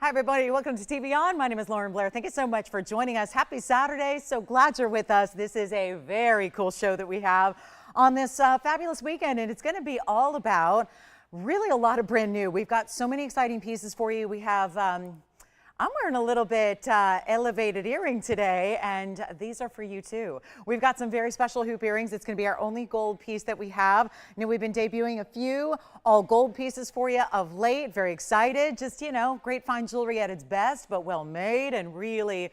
Hi, everybody. Welcome to TVON. My name is Blair. Thank you so much for joining us. Happy Saturday. So glad you're with us. This is a very cool show that we have on this fabulous weekend, and it's going to be all about really a lot of brand new. We've got so many exciting pieces for you. We have I'm wearing a little bit elevated earring today, and these are for you too. We've got some very special hoop earrings. It's going to be our only gold piece that we have. Now, we've been debuting a few all gold pieces for you of late. Very excited. Just, you know, great fine jewelry at its best, but well made and really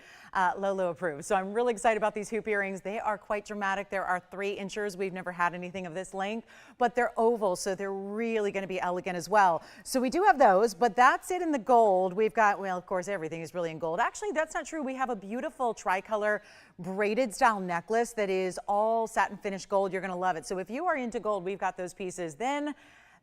Lolo approved. So I'm really excited about these hoop earrings. They are quite dramatic. There are 3 inchers. We've never had anything of this length, but they're oval, so they're really going to be elegant as well. So we do have those, but that's it in the gold. We've got, well, of course, everything is really in gold. Actually, that's not true. We have a beautiful tricolor braided style necklace that is all satin finished gold. You're going to love it. So if you are into gold, we've got those pieces. Then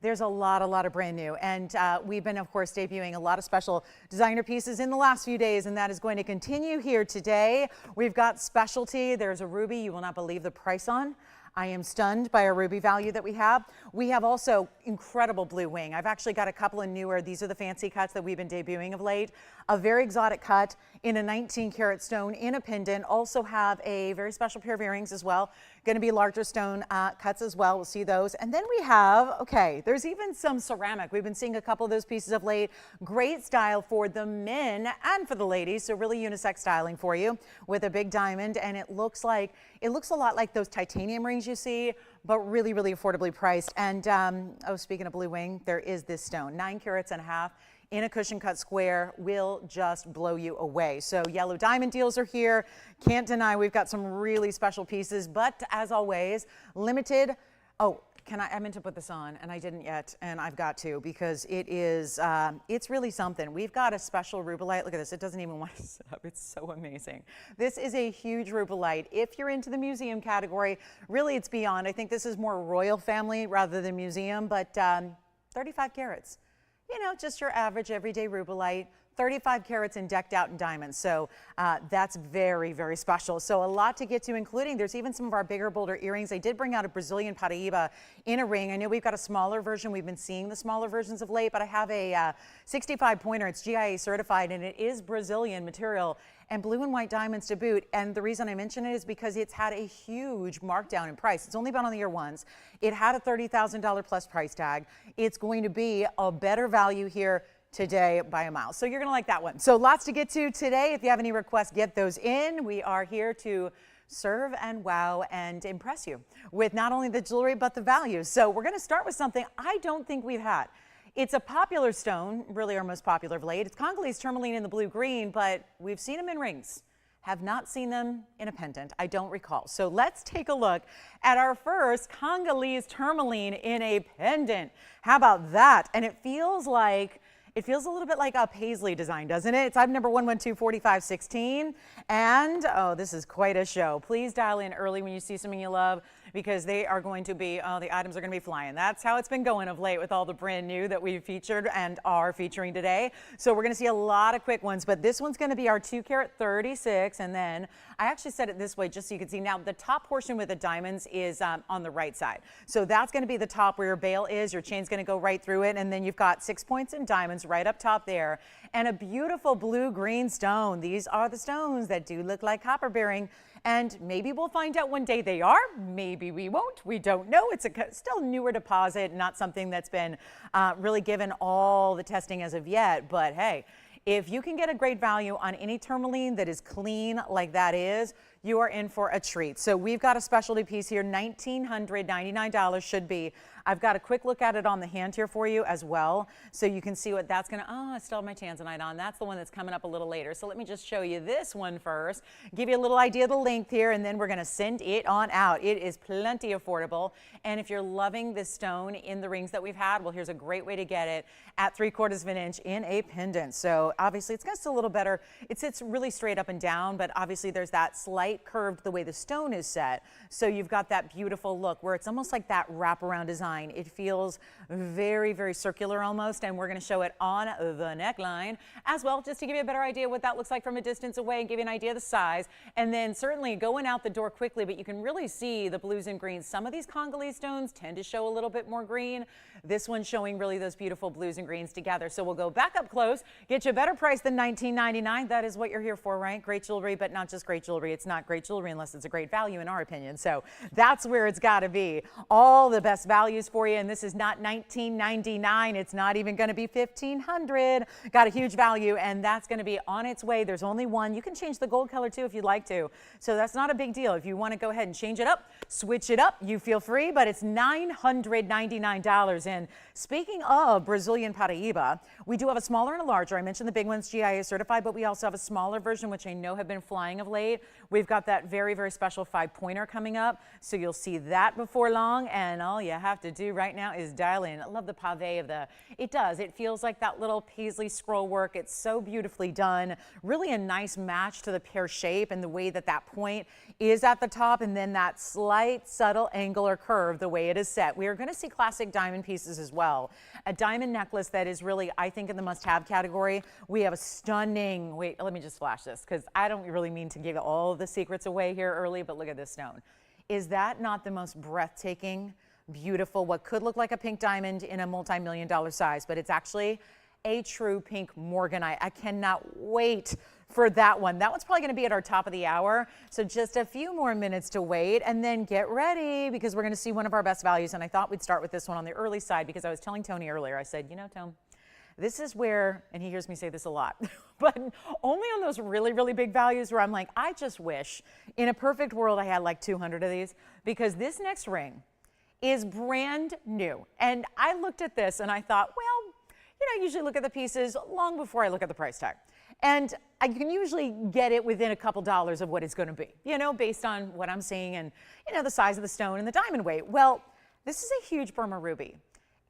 there's a lot of brand new. And we've been, of course, debuting a lot of special designer pieces in the last few days, and that is going to continue here today. We've got specialty. There's a ruby you will not believe the price on. I am stunned by our ruby value that we have. We have also incredible blue wing. I've actually got a couple of newer. These are the fancy cuts that we've been debuting of late. A very exotic cut in a 19-karat stone in a pendant. Also have a very special pair of earrings as well. Going to be larger stone cuts as well. We'll see those. And then we have, okay, there's even some ceramic. We've been seeing a couple of those pieces of late. Great style for the men and for the ladies. So really unisex styling for you with a big diamond. And it looks a lot like those titanium rings you see, but really affordably priced. And oh, speaking of blue wing, there is this stone, 9 carats and a half in a cushion cut square, will just blow you away. So yellow diamond deals are here. Can't deny we've got some really special pieces, but as always, limited. Oh, I meant to put this on and I didn't yet, and I've got to because it is, it's really something. We've got a special rubellite. Look at this. It doesn't even want to sit up. It's so amazing. This is a huge rubellite. If you're into the museum category, really it's beyond. I think this is more royal family rather than museum, but 35 carats. You know, just your average everyday rubellite. 35 carats and decked out in diamonds. So that's very special. So a lot to get to, including there's even some of our bigger, bolder earrings. I did bring out a Brazilian Paraiba in a ring. I know we've got a smaller version. We've been seeing the smaller versions of late, but I have a 65 pointer. It's GIA certified, and it is Brazilian material and blue and white diamonds to boot. And the reason I mention it is because it's had a huge markdown in price. It's only been on the air once. It had a $30,000 plus price tag. It's going to be a better value here today by a mile. So you're going to like that one. So lots to get to today. If you have any requests, get those in. We are here to serve and wow and impress you with not only the jewelry, but the values. So we're going to start with something I don't think we've had. It's a popular stone, really our most popular of late. It's Congolese tourmaline in the blue-green, but we've seen them in rings. Have not seen them in a pendant. I don't recall. So let's take a look at our first Congolese tourmaline in a pendant. How about that? And it feels a little bit like a Paisley design, doesn't it? It's item number 1124516. And, oh, this is quite a show. Please dial in early when you see something you love, because they are going to be, the items are going to be flying. That's how it's been going of late with all the brand new that we've featured and are featuring today. So we're going to see a lot of quick ones, but this one's going to be our 2-carat 36. And then I actually set it this way just so you can see. Now, the top portion with the diamonds is on the right side. So that's going to be the top where your bail is. Your chain's going to go right through it. And then you've got 6 points in diamonds right up top there. And a beautiful blue-green stone. These are the stones that do look like copper bearing. And maybe we'll find out one day they are. Maybe we won't. We don't know. It's still newer deposit, not something that's been really given all the testing as of yet. But hey, if you can get a great value on any tourmaline that is clean like that is, you are in for a treat. So we've got a specialty piece here, $1,999 should be. I've got a quick look at it on the hand here for you as well, so you can see what that's going to, oh, I still have my Tanzanite on. That's the one that's coming up a little later. So let me just show you this one first, give you a little idea of the length here, and then we're going to send it on out. It is plenty affordable, and if you're loving this stone in the rings that we've had, well, here's a great way to get it at 3/4 of an inch in a pendant. So obviously it's going to sit a little better. It sits really straight up and down, but obviously there's that slight curved the way the stone is set. So you've got that beautiful look where it's almost like that wraparound design design. It feels very, very circular almost, and we're going to show it on the neckline as well, just to give you a better idea what that looks like from a distance away and give you an idea of the size. And then certainly going out the door quickly, but you can really see the blues and greens. Some of these Congolese stones tend to show a little bit more green. This one's showing really those beautiful blues and greens together. So we'll go back up close, get you a better price than $19.99. That is what you're here for, right? Great jewelry, but not just great jewelry. It's not great jewelry unless it's a great value in our opinion. So that's where it's got to be. All the best values for you. And this is not $19.99. It's not even going to be $1,500. Got a huge value, and that's going to be on its way. There's only one. You can change the gold color too if you'd like to. So that's not a big deal. If you want to go ahead and change it up, switch it up, you feel free, but it's $999. And speaking of Brazilian Paraiba, we do have a smaller and a larger. I mentioned the big ones GIA certified, but we also have a smaller version, which I know have been flying of late. We've got that very, very special 5-pointer coming up. So you'll see that before long. And all you have to do right now is dial in. I love the pave of it does. It feels like that little paisley scroll work. It's so beautifully done. Really a nice match to the pear shape and the way that that point is at the top, and then that slight subtle angle or curve the way it is set. We are going to see classic diamond pieces as well. A diamond necklace that is really, I think, in the must-have category. We have a stunning, wait, let me just flash this because I don't really mean to give all the secrets away here early, but look at this stone. Is that not the most breathtaking, beautiful, what could look like a pink diamond in a multi-million-dollar size, but it's actually a true pink Morganite. I cannot wait for that one. That one's probably going to be at our top of the hour. So just a few more minutes to wait, and then get ready because we're going to see one of our best values. And I thought we'd start with this one on the early side because I was telling Tony earlier, I said, you know, Tom, this is where, and he hears me say this a lot, but only on those really, really big values where I'm like, I just wish in a perfect world I had like 200 of these, because this next ring is brand new. And I looked at this and I thought, well, you know, I usually look at the pieces long before I look at the price tag. And I can usually get it within a couple dollars of what it's going to be, you know, based on what I'm seeing and, you know, the size of the stone and the diamond weight. Well, this is a huge Burma ruby.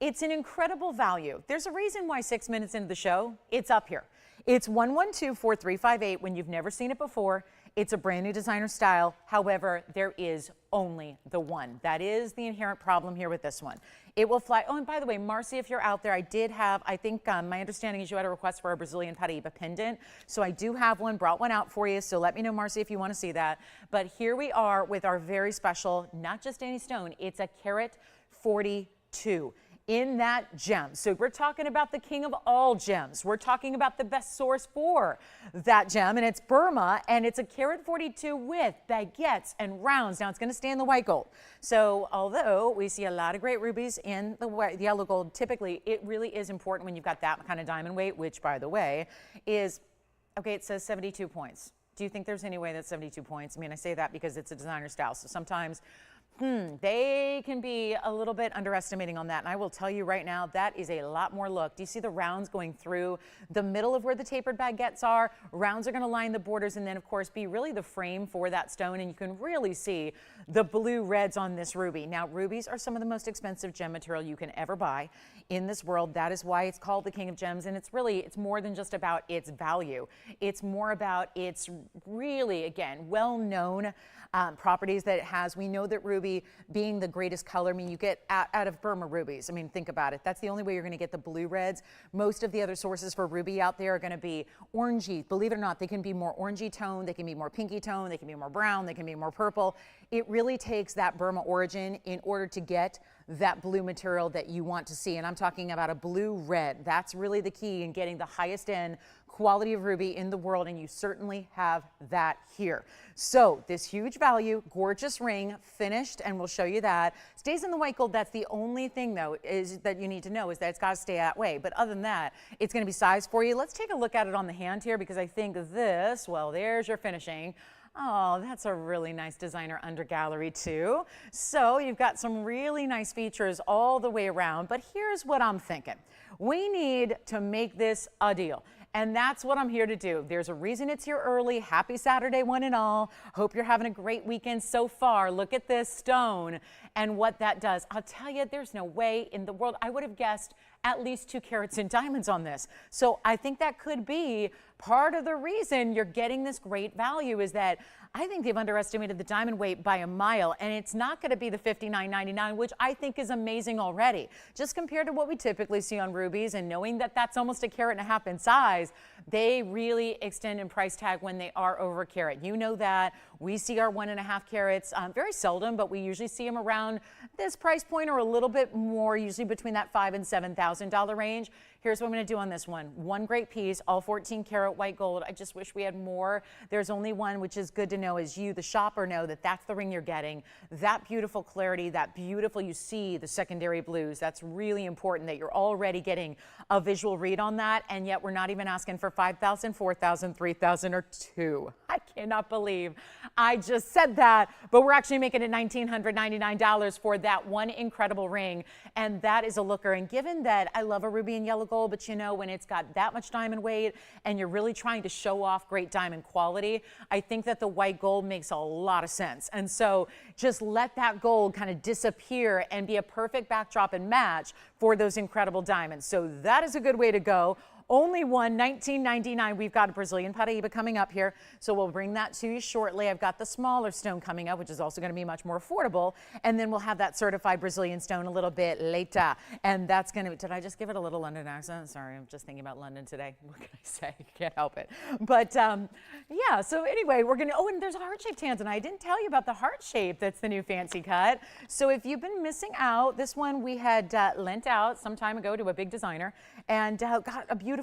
It's an incredible value. There's a reason why 6 minutes into the show, it's up here. It's 1124358 when you've never seen it before. It's a brand new designer style. However, there is only the one. That is the inherent problem here with this one. It will fly. Oh, and by the way, Marcy, if you're out there, I did have, I think my understanding is you had a request for a Brazilian Paraiba pendant. So I do have one, brought one out for you. So let me know, Marcy, if you want to see that. But here we are with our very special, not just any stone, it's a carat 42. In that gem. So we're talking about the king of all gems. We're talking about the best source for that gem, and it's Burma, and it's a carat 42 with baguettes and rounds. Now it's going to stay in the white gold. So although we see a lot of great rubies in the yellow gold, typically it really is important when you've got that kind of diamond weight, which by the way is, okay, it says 72 points. Do you think there's any way that's 72 points? I mean, I say that because it's a designer style. So sometimes they can be a little bit underestimating on that. And I will tell you right now, that is a lot more look. Do you see the rounds going through the middle of where the tapered baguettes are? Rounds are going to line the borders and then, of course, be really the frame for that stone. And you can really see the blue reds on this ruby. Now, rubies are some of the most expensive gem material you can ever buy in this world. That is why it's called the King of Gems. And it's really, it's more than just about its value. It's more about its really, again, well-known properties that it has. We know that ruby being the greatest color, I mean, you get out of Burma rubies. I mean, think about it. That's the only way you're going to get the blue reds. Most of the other sources for ruby out there are going to be orangey. Believe it or not, they can be more orangey tone, they can be more pinky tone, they can be more brown, they can be more purple. It really takes that Burma origin in order to get that blue material that you want to see. And I'm talking about a blue red. That's really the key in getting the highest end quality of ruby in the world, and you certainly have that here. So this huge value, gorgeous ring, finished, and we'll show you that. Stays in the white gold. That's the only thing, though, is that you need to know is that it's got to stay that way. But other than that, it's going to be sized for you. Let's take a look at it on the hand here, because I think this, well, there's your finishing. Oh, that's a really nice designer under gallery too. So you've got some really nice features all the way around, but here's what I'm thinking. We need to make this a deal. And that's what I'm here to do. There's a reason it's here early. Happy Saturday, one and all. Hope you're having a great weekend so far. Look at this stone. and what that does. I'll tell you, there's no way in the world I would have guessed at least 2 carats in diamonds on this. So I think that could be part of the reason you're getting this great value, is that I think they've underestimated the diamond weight by a mile, and it's not going to be the $59.99, which I think is amazing already. Just compared to what we typically see on rubies, and knowing that that's almost 1.5 carats in size, they really extend in price tag when they are over a carat. You know that. We see our 1.5 carats very seldom, but we usually see them around this price point or a little bit more, usually between that $5,000 and $7,000 range. Here's what I'm going to do on this one. One great piece, all 14 karat white gold. I just wish we had more. There's only one, which is good to know, is you, the shopper, know that that's the ring you're getting. That beautiful clarity, that beautiful, you see the secondary blues. That's really important, that you're already getting a visual read on that. And yet we're not even asking for 5,000, 4,000, 3,000, or 2. I cannot believe I just said that, but we're actually making it $1,999 for that one incredible ring. And that is a looker. And given that I love a ruby and yellow gold, but you know, when it's got that much diamond weight and you're really trying to show off great diamond quality, I think that the white gold makes a lot of sense. And so just let that gold kind of disappear and be a perfect backdrop and match for those incredible diamonds. So that is a good way to go. Only one, $19.99. We've got a Brazilian Paraiba coming up here, so we'll bring that to you shortly. I've got the smaller stone coming up, which is also going to be much more affordable, and then we'll have that certified Brazilian stone a little bit later. And that's going to, did I just give it a little London accent? Sorry, I'm just thinking about London today. What can I say? Can't help it. But yeah, so anyway, we're going to, oh, and there's a heart-shaped Tanzanite. I didn't tell you about the heart shape. That's the new fancy cut. So if you've been missing out, this one we had lent out some time ago to a big designer, and got a beautiful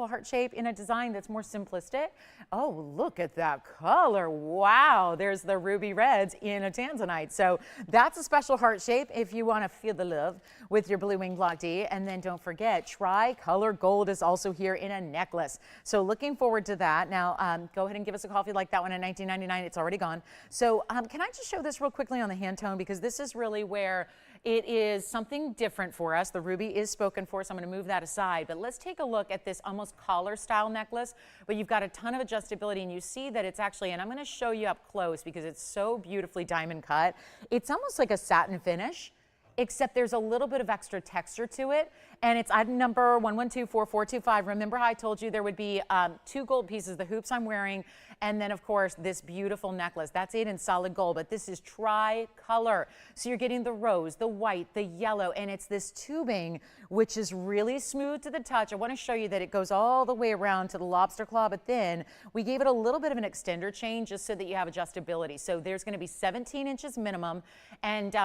heart shape in a design that's more simplistic. Oh, look at that color. Wow, there's the ruby reds in a Tanzanite. So that's a special heart shape if you want to feel the love with your blue wing block D. And then don't forget, Tricolor gold is also here in a necklace. So looking forward to that. Now, go ahead and give us a call if you like that one at $19.99. It's already gone. So can I just show this real quickly on the hand tone, because this is really where it is something different for us. The ruby is spoken for, so I'm going to move that aside. But let's take a look at this almost collar style necklace, but you've got a ton of adjustability, and you see that it's actually, and I'm going to show you up close because it's so beautifully diamond cut. It's almost like a satin finish, except there's a little bit of extra texture to it. And it's item number 1124425. Remember how I told you there would be 2 gold pieces, the hoops I'm wearing, and then of course this beautiful necklace. That's it in solid gold, but this is Tricolor. So you're getting the rose, the white, the yellow, and it's this tubing, which is really smooth to the touch. I want to show you that it goes all the way around to the lobster claw, but then we gave it a little bit of an extender chain just so that you have adjustability. So there's going to be 17 inches minimum, and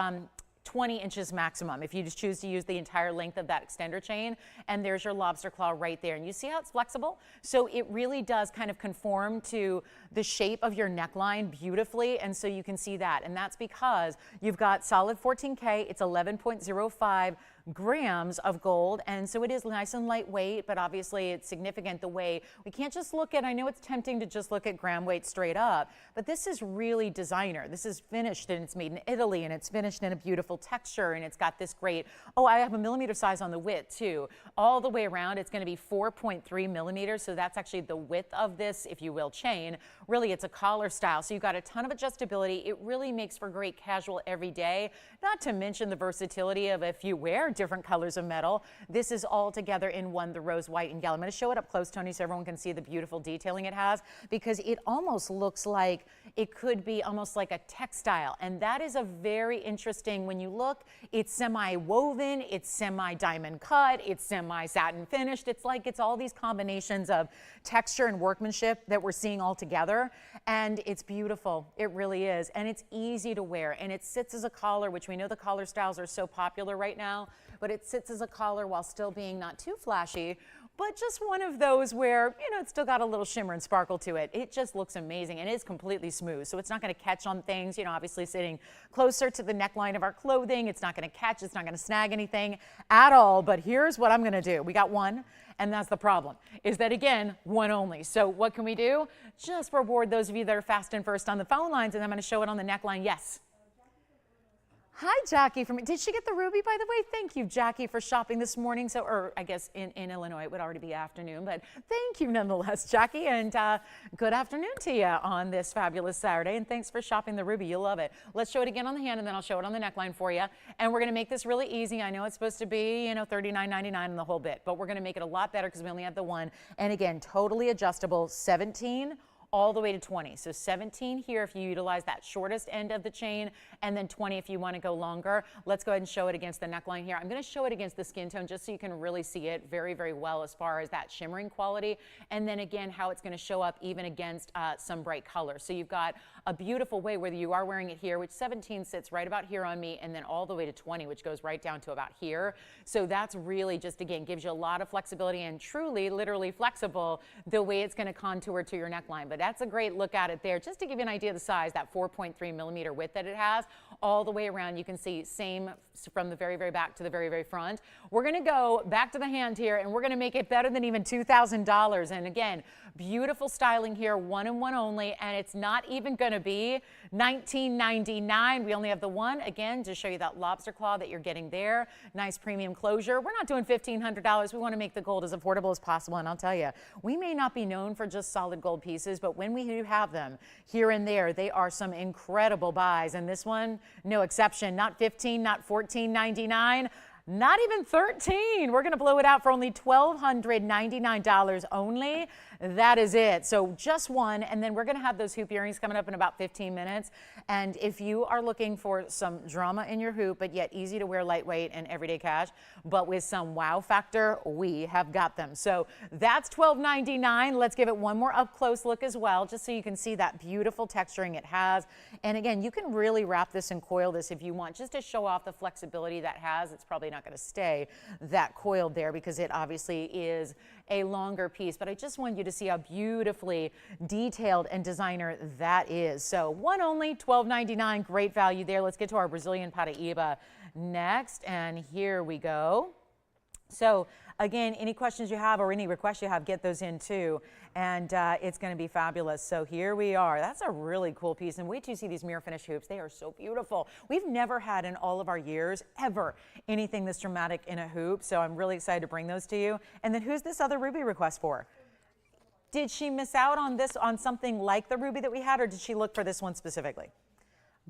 20 inches maximum if you just choose to use the entire length of that extender chain. And there's your lobster claw right there. And you see how it's flexible? So it really does kind of conform to the shape of your neckline beautifully. And so you can see that. And that's because you've got solid 14K. It's 11.05 grams of gold, and so it is nice and lightweight, but obviously it's significant the way we can't just look at, I know it's tempting to just look at gram weight straight up, but this is really designer. This is finished, and it's made in Italy, and it's finished in a beautiful texture, and it's got this great, oh, I have a millimeter size on the width too. All the way around, it's going to be 4.3 millimeters, so that's actually the width of this, if you will, chain. Really, it's a collar style, so you've got a ton of adjustability. It really makes for great casual everyday, not to mention the versatility of if you wear different colors of metal. This is all together in one, the rose, white, and yellow. I'm going to show it up close, Tony, so everyone can see the beautiful detailing it has, because it almost looks like it could be almost like a textile. And that is a very interesting, when you look, it's semi-woven, it's semi-diamond cut, it's semi-satin finished. It's like it's all these combinations of texture and workmanship that we're seeing all together. And it's beautiful. It really is. And it's easy to wear. And it sits as a collar, which we know the collar styles are so popular right now, but it sits as a collar while still being not too flashy, but just one of those where, you know, it's still got a little shimmer and sparkle to it. It just looks amazing, and it's completely smooth, so it's not going to catch on things, you know, obviously sitting closer to the neckline of our clothing. It's not going to catch, it's not going to snag anything at all. But here's what I'm going to do. We got one, and that's the problem, is that, again, one only. So what can we do? Just reward those of you that are fast and first on the phone lines, and I'm going to show it on the neckline. Yes. Hi, Jackie. Did she get the ruby, by the way? Thank you, Jackie, for shopping this morning. So, or I guess in Illinois, it would already be afternoon, but thank you nonetheless, Jackie. And good afternoon to you on this fabulous Saturday. And thanks for shopping the ruby. You'll love it. Let's show it again on the hand, and then I'll show it on the neckline for you. And we're going to make this really easy. I know it's supposed to be, you know, $39.99 and the whole bit, but we're going to make it a lot better because we only have the one. And again, totally adjustable, 17 all the way to 20. So 17 here if you utilize that shortest end of the chain, and then 20 if you want to go longer. Let's go ahead and show it against the neckline here. I'm going to show it against the skin tone just so you can really see it very, very well as far as that shimmering quality. And then again, how it's going to show up even against some bright color. So you've got a beautiful way, whether you are wearing it here, which 17 sits right about here on me, and then all the way to 20, which goes right down to about here. So that's really just, again, gives you a lot of flexibility and truly, literally flexible the way it's going to contour to your neckline. But that's a great look at it there, just to give you an idea of the size, that 4.3 millimeter width that it has all the way around. You can see same from the very, very back to the very, very front. We're going to go back to the hand here, and we're going to make it better than even $2,000. And again, beautiful styling here, one and one only, and it's not even going to be $19.99. We only have the one, again, to show you that lobster claw that you're getting there. Nice premium closure. We're not doing $1,500. We want to make the gold as affordable as possible, and I'll tell you, we may not be known for just solid gold pieces, but when we do have them here and there, they are some incredible buys, and this one, no exception. Not $15, not $14.99. Not even $13. We're going to blow it out for only $1,299 only. That is it. So just one, and then we're going to have those hoop earrings coming up in about 15 minutes. And if you are looking for some drama in your hoop, but yet easy to wear, lightweight and everyday cash, but with some wow factor, we have got them. So that's $12.99. Let's give it one more up close look as well, just so you can see that beautiful texturing it has. And again, you can really wrap this and coil this if you want, just to show off the flexibility that has. It's probably not going to stay that coiled there because it obviously is a longer piece, but I just want you to see how beautifully detailed and designer that is. So one only, $12.99, great value there. Let's get to our Brazilian Paraiba next, and here we go. So again, any questions you have or any requests you have, get those in too, and it's going to be fabulous. So here we are. That's a really cool piece, and wait till you see these mirror finish hoops. They are so beautiful. We've never had in all of our years ever anything this dramatic in a hoop, so I'm really excited to bring those to you. And then who's this other ruby request for? Did she miss out on this, on something like the ruby that we had, or did she look for this one specifically?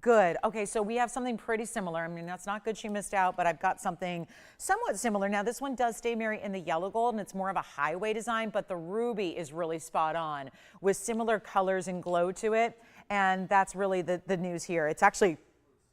Good. Okay, so we have something pretty similar. I mean, that's not good she missed out, but I've got something somewhat similar. Now, this one does stay Mary in the yellow gold, and it's more of a highway design, but the ruby is really spot on with similar colors and glow to it, and that's really the news here. It's actually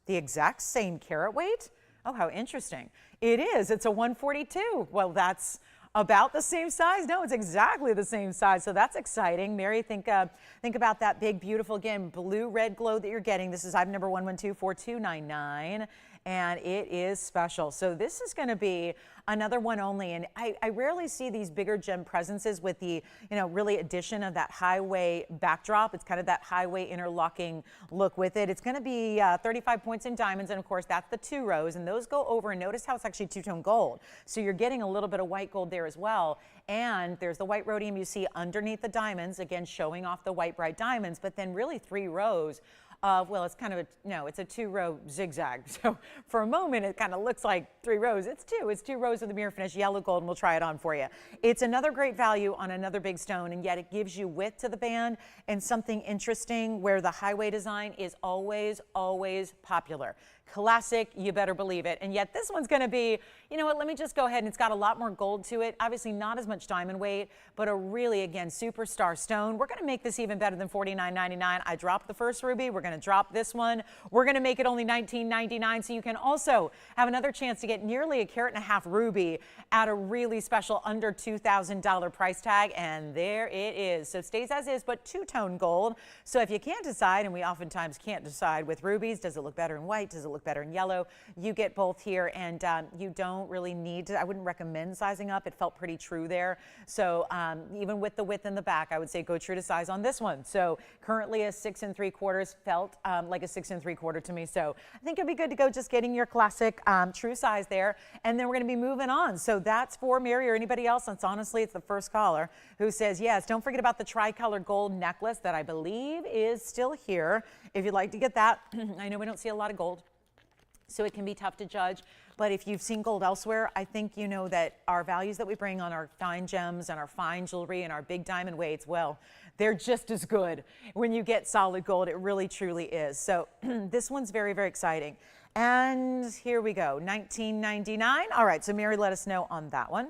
the exact same carat weight. Oh, how interesting. It is. It's a 142. Well, that's about the same size. No, it's exactly the same size. So that's exciting. Mary, think about that big, beautiful, again, blue-red glow that you're getting. This is item number 1124,299. And it is special. So this is going to be another one only. And I rarely see these bigger gem presences with the, really addition of that highway backdrop. It's kind of that highway interlocking look with it. It's going to be 35 points in diamonds. And of course, that's the 2 rows. And those go over, and notice how it's actually two-tone gold. So you're getting a little bit of white gold there as well. And there's the white rhodium you see underneath the diamonds, again, showing off the white bright diamonds, but then really 3 rows. Well, it's kind of it's a 2-row zigzag. So for a moment, it kind of looks like 3 rows. It's 2. It's 2 rows of the mirror finish yellow gold, and we'll try it on for you. It's another great value on another big stone, and yet it gives you width to the band and something interesting where the highway design is always, always popular. Classic, you better believe it. And yet this one's going to be, you know what, let me just go ahead, and it's got a lot more gold to it. Obviously not as much diamond weight, but a really, again, superstar stone. We're going to make this even better than $49.99. I dropped the first ruby. We're going to drop this one. We're going to make it only $19.99, so you can also have another chance to get nearly 1.5 carat ruby at a really special under $2,000 price tag, and there it is. So stays as is, but 2-tone gold. So if you can't decide, and we oftentimes can't decide with rubies, does it look better in white? Does it look better in yellow? You get both here, and you don't really need to, I wouldn't recommend sizing up. It felt pretty true there. So even with the width in the back, I would say go true to size on this one. So currently a 6 3/4 felt like a 6 3/4 to me. So I think it'd be good to go just getting your classic true size there. And then we're going to be moving on. So that's for Mary or anybody else. It's honestly, it's the first caller who says, yes, don't forget about the tricolor gold necklace that I believe is still here. If you'd like to get that, I know we don't see a lot of gold. So it can be tough to judge, but if you've seen gold elsewhere, I think you know that our values that we bring on our fine gems and our fine jewelry and our big diamond weights, well, they're just as good when you get solid gold. It really, truly is. So this one's very, very exciting. And here we go, 1999. All right, so Mary let us know on that one.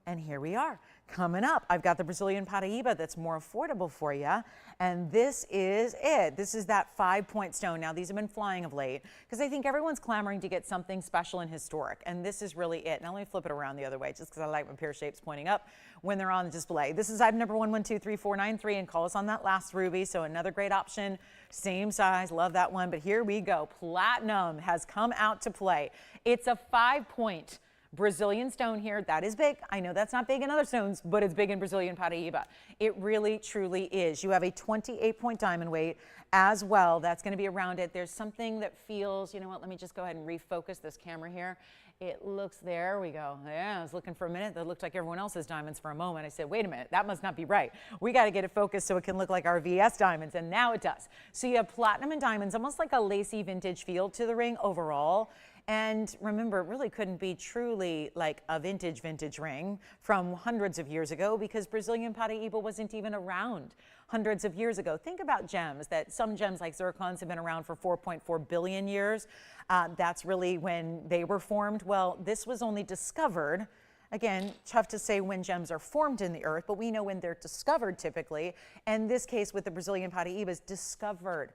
And here we are. Coming up, I've got the Brazilian Paraiba that's more affordable for you. And this is it. This is that 5-point stone. Now, these have been flying of late because I think everyone's clamoring to get something special and historic. And this is really it. Now, let me flip it around the other way just because I like when pear shapes pointing up when they're on display. This is item number 11233493 and call us on that last ruby. So another great option, same size. Love that one. But here we go. Platinum has come out to play. It's a 5-point Brazilian stone here. That is big. I know that's not big in other stones, but it's big in Brazilian Paraiba. It really, truly is. You have a 28-point diamond weight as well. That's going to be around it. There's something that feels, you know what, let me just go ahead and refocus this camera here. It looks, there we go. Yeah, I was looking for a minute. That looked like everyone else's diamonds for a moment. I said, wait a minute, that must not be right. We got to get it focused so it can look like our VS diamonds, and now it does. So you have platinum and diamonds, almost like a lacy vintage feel to the ring overall. And remember, it really couldn't be truly like a vintage ring from hundreds of years ago because Brazilian Paraiba wasn't even around hundreds of years ago. Think about gems, that some gems like zircons have been around for 4.4 billion years. That's really when they were formed. Well, this was only discovered, again, tough to say when gems are formed in the earth, but we know when they're discovered typically. And this case with the Brazilian Paraiba is discovered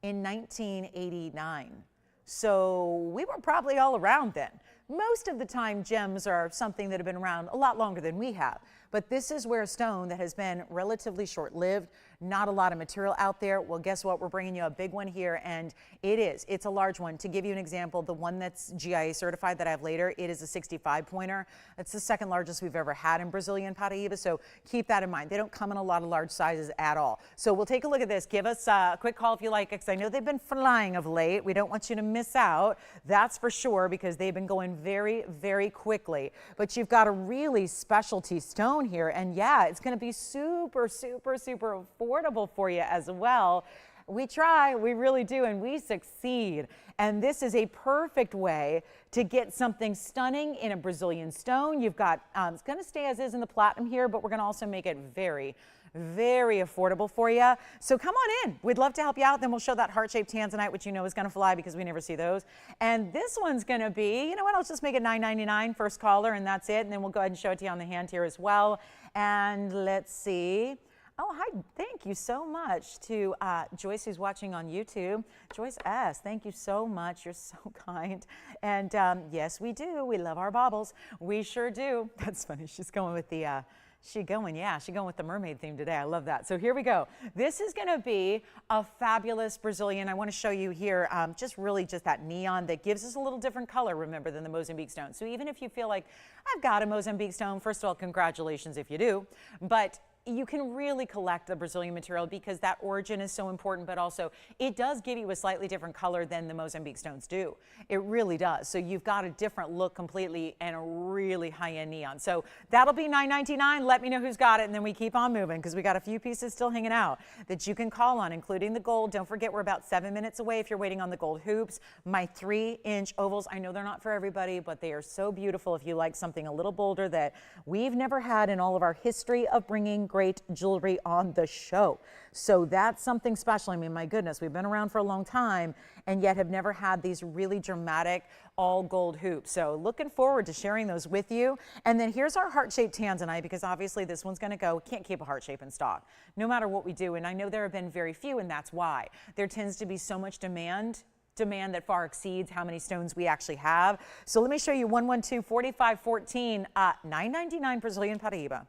in 1989. So we were probably all around then. Most of the time, gems are something that have been around a lot longer than we have. But this is where a stone that has been relatively short-lived, not a lot of material out there. Well, guess what? We're bringing you a big one here, and it's a large one. To give you an example, the one that's GIA certified that I have later, it is a 65-pointer. It's the second largest we've ever had in Brazilian Paraiba, so keep that in mind. They don't come in a lot of large sizes at all. So we'll take a look at this. Give us a quick call if you like, because I know they've been flying of late. We don't want you to miss out, that's for sure, because they've been going very, very quickly. But you've got a really specialty stone here, and yeah, it's going to be super, super, super affordable for you as well. We try, we really do, and we succeed. And this is a perfect way to get something stunning in a Brazilian stone. You've got, it's going to stay as is in the platinum here, but we're going to also make it very, very affordable for you. So come on in. We'd love to help you out. Then we'll show that heart-shaped Tanzanite, which you know is going to fly because we never see those. And this one's going to be, you know what, I'll just make it $9.99 first caller, and that's it. And then we'll go ahead and show it to you on the hand here as well. And let's see. Oh, hi. Thank you so much to Joyce, who's watching on YouTube. Joyce S., thank you so much. You're so kind. And yes, we do. We love our baubles. We sure do. That's funny. She's going with the... She's going with the mermaid theme today. I love that. So here we go. This is going to be a fabulous Brazilian. I want to show you here just that neon that gives us a little different color, remember, than the Mozambique stone. So even if you feel like, I've got a Mozambique stone, first of all, congratulations if you do. But you can really collect the Brazilian material because that origin is so important, but also it does give you a slightly different color than the Mozambique stones do. It really does. So you've got a different look completely and a really high-end neon. So that'll be $9.99. Let me know who's got it, and then we keep on moving because we got a few pieces still hanging out that you can call on, including the gold. Don't forget, we're about 7 minutes away if you're waiting on the gold hoops. My 3-inch ovals, I know they're not for everybody, but they are so beautiful if you like something a little bolder that we've never had in all of our history of bringing great jewelry on the show. So that's something special. I mean, my goodness, we've been around for a long time and yet have never had these really dramatic all gold hoops. So looking forward to sharing those with you. And then here's our heart-shaped Tanzanite, because obviously this one's going to go. We can't keep a heart shape in stock no matter what we do. And I know there have been very few, and that's why there tends to be so much demand that far exceeds how many stones we actually have. So let me show you 112-4514, $9.99 Brazilian Paraiba.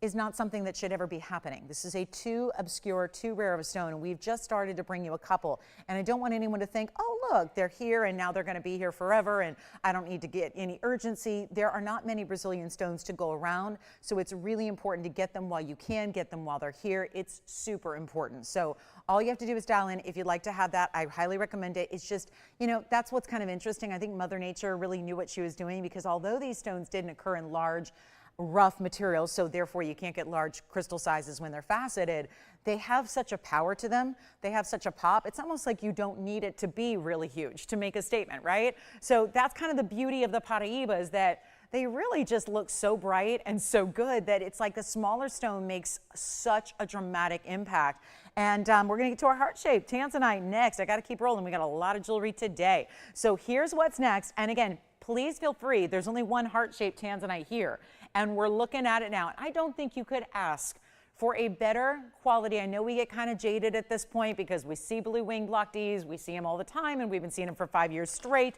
Is not something that should ever be happening. This is a too obscure, too rare of a stone, and we've just started to bring you a couple. And I don't want anyone to think, oh, look, they're here and now they're going to be here forever and I don't need to get any urgency. There are not many Brazilian stones to go around, so it's really important to get them while you can, get them while they're here. It's super important. So all you have to do is dial in. If you'd like to have that, I highly recommend it. It's just, you know, that's what's kind of interesting. I think Mother Nature really knew what she was doing, because although these stones didn't occur in large rough materials, so therefore you can't get large crystal sizes when they're faceted. They have such a power to them. They have such a pop. It's almost like you don't need it to be really huge to make a statement, right? So that's kind of the beauty of the Paraiba, is that they really just look so bright and so good that it's like a smaller stone makes such a dramatic impact. And we're going to get to our heart-shaped Tanzanite next. I got to keep rolling. We got a lot of jewelry today. So here's what's next. And again, please feel free. There's only one heart-shaped Tanzanite here, and we're looking at it now. I don't think you could ask for a better quality. I know we get kind of jaded at this point because we see blue wing block Ds. We see them all the time, and we've been seeing them for 5 years straight,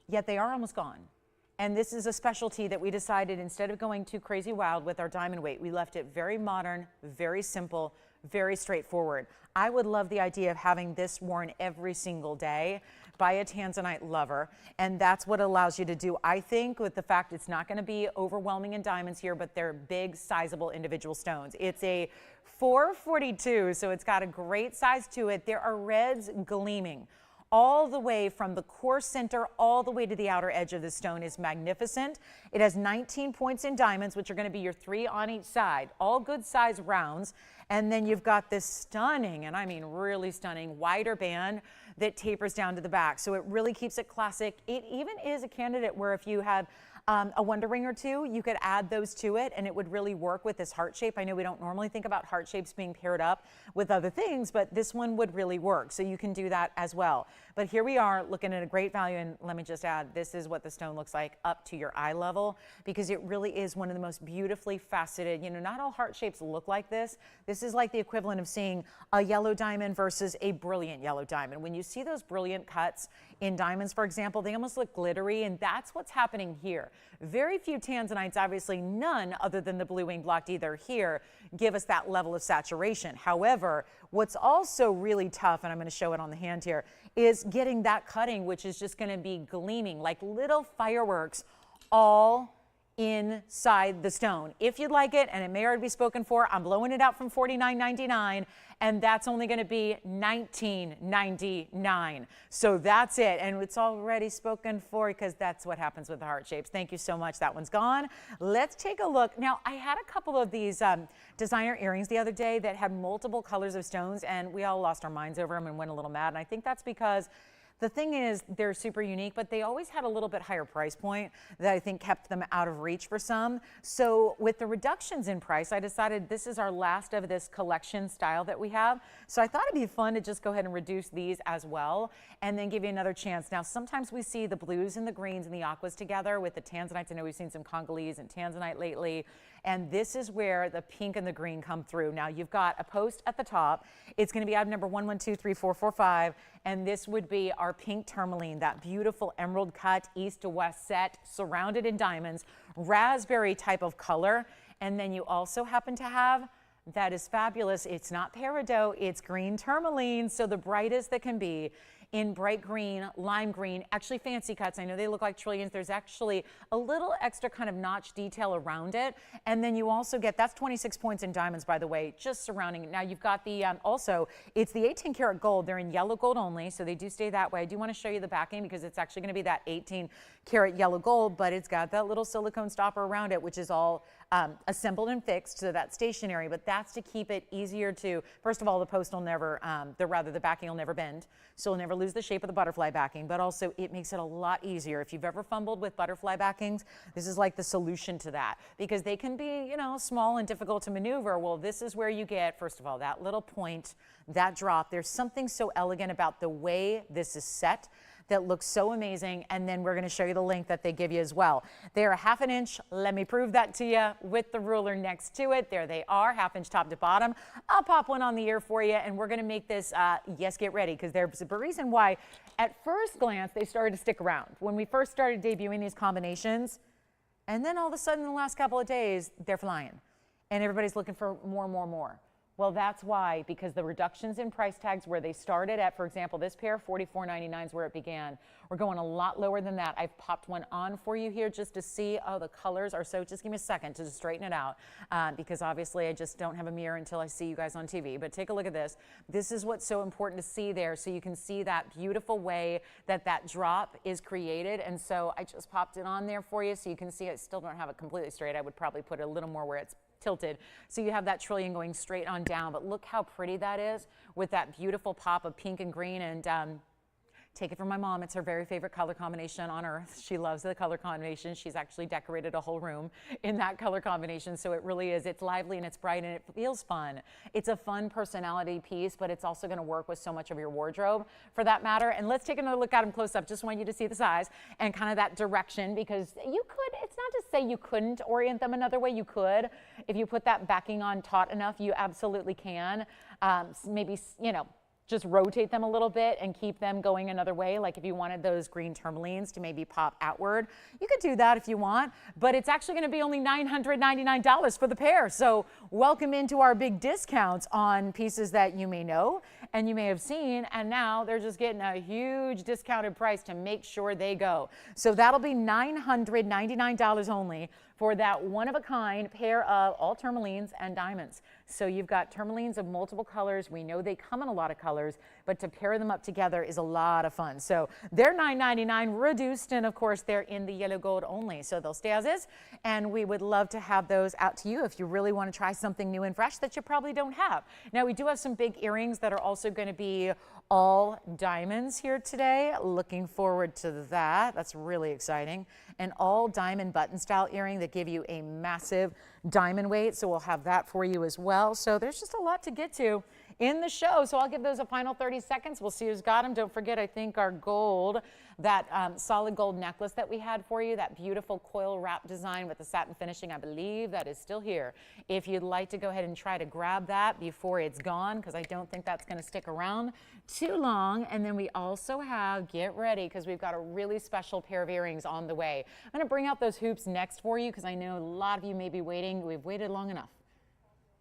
yet they are almost gone. And this is a specialty that we decided, instead of going too crazy wild with our diamond weight, we left it very modern, very simple, very straightforward. I would love the idea of having this worn every single day by a Tanzanite lover, and that's what allows you to do, I think, with the fact it's not going to be overwhelming in diamonds here, but they're big, sizable individual stones. It's a 442, so it's got a great size to it. There are reds gleaming all the way from the core center all the way to the outer edge of the stone. Is magnificent. It has 19 points in diamonds, which are going to be your 3 on each side, all good size rounds. And then you've got this stunning, and I mean really stunning, wider band that tapers down to the back. So it really keeps it classic. It even is a candidate where if you had a Wonder Ring or two, you could add those to it and it would really work with this heart shape. I know we don't normally think about heart shapes being paired up with other things, but this one would really work. So you can do that as well. But here we are looking at a great value, and let me just add, this is what the stone looks like up to your eye level, because it really is one of the most beautifully faceted. You know, not all heart shapes look like this. This is like the equivalent of seeing a yellow diamond versus a brilliant yellow diamond. When you see those brilliant cuts in diamonds, for example, they almost look glittery, and that's what's happening here. Very few Tanzanites, obviously none other than the blue wing block D they're here, give us that level of saturation. However, what's also really tough, and I'm going to show it on the hand here, is getting that cutting, which is just going to be gleaming like little fireworks all inside the stone. If you'd like it, and it may already be spoken for, I'm blowing it out from $49.99, and that's only going to be $19.99. So that's it, and it's already spoken for because that's what happens with the heart shapes. Thank you so much. That one's gone. Let's take a look. Now, I had a couple of these designer earrings the other day that had multiple colors of stones, and we all lost our minds over them and went a little mad, and I think that's because the thing is, they're super unique, but they always had a little bit higher price point that I think kept them out of reach for some. So with the reductions in price, I decided this is our last of this collection style that we have. So I thought it'd be fun to just go ahead and reduce these as well and then give you another chance. Now, sometimes we see the blues and the greens and the aquas together with the Tanzanites. I know we've seen some Congolese and Tanzanite lately. And this is where the pink and the green come through. Now, you've got a post at the top. It's going to be item number 11234445. And this would be our pink tourmaline, that beautiful emerald cut, east to west set, surrounded in diamonds, raspberry type of color. And then you also happen to have, that is fabulous, it's not peridot, it's green tourmaline, so the brightest that can be, in bright green, lime green, actually fancy cuts. I know they look like trillions. There's actually a little extra kind of notch detail around it. And then you also get, that's 26 points in diamonds, by the way, just surrounding it. Now you've got the, also, it's the 18 karat gold. They're in yellow gold only, so they do stay that way. I do want to show you the backing because it's actually going to be that 18 karat yellow gold, but it's got that little silicone stopper around it, which is all assembled and fixed, so that's stationary, but that's to keep it easier to, first of all, the post will never, the backing will never bend, so it'll never lose the shape of the butterfly backing, but also it makes it a lot easier. If you've ever fumbled with butterfly backings, this is like the solution to that, because they can be, you know, small and difficult to maneuver. Well, this is where you get, first of all, that little point, that drop. There's something so elegant about the way this is set that looks so amazing, and then we're going to show you the length that they give you as well. They're a ½ inch. Let me prove that to you with the ruler next to it. There they are, ½ inch top to bottom. I'll pop one on the ear for you, and we're going to make this, yes, get ready, because there's a reason why at first glance they started to stick around. When we first started debuting these combinations, and then all of a sudden in the last couple of days, they're flying, and everybody's looking for more, more, more. Well, that's why, because the reductions in price tags where they started at, for example, this pair, $44.99 is where it began. We're going a lot lower than that. I've popped one on for you here just to see. Oh, the colors are so, just give me a second to just straighten it out because obviously I just don't have a mirror until I see you guys on TV. But take a look at this. This is what's so important to see there, so you can see that beautiful way that that drop is created. And so I just popped it on there for you so you can see. I still don't have it completely straight. I would probably put it a little more where it's tilted. So you have that trillion going straight on down, but look how pretty that is with that beautiful pop of pink and green. And take it from my mom, it's her very favorite color combination on earth. She loves the color combination. She's actually decorated a whole room in that color combination. So it really is, it's lively and it's bright and it feels fun. It's a fun personality piece, but it's also gonna work with so much of your wardrobe for that matter. And let's take another look at them close up. Just want you to see the size and kind of that direction, because you could, it's not to say you couldn't orient them another way. You could. If you put that backing on taut enough, you absolutely can. Maybe, you know, just rotate them a little bit and keep them going another way. Like if you wanted those green tourmalines to maybe pop outward, you could do that if you want, but it's actually gonna be only $999 for the pair. So welcome into our big discounts on pieces that you may know and you may have seen, and now they're just getting a huge discounted price to make sure they go. So that'll be $999 only for that one-of-a-kind pair of all tourmalines and diamonds. So you've got tourmalines of multiple colors. We know they come in a lot of colors, but to pair them up together is a lot of fun. So they're $999 reduced, and of course they're in the yellow gold only. So they'll stay as is, and we would love to have those out to you if you really want to try something new and fresh that you probably don't have. Now we do have some big earrings that are also going to be all diamonds here today. Looking forward to that. That's really exciting. An all diamond button style earring that give you a massive diamond weight. So we'll have that for you as well. So there's just a lot to get to in the show. So I'll give those a final 30 seconds. We'll see who's got them. Don't forget, I think our gold, that solid gold necklace that we had for you, that beautiful coil wrap design with the satin finishing, I believe that is still here. If you'd like to go ahead and try to grab that before it's gone, because I don't think that's going to stick around too long. And then we also have, get ready, because we've got a really special pair of earrings on the way. I'm going to bring out those hoops next for you because I know a lot of you may be waiting. We've waited long enough.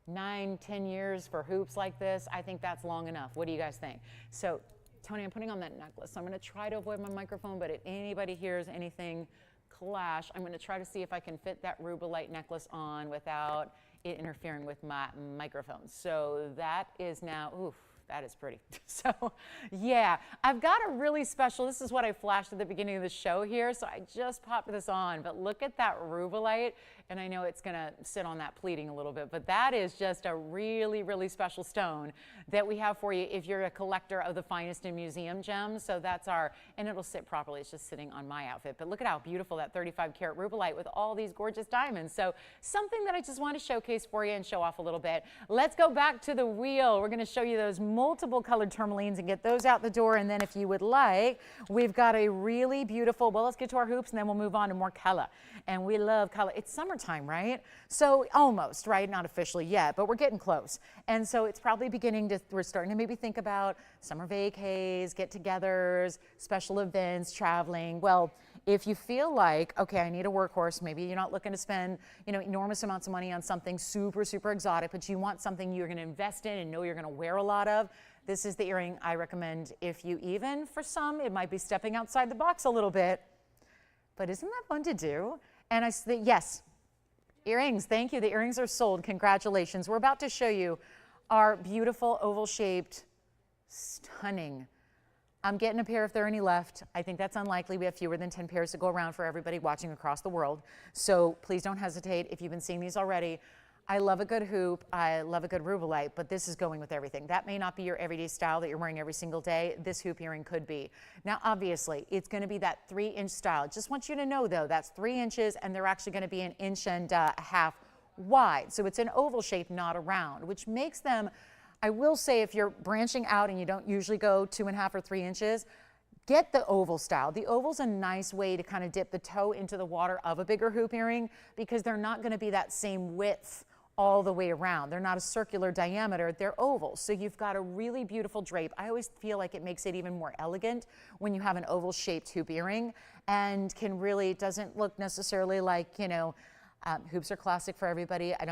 9, 10 years for hoops like this. I think that's long enough. What do you guys think? So Tony, I'm putting on that necklace. So I'm going to try to avoid my microphone, but if anybody hears anything clash, I'm going to try to see if I can fit that rubellite necklace on without it interfering with my microphone. So that is now, oof, that is pretty. So yeah, I've got a really special, this is what I flashed at the beginning of the show here. So I just popped this on, but look at that rubellite. And I know it's going to sit on that pleating a little bit, but that is just a really, really special stone that we have for you if you're a collector of the finest in museum gems. So that's our, and it'll sit properly. It's just sitting on my outfit. But look at how beautiful that 35 karat rubellite with all these gorgeous diamonds. So something that I just want to showcase for you and show off a little bit. Let's go back to the wheel. We're going to show you those multiple colored tourmalines and get those out the door. And then if you would like, we've got a really beautiful, well, let's get to our hoops and then we'll move on to more color. And we love color. It's summertime, right? So almost, right? Not officially yet, but we're getting close. And so it's probably beginning to, we're starting to maybe think about summer vacays, get-togethers, special events, traveling. Well, if you feel like, okay, I need a workhorse, maybe you're not looking to spend, you know, enormous amounts of money on something super, super exotic, but you want something you're going to invest in and know you're going to wear a lot of, this is the earring I recommend. If you even, for some, it might be stepping outside the box a little bit, but isn't that fun to do? And I said, yes, earrings, thank you. The earrings are sold. Congratulations. We're about to show you our beautiful oval-shaped, stunning. I'm getting a pair if there are any left. I think that's unlikely. We have fewer than 10 pairs to go around for everybody watching across the world. So please don't hesitate if you've been seeing these already. I love a good hoop. I love a good rubellite, but this is going with everything. That may not be your everyday style that you're wearing every single day. This hoop earring could be. Now, obviously, it's going to be that 3-inch style. Just want you to know, though, that's 3 inches, and they're actually going to be an inch and a half wide. So it's an oval shape, not a round, which makes them, I will say, if you're branching out and you don't usually go 2.5 or 3 inches, get the oval style. The oval's a nice way to kind of dip the toe into the water of a bigger hoop earring because they're not going to be that same width all the way around. They're not a circular diameter, they're oval. So you've got a really beautiful drape. I always feel like it makes it even more elegant when you have an oval shaped hoop earring and can really, it doesn't look necessarily like, you know, Hoops are classic for everybody. I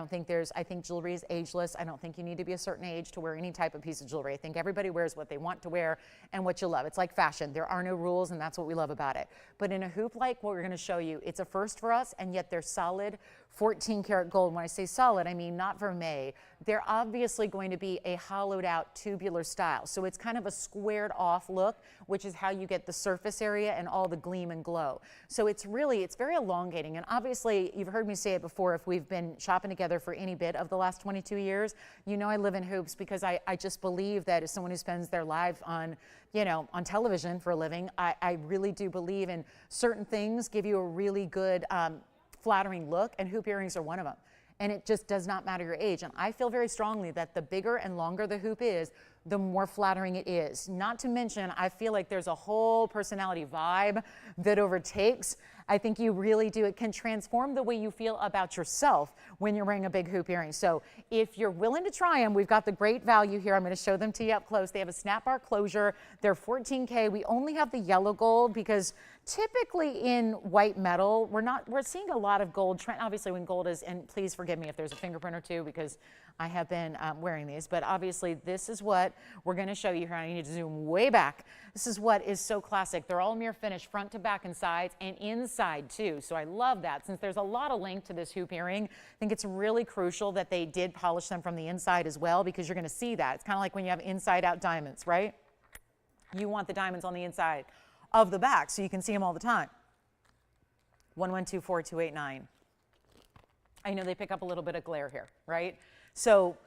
think jewelry is ageless. I don't think you need to be a certain age to wear any type of piece of jewelry. I think everybody wears what they want to wear and what you love. It's like fashion. There are no rules, and that's what we love about it. But in a hoop like what we're going to show you, it's a first for us, and yet they're solid 14 karat gold. When I say solid, I mean not vermeil. They're obviously going to be a hollowed out tubular style. So it's kind of a squared off look, which is how you get the surface area and all the gleam and glow. So it's very elongating. And obviously, you've heard me say it before, if we've been shopping together for any bit of the last 22 years, you know I live in hoops because I just believe that as someone who spends their life on, on television for a living, I really do believe in certain things give you a really good flattering look, and hoop earrings are one of them. And it just does not matter your age. And I feel very strongly that the bigger and longer the hoop is, the more flattering it is. Not to mention, I feel like there's a whole personality vibe that overtakes. I think you really do. It can transform the way you feel about yourself when you're wearing a big hoop earring. So if you're willing to try them, we've got the great value here. I'm going to show them to you up close. They have a snap bar closure. They're $14K. We only have the yellow gold because typically in white metal, we're seeing a lot of gold trend. Obviously when gold is, and please forgive me if there's a fingerprint or two because I have been wearing these, but obviously this is what we're going to show you here. I need to zoom way back. This is what is so classic. They're all mirror finish, front to back and sides, and inside too. So I love that. Since there's a lot of length to this hoop earring, I think it's really crucial that they did polish them from the inside as well, because you're going to see that. It's kind of like when you have inside out diamonds, right? You want the diamonds on the inside of the back so you can see them all the time. 1124289. I know they pick up a little bit of glare here, right? So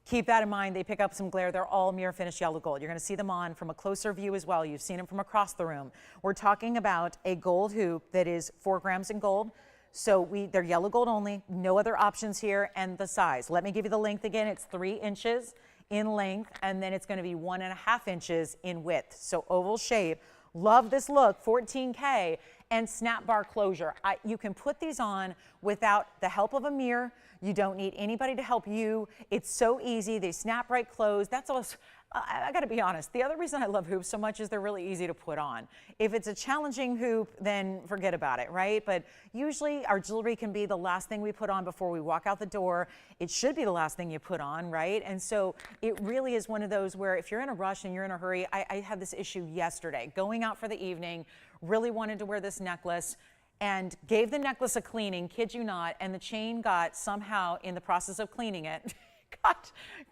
keep that in mind. They pick up some glare. They're all mirror finished yellow gold. You're going to see them on from a closer view as well. You've seen them from across the room. We're talking about a gold hoop that is 4 grams in gold. So they're yellow gold only, no other options here, and the size. Let me give you the length again. It's 3 inches in length, and then it's going to be 1.5 inches in width. So oval shape. Love this look, 14K, and snap bar closure. You can put these on without the help of a mirror. You don't need anybody to help you. It's so easy. They snap right closed. That's all. I got to be honest. The other reason I love hoops so much is they're really easy to put on. If it's a challenging hoop, then forget about it, right? But usually our jewelry can be the last thing we put on before we walk out the door. It should be the last thing you put on, right? And so it really is one of those where if you're in a rush and you're in a hurry, I had this issue yesterday. Going out for the evening, really wanted to wear this necklace, and gave the necklace a cleaning, kid you not, and the chain got somehow in the process of cleaning it,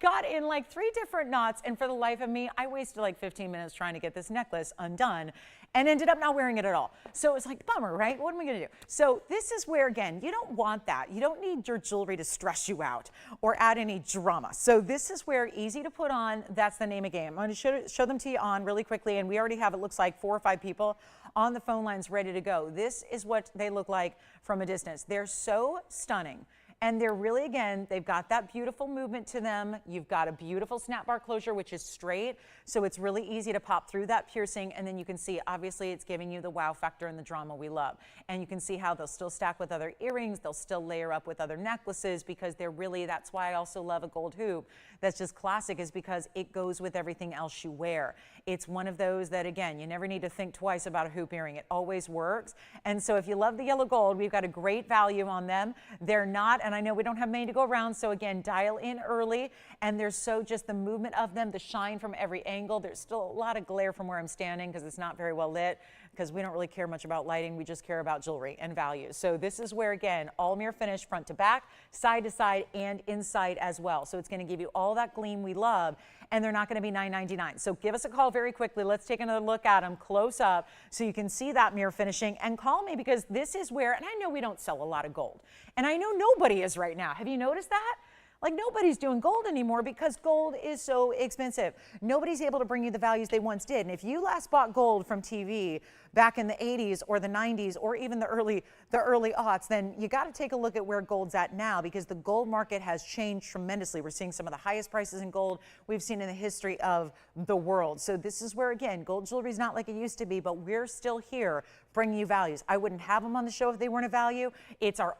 got in like 3 different knots, and for the life of me, I wasted like 15 minutes trying to get this necklace undone and ended up not wearing it at all. So it was like, bummer, right? What am I gonna do? So this is where, again, you don't want that. You don't need your jewelry to stress you out or add any drama. So this is where easy to put on, that's the name of the game. I'm gonna show them to you on really quickly, and we already have, it looks like 4 or 5 people on the phone lines ready to go. This is what they look like from a distance. They're so stunning. And they're really, again, they've got that beautiful movement to them. You've got a beautiful snap bar closure, which is straight. So it's really easy to pop through that piercing. And then you can see, obviously, it's giving you the wow factor and the drama we love. And you can see how they'll still stack with other earrings. They'll still layer up with other necklaces because they're really, that's why I also love a gold hoop. That's just classic, is because it goes with everything else you wear. It's one of those that, again, you never need to think twice about a hoop earring. It always works. And so if you love the yellow gold, we've got a great value on them. They're not, and I know we don't have many to go around, so again, dial in early. And there's so just the movement of them, the shine from every angle. There's still a lot of glare from where I'm standing because it's not very well lit, because we don't really care much about lighting. We just care about jewelry and value. So this is where, again, all mirror finish, front to back, side to side, and inside as well. So it's going to give you all that gleam we love, and they're not going to be $9.99. So give us a call very quickly. Let's take another look at them close up so you can see that mirror finishing, and call me, because this is where, and I know we don't sell a lot of gold, and I know nobody is right now. Have you noticed that? Like, nobody's doing gold anymore because gold is so expensive. Nobody's able to bring you the values they once did. And if you last bought gold from TV back in the 80s or the 90s or even the early aughts, then you got to take a look at where gold's at now, because the gold market has changed tremendously. We're seeing some of the highest prices in gold we've seen in the history of the world. So this is where, again, gold jewelry is not like it used to be, but we're still here bringing you values. I wouldn't have them on the show if they weren't a value. It's our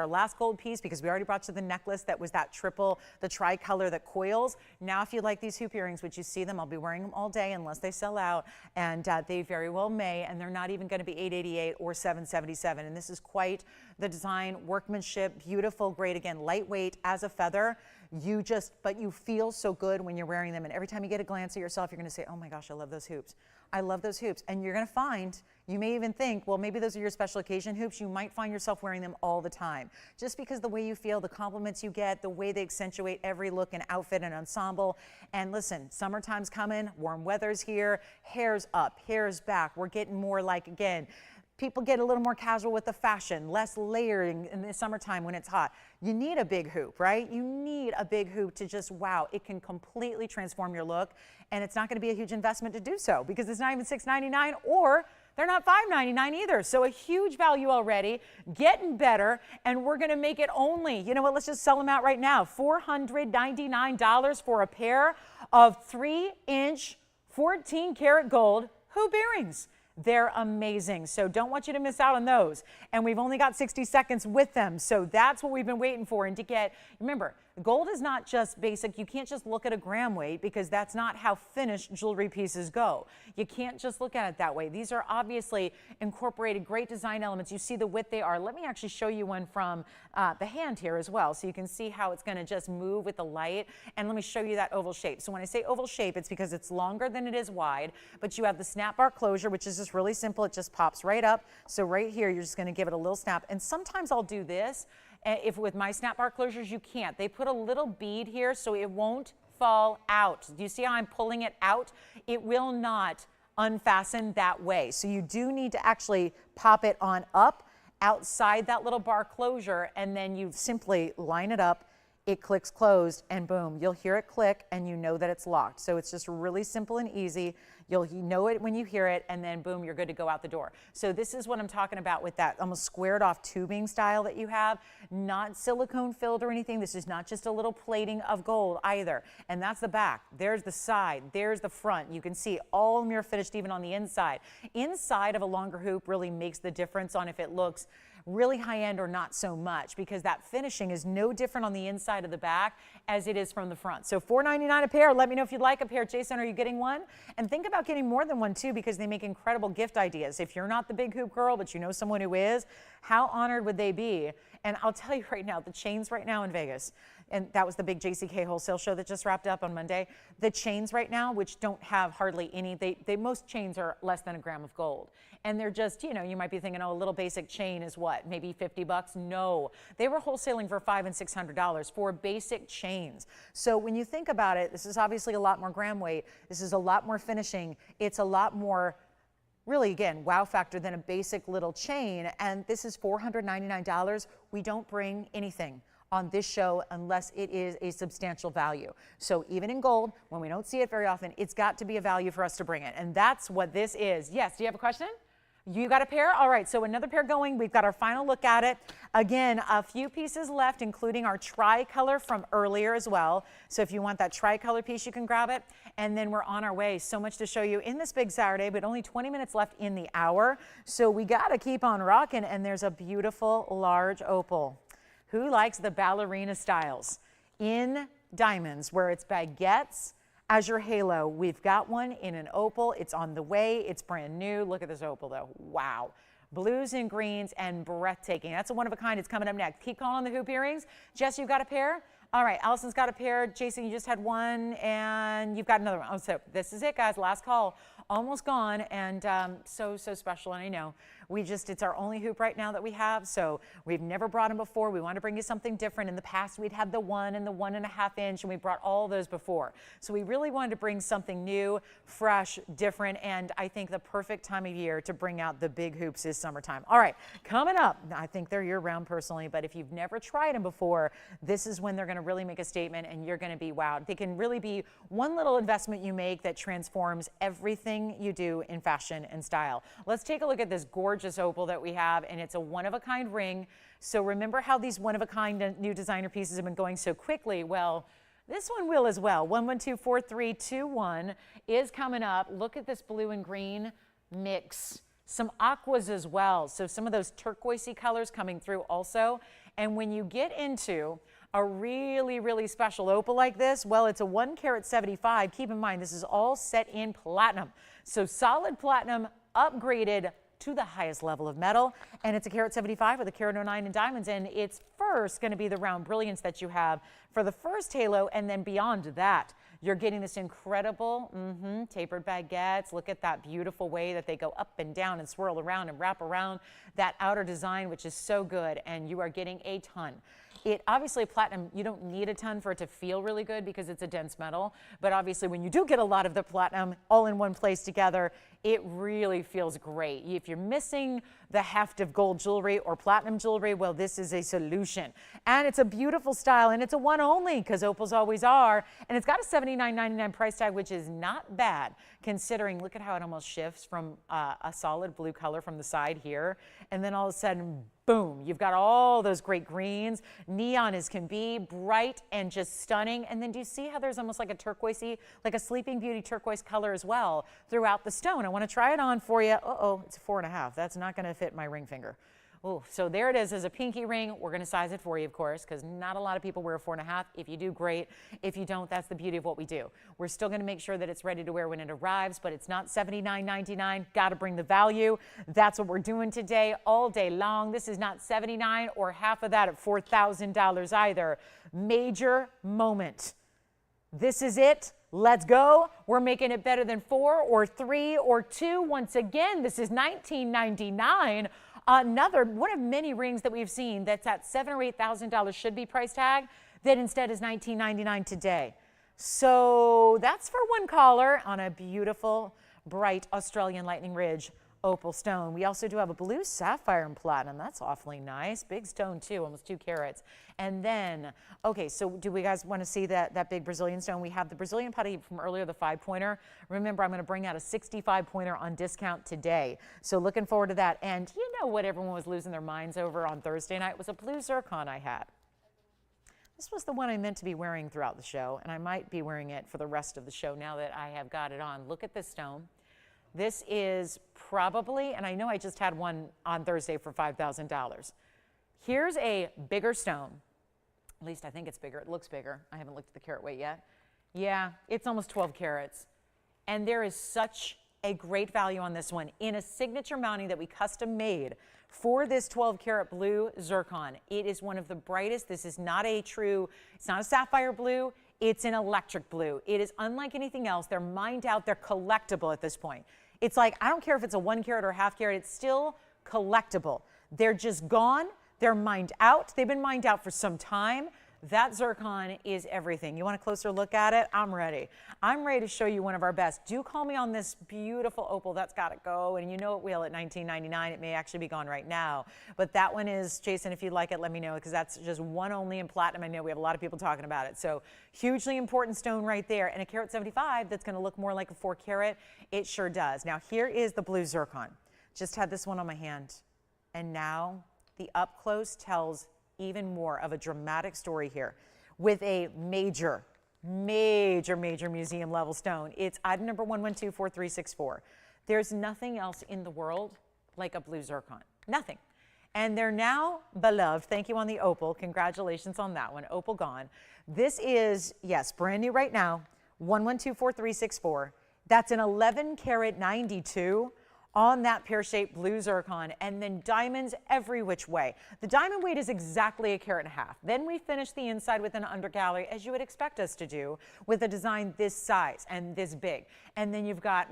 last gold piece because we already brought you the necklace that was that triple, the tricolor that coils. Now, if you like these hoop earrings, which you see them, I'll be wearing them all day unless they sell out, and they very well may, and they're not even going to be $888 or $777. And this is quite the design, workmanship, beautiful, great, again, lightweight as a feather. But you feel so good when you're wearing them, and every time you get a glance at yourself, you're going to say, oh my gosh, I love those hoops. I love those hoops. And you're going to find, you may even think, well, maybe those are your special occasion hoops. You might find yourself wearing them all the time. Just because the way you feel, the compliments you get, the way they accentuate every look and outfit and ensemble. And listen, summertime's coming, warm weather's here, hair's up, hair's back. We're getting more like, again, people get a little more casual with the fashion, less layering in the summertime when it's hot. You need a big hoop, right? You need a big hoop to just, wow, it can completely transform your look. And it's not going to be a huge investment to do so because it's not even $6.99 or they're not $5.99 either. So a huge value already, getting better, and we're going to make it only, you know what, let's just sell them out right now. $499 for a pair of 3-inch, 14-karat gold hoop earrings. They're amazing. So don't want you to miss out on those. And we've only got 60 seconds with them. So that's what we've been waiting for. And to get, remember, gold is not just basic. You can't just look at a gram weight because that's not how finished jewelry pieces go. You can't just look at it that way. These are obviously incorporated great design elements. You see the width they are. Let me actually show you one from the hand here as well. So you can see how it's going to just move with the light. And let me show you that oval shape. So when I say oval shape, it's because it's longer than it is wide, but you have the snap bar closure, which is just really simple. It just pops right up. So right here, you're just going to give it a little snap. And sometimes I'll do this. If with my snap bar closures, you can't. They put a little bead here so it won't fall out. Do you see how I'm pulling it out? It will not unfasten that way. So you do need to actually pop it on up outside that little bar closure, and then you simply line it up. It clicks closed, and boom, you'll hear it click, and you know that it's locked. So it's just really simple and easy. You know it when you hear it, and then boom, you're good to go out the door. So this is what I'm talking about with that almost squared off tubing style that you have, not silicone filled or anything. This is not just a little plating of gold either. And that's the back. There's the side. There's the front. You can see all mirror finished even on the inside. Inside of a longer hoop really makes the difference on if it looks really high end or not so much, because that finishing is no different on the inside of the back as it is from the front. So $4.99 a pair. Let me know if you'd like a pair. Jason, are you getting one? And think about getting more than one too, because they make incredible gift ideas. If you're not the big hoop girl, but you know someone who is, how honored would they be? And I'll tell you right now, the chains right now in Vegas, and that was the big JCK wholesale show that just wrapped up on Monday. The chains right now, which don't have hardly any, most chains are less than a gram of gold. And they're just, you know, you might be thinking, oh, a little basic chain is what, maybe 50 bucks? No, they were wholesaling for $500 and $600 for basic chains. So when you think about it, this is obviously a lot more gram weight. This is a lot more finishing. It's a lot more, really, again, wow factor than a basic little chain. And this is $499. We don't bring anything on this show unless it is a substantial value. So even in gold, when we don't see it very often, it's got to be a value for us to bring it. And that's what this is. Yes, do you have a question? You got a pair? All right, so another pair going. We've got our final look at it. Again, a few pieces left, including our tricolor from earlier as well. So if you want that tricolor piece, you can grab it. And then we're on our way. So much to show you in this big Saturday, but only 20 minutes left in the hour. So we got to keep on rocking. And there's a beautiful large opal. Who likes the ballerina styles in diamonds where it's baguettes as your halo? We've got one in an opal. It's on the way. It's brand new. Look at this opal though. Wow. Blues and greens and breathtaking. That's a one of a kind. It's coming up next. Keep calling on the hoop earrings. Jess, you've got a pair? All right, Allison's got a pair. Jason, you just had one, and you've got another one. Oh, so this is it, guys. Last call. Almost gone, and so special. And I know it's our only hoop right now that we have, so we've never brought them before. We want to bring you something different. In the past, we'd had the 1 and the 1.5 inch, and we brought all those before. So we really wanted to bring something new, fresh, different, and I think the perfect time of year to bring out the big hoops is summertime. All right, coming up, I think they're year-round personally, but if you've never tried them before, this is when they're going to really make a statement, and you're going to be wowed. They can really be one little investment you make that transforms everything you do in fashion and style. Let's take a look at this gorgeous opal that we have, and it's a one-of-a-kind ring. So remember how these one-of-a-kind new designer pieces have been going so quickly? Well, this one will as well. 1124321 is coming up. Look at this blue and green mix. some aquas as well. So some of those turquoisey colors coming through also. And when you get into a really, really special opal like this, well, it's a 1 carat 75. Keep in mind, this is all set in platinum. So solid platinum upgraded to the highest level of metal, and it's a carat 75 with a carat 09 in diamonds, and it's first going to be the round brilliance that you have for the first halo, and then beyond that, you're getting this incredible tapered baguettes. Look at that beautiful way that they go up and down and swirl around and wrap around that outer design, which is so good, and you are getting a ton. It obviously, platinum, you don't need a ton for it to feel really good because it's a dense metal, but obviously when you do get a lot of the platinum all in one place together, it really feels great. If you're missing the heft of gold jewelry or platinum jewelry, well, this is a solution. And it's a beautiful style, and it's a one only, because opals always are, and it's got a $79.99 price tag, which is not bad considering, look at how it almost shifts from a solid blue color from the side here, and then all of a sudden, boom, you've got all those great greens, neon as can be, bright and just stunning. And then do you see how there's almost like a turquoisey, like a Sleeping Beauty turquoise color as well throughout the stone? I want to try it on for you. Uh-oh, it's a 4.5. That's not going to fit my ring finger. Oh, so there it is as a pinky ring. We're going to size it for you, of course, because not a lot of people wear a 4.5. If you do, great. If you don't, that's the beauty of what we do. We're still going to make sure that it's ready to wear when it arrives, but it's not $79.99. Got to bring the value. That's what we're doing today, all day long. This is not $79 or half of that at $4,000 either. Major moment. This is it. Let's go. We're making it better than 4 or 3 or 2. Once again, this is $19.99. Another one of many rings that we've seen that's at $7,000 or $8,000 should be price tag that instead is $19.99 today. So that's for one caller on a beautiful, bright Australian Lightning Ridge opal stone. We also do have a blue sapphire and platinum. That's awfully nice. Big stone too, almost 2 carats. And then, okay, so do we guys want to see that big Brazilian stone? We have the Brazilian putty from earlier, the 5-pointer. Remember, I'm going to bring out a 65-pointer on discount today. So looking forward to that. And you know what everyone was losing their minds over on Thursday night was a blue zircon I had. This was the one I meant to be wearing throughout the show, and I might be wearing it for the rest of the show now that I have got it on. Look at this stone. This is probably, and I know I just had one on Thursday for $5,000. Here's a bigger stone. At least I think it's bigger. It looks bigger. I haven't looked at the carat weight yet. Yeah, it's almost 12 carats. And there is such a great value on this one in a signature mounting that we custom made for this 12 karat blue zircon. It is one of the brightest. This is not a true, it's not a sapphire blue. It's an electric blue. It is unlike anything else. They're mined out. They're collectible at this point. It's like, I don't care if it's a 1 carat or a half carat, it's still collectible. They're just gone. They're mined out. They've been mined out for some time. That zircon is everything. You want a closer look at it? I'm ready. I'm ready to show you one of our best. Do call me on this beautiful opal. That's got to go. And you know it will at $19.99. It may actually be gone right now. But that one is, Jason, if you'd like it, let me know, because that's just one only in platinum. I know we have a lot of people talking about it. So hugely important stone right there. And a carat 75 that's going to look more like a 4 carat. It sure does. Now here is the blue zircon. Just had this one on my hand. And now the up close tells even more of a dramatic story here with a major museum level stone. It's item number 1124364. There's nothing else in the world like a blue zircon. Nothing. And they're now beloved. Thank you on the opal. Congratulations on that one. Opal gone. This is, yes, brand new right now. 1124364. That's an 11 karat 92. On that pear-shaped blue zircon, and then diamonds every which way. The diamond weight is exactly 1.5 carats. Then we finish the inside with an undergallery, as you would expect us to do, with a design this size and this big. And then you've got,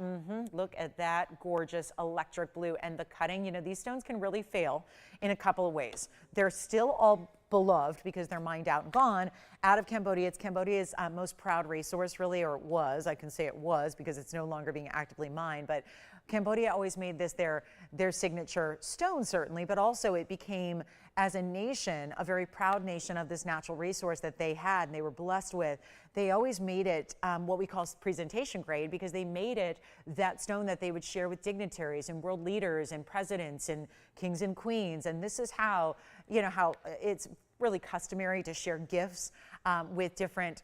look at that gorgeous electric blue and the cutting. You know, these stones can really fail in a couple of ways. They're still all beloved because they're mined out and gone out of Cambodia. It's Cambodia's most proud resource, really, or it was. I can say it was because it's no longer being actively mined, but Cambodia always made this their signature stone, certainly, but also it became, as a nation, a very proud nation of this natural resource that they had and they were blessed with. They always made it what we call presentation grade, because they made it that stone that they would share with dignitaries and world leaders and presidents and kings and queens. And this is how, you know, how it's really customary to share gifts with different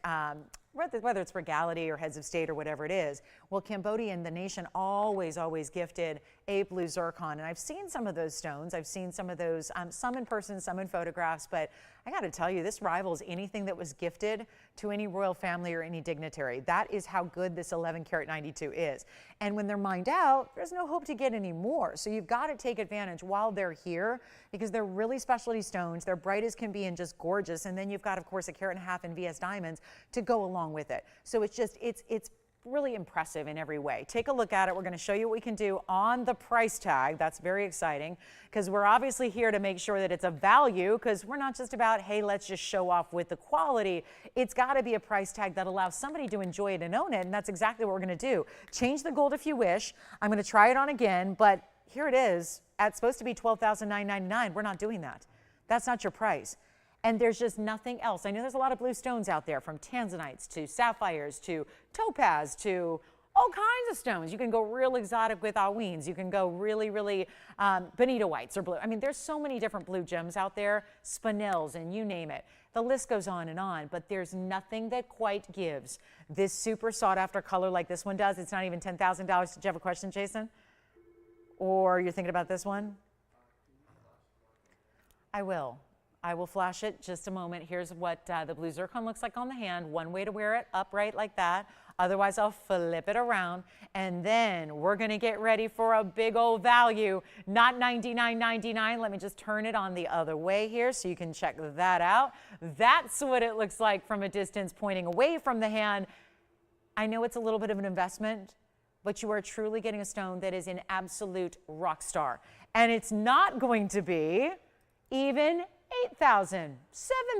whether it's regality or heads of state or whatever it is. Well, Cambodia and the nation always gifted a blue zircon. And I've seen some of those stones. I've seen some of those, some in person, some in photographs. But I got to tell you, this rivals anything that was gifted to any royal family or any dignitary. That is how good this 11 karat 92 is. And when they're mined out, there's no hope to get any more. So you've got to take advantage while they're here, because they're really specialty stones. They're bright as can be and just gorgeous. And then you've got, of course, a carat and a half in VS diamonds to go along with it. So it's just, it's really impressive in every way. Take a look at it. We're going to show you what we can do on the price tag. That's very exciting, because we're obviously here to make sure that it's a value, because we're not just about, hey, let's just show off with the quality. It's got to be a price tag that allows somebody to enjoy it and own it, and that's exactly what we're going to do. Change the gold if you wish. I'm going to try it on again, but here it is. It's supposed to be $12,999. We're not doing that. That's not your price. And there's just nothing else. I know there's a lot of blue stones out there, from tanzanites to sapphires to topaz to all kinds of stones. You can go real exotic with alweens. You can go really, really bonito whites or blue. I mean, there's so many different blue gems out there, spinels and you name it. The list goes on and on, but there's nothing that quite gives this super sought after color like this one does. It's not even $10,000. Did you have a question, Jason? Or you're thinking about this one? I will flash it just a moment. Here's what the blue zircon looks like on the hand. One way to wear it, upright like that. Otherwise, I'll flip it around. And then we're going to get ready for a big old value, not $99.99. Let me just turn it on the other way here so you can check that out. That's what it looks like from a distance pointing away from the hand. I know it's a little bit of an investment, but you are truly getting a stone that is an absolute rock star. And it's not going to be even $8,000,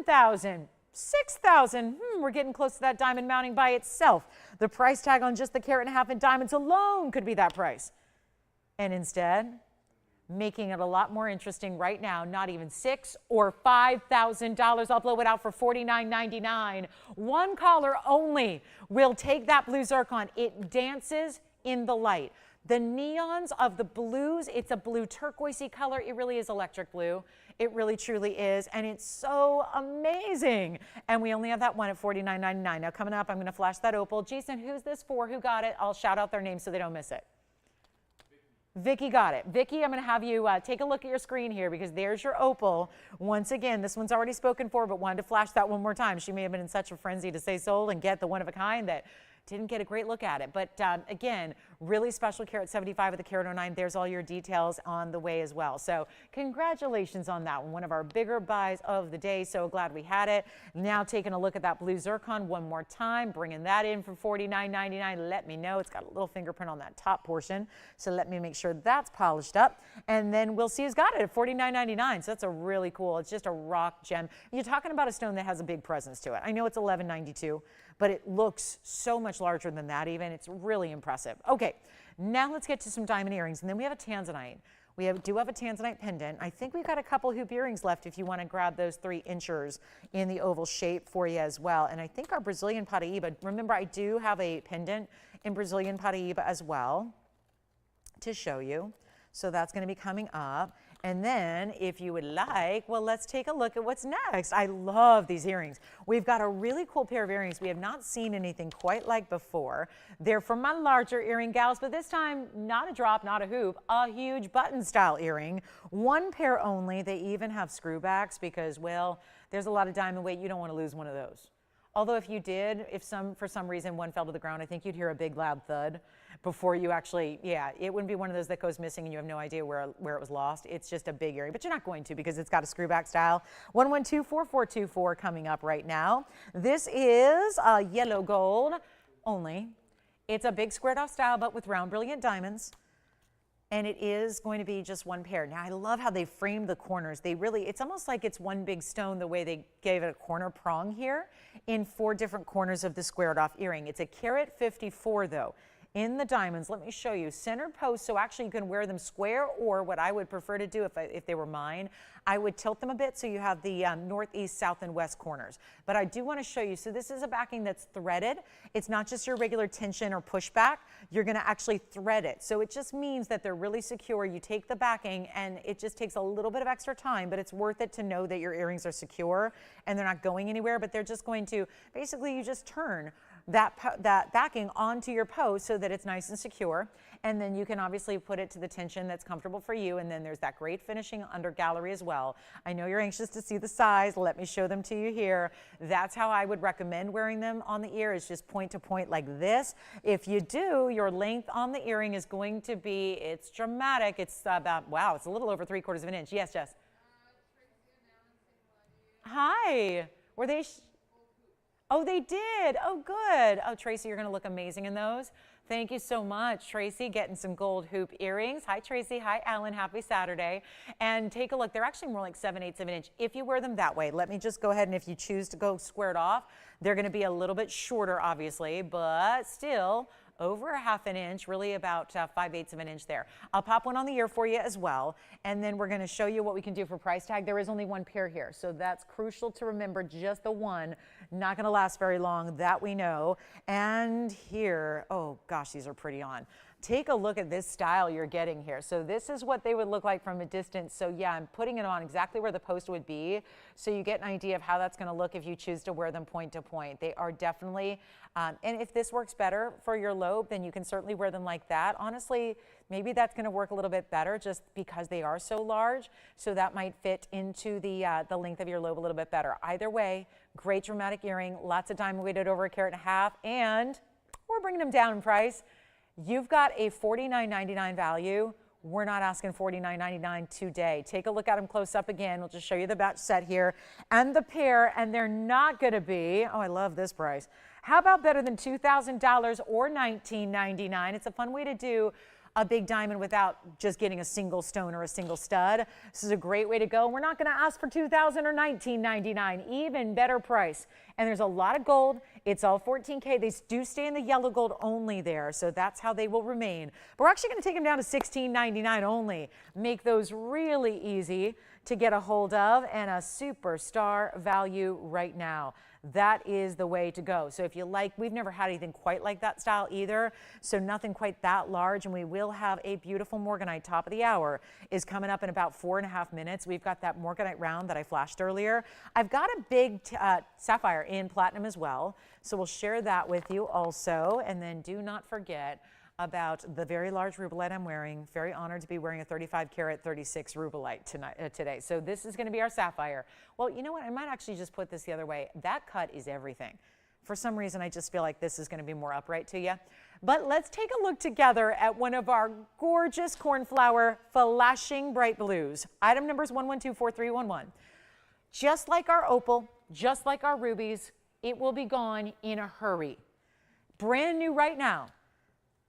$7,000, $6,000. We're getting close to that diamond mounting by itself. The price tag on just the carat and a half in diamonds alone could be that price. And instead, making it a lot more interesting right now, not even $6,000 or $5,000. I'll blow it out for $49.99. One caller only will take that blue zircon. It dances in the light. The neons of the blues, it's a blue turquoisey color. It really is electric blue. It really truly is, and it's so amazing. And we only have that one at $49.99. Now coming up, I'm going to flash that opal. Jason, who's this for? Who got it? I'll shout out their name so they don't miss it. Vicky got it. Vicky, I'm going to have you take a look at your screen here, because there's your opal. Once again, this one's already spoken for, but wanted to flash that one more time. She may have been in such a frenzy to say sold and get the one of a kind that didn't get a great look at it. But again, really special carat 75 with the carat 09. There's all your details on the way as well. So congratulations on that one. One of our bigger buys of the day. So glad we had it. Now taking a look at that blue zircon one more time, bringing that in for $49.99. Let me know. It's got a little fingerprint on that top portion. So let me make sure that's polished up. And then we'll see who's got it at $49.99. So that's a really cool, it's just a rock gem. You're talking about a stone that has a big presence to it. I know it's $11.92, but it looks so much larger than that even. It's really impressive. Okay, now let's get to some diamond earrings. And then we have a Tanzanite. We do have a Tanzanite pendant. I think we've got a couple hoop earrings left if you want to grab those 3-inchers in the oval shape for you as well. And I think our Brazilian Paraiba, remember I do have a pendant in Brazilian Paraiba as well to show you. So that's going to be coming up. And then if you would like, well, let's take a look at what's next. I love these earrings. We've got a really cool pair of earrings we have not seen anything quite like before. They're from my larger earring gals, but this time not a drop, not a hoop, a huge button style earring. One pair only. They even have screwbacks because, well, there's a lot of diamond weight. You don't want to lose one of those. Although if you did, for some reason one fell to the ground, I think you'd hear a big loud thud before you actually, yeah, it wouldn't be one of those that goes missing and you have no idea where it was lost. It's just a big earring, but you're not going to because it's got a screwback style. 112-4424 coming up right now. This is yellow gold only. It's a big squared off style, but with round brilliant diamonds. And it is going to be just one pair. Now, I love how they framed the corners. They really, it's almost like it's one big stone the way they gave it a corner prong here in 4 different corners of the squared off earring. It's a carat 54 though. in the diamonds. Let me show you. Center post, so actually you can wear them square, or what I would prefer to do if they were mine, I would tilt them a bit so you have the northeast, south, and west corners. But I do want to show you, so this is a backing that's threaded. It's not just your regular tension or pushback. You're going to actually thread it. So it just means that they're really secure. You take the backing and it just takes a little bit of extra time, but it's worth it to know that your earrings are secure and they're not going anywhere, but they're just going to, basically you just turn that backing onto your post so that it's nice and secure. And then you can obviously put it to the tension that's comfortable for you. And then there's that great finishing under gallery as well. I know you're anxious to see the size. Let me show them to you here. That's how I would recommend wearing them on the ear, is just point to point like this. If you do, your length on the earring is going to be, it's dramatic. It's about, wow, it's a little over 3/4 of an inch. Yes, Jess. Hi. Were they? Oh, they did. Oh, good. Oh, Tracy, you're going to look amazing in those. Thank you so much, Tracy, getting some gold hoop earrings. Hi, Tracy. Hi, Alan. Happy Saturday. And take a look. They're actually more like 7/8 of an inch if you wear them that way. Let me just go ahead, and if you choose to go squared off, they're going to be a little bit shorter, obviously, but still over 1/2 an inch, really about 5/8 of an inch there. I'll pop one on the ear for you as well, and then we're going to show you what we can do for price tag. There is only one pair here, so that's crucial to remember. Just the one, not going to last very long, that we know. And here, oh gosh, these are pretty on. Take a look at this style you're getting here. So this is what they would look like from a distance. So yeah, I'm putting it on exactly where the post would be, so you get an idea of how that's going to look if you choose to wear them point to point. They are definitely, and if this works better for your lobe, then you can certainly wear them like that. Honestly, maybe that's going to work a little bit better just because they are so large. So that might fit into the length of your lobe a little bit better. Either way, great dramatic earring, lots of diamond weighted over 1.5 carats, and we're bringing them down in price. You've got a $49.99 value. We're not asking $49.99 today. Take a look at them close up again. We'll just show you the batch set here and the pair, and they're not going to be, oh, I love this price. How about better than $2,000 or $19.99? It's a fun way to do a big diamond without just getting a single stone or a single stud. This is a great way to go. We're not going to ask for $2,000 or $19.99, even better price. And there's a lot of gold. It's all 14K. They do stay in the yellow gold only there, so that's how they will remain. But we're actually going to take them down to $16.99 only. Make those really easy to get a hold of, and a superstar value right now. That is the way to go. So if you like, we've never had anything quite like that style either, so nothing quite that large, and we will have a beautiful Morganite top of the hour is coming up in about 4.5 minutes. We've got that Morganite round that I flashed earlier. I've got a big sapphire in platinum as well, so we'll share that with you also. And then do not forget about the very large rubellite I'm wearing. Very honored to be wearing a 35 carat 36 rubellite today. So this is going to be our sapphire. Well, you know what? I might actually just put this the other way. That cut is everything. For some reason, I just feel like this is going to be more upright to you. But let's take a look together at one of our gorgeous cornflower flashing bright blues. Item numbers 1124-311. Just like our opal, just like our rubies, it will be gone in a hurry. Brand new right now.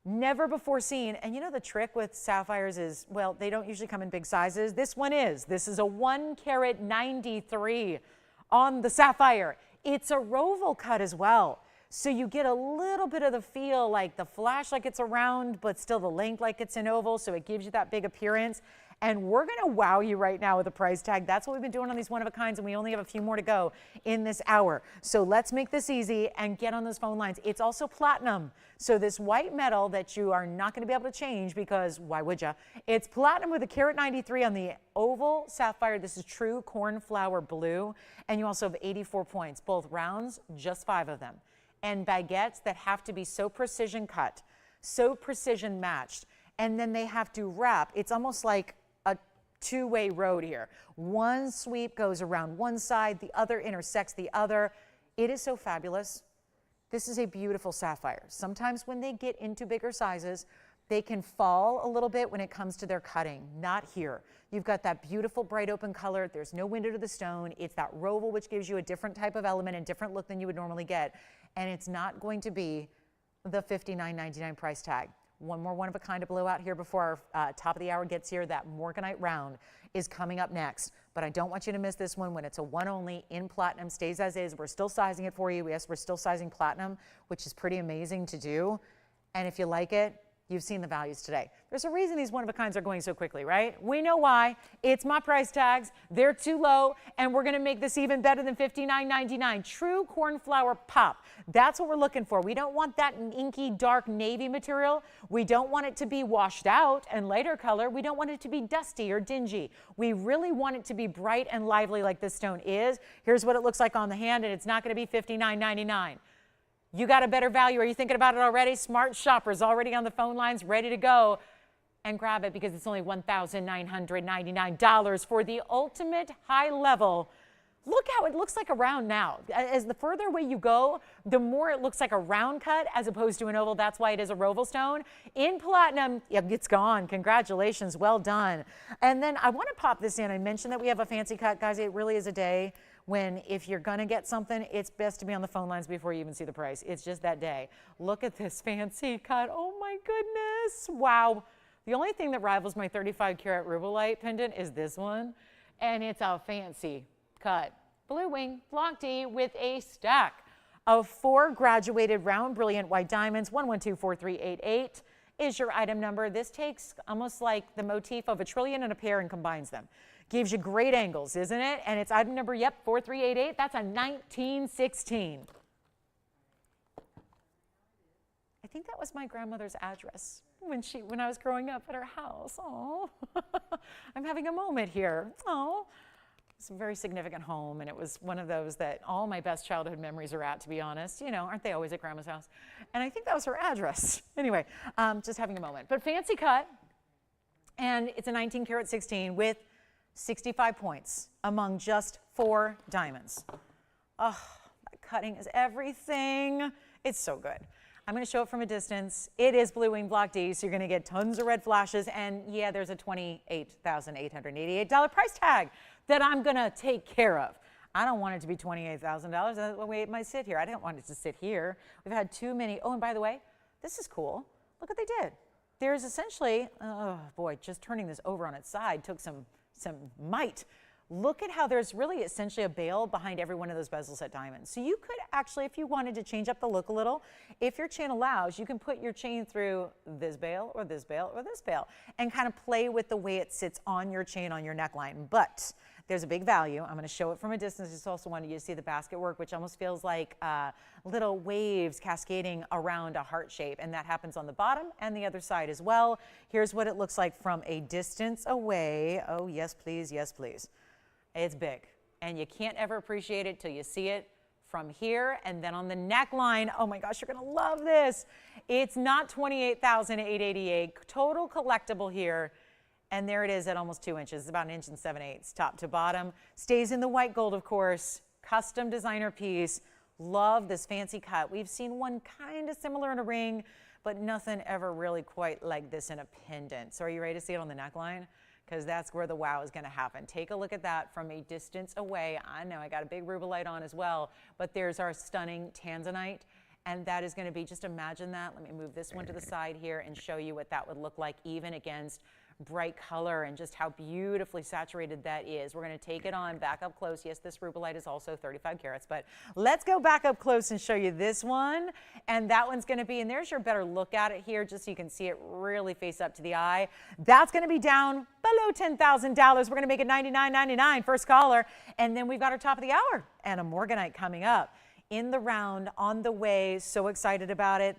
Never before seen. And you know the trick with sapphires is, well, they don't usually come in big sizes. This one is. This is a 1 carat 93 on the sapphire. It's a roval cut as well. So you get a little bit of the feel like the flash like it's a round, but still the length like it's an oval. So it gives you that big appearance. And we're going to wow you right now with a price tag. That's what we've been doing on these one-of-a-kinds, and we only have a few more to go in this hour. So let's make this easy and get on those phone lines. It's also platinum. So this white metal that you are not going to be able to change, because why would you? It's platinum with a carat 93 on the oval sapphire. This is true cornflower blue. And you also have 84 points, both rounds, just 5 of them. And baguettes that have to be so precision cut, so precision matched. And then they have to wrap. It's almost like a two-way road here. One sweep goes around one side, the other intersects the other. It is so fabulous. This is a beautiful sapphire. Sometimes when they get into bigger sizes, they can fall a little bit when it comes to their cutting. Not here. You've got that beautiful bright open color. There's no window to the stone. It's that roval, which gives you a different type of element and different look than you would normally get. And it's not going to be the $59.99 price tag. One more one-of-a-kind to blow out here before our top of the hour gets here. That Morganite round is coming up next. But I don't want you to miss this one when it's a one only in platinum, stays as is. We're still sizing it for you. Yes, we're still sizing platinum, which is pretty amazing to do. And if you like it, you've seen the values today. There's a reason these one-of-a-kinds are going so quickly, right? We know why. It's my price tags. They're too low, and we're going to make this even better than $59.99. True cornflower pop. That's what we're looking for. We don't want that inky, dark navy material. We don't want it to be washed out and lighter color. We don't want it to be dusty or dingy. We really want it to be bright and lively like this stone is. Here's what it looks like on the hand, and it's not going to be $59.99. You got a better value. Are you thinking about it already? Smart shoppers already on the phone lines, ready to go and grab it because it's only $1,999 for the ultimate high level. Look how it looks like a round now. As the further away you go, the more it looks like a round cut as opposed to an oval. That's why it is a roval stone. In platinum, it's gone. Congratulations. Well done. And then I want to pop this in. I mentioned that we have a fancy cut. Guys, it really is a day when if you're going to get something, it's best to be on the phone lines before you even see the price. It's just that day. Look at this fancy cut. Oh my goodness. Wow. The only thing that rivals my 35 karat rubellite pendant is this one, and it's a fancy cut. Blue wing block D with a stack of 4 graduated round brilliant white diamonds. 1124388 is your item number. This takes almost like the motif of a trillion and a pair and combines them. Gives you great angles, isn't it? And it's item number, 4388. That's a 1916. I think that was my grandmother's address when I was growing up at her house. Oh, I'm having a moment here. Oh, it's a very significant home, and it was one of those that all my best childhood memories are at, to be honest. You know, aren't they always at grandma's house? And I think that was her address. Anyway, just having a moment. But fancy cut, and it's a 19 karat 16 with 65 points among just 4 diamonds. Oh, that cutting is everything. It's so good. I'm going to show it from a distance. It is Blue Wing Block D, so you're going to get tons of red flashes. And yeah, there's a $28,888 price tag that I'm going to take care of. I don't want it to be $28,000. That's the way it might sit here. I didn't want it to sit here. We've had too many. Oh, and by the way, this is cool. Look what they did. There's essentially, oh boy, just turning this over on its side took some might. Look at how there's really essentially a bail behind every one of those bezel set diamonds. So you could actually, if you wanted to change up the look a little, if your chain allows, you can put your chain through this bail or this bail or this bail and kind of play with the way it sits on your chain on your neckline. But there's a big value. I'm going to show it from a distance. Just also wanted you to see the basket work, which almost feels like little waves cascading around a heart shape. And that happens on the bottom and the other side as well. Here's what it looks like from a distance away. Oh, yes, please. Yes, please. It's big, and you can't ever appreciate it till you see it from here. And then on the neckline, oh my gosh, you're gonna love this. It's not $28,888, total collectible here. And there it is at almost 2 inches. It's about 1 7/8 inches, top to bottom. Stays in the white gold, of course. Custom designer piece. Love this fancy cut. We've seen one kind of similar in a ring, but nothing ever really quite like this in a pendant. So are you ready to see it on the neckline? Because that's where the wow is going to happen. Take a look at that from a distance away. I know I got a big rubellite on as well, but there's our stunning Tanzanite, and that is going to be, just imagine that. Let me move this one to the side here and show you what that would look like even against bright color and just how beautifully saturated that is. We're going to take it on back up close. Yes, this rubellite is also 35 carats, but let's go back up close and show you this one. And that one's going to be, and there's your better look at it here, just so you can see it really face up to the eye. That's going to be down below $10,000. We're going to make it $99.99, first caller. And then we've got our top of the hour and a Morganite coming up in the round on the way. So excited about it.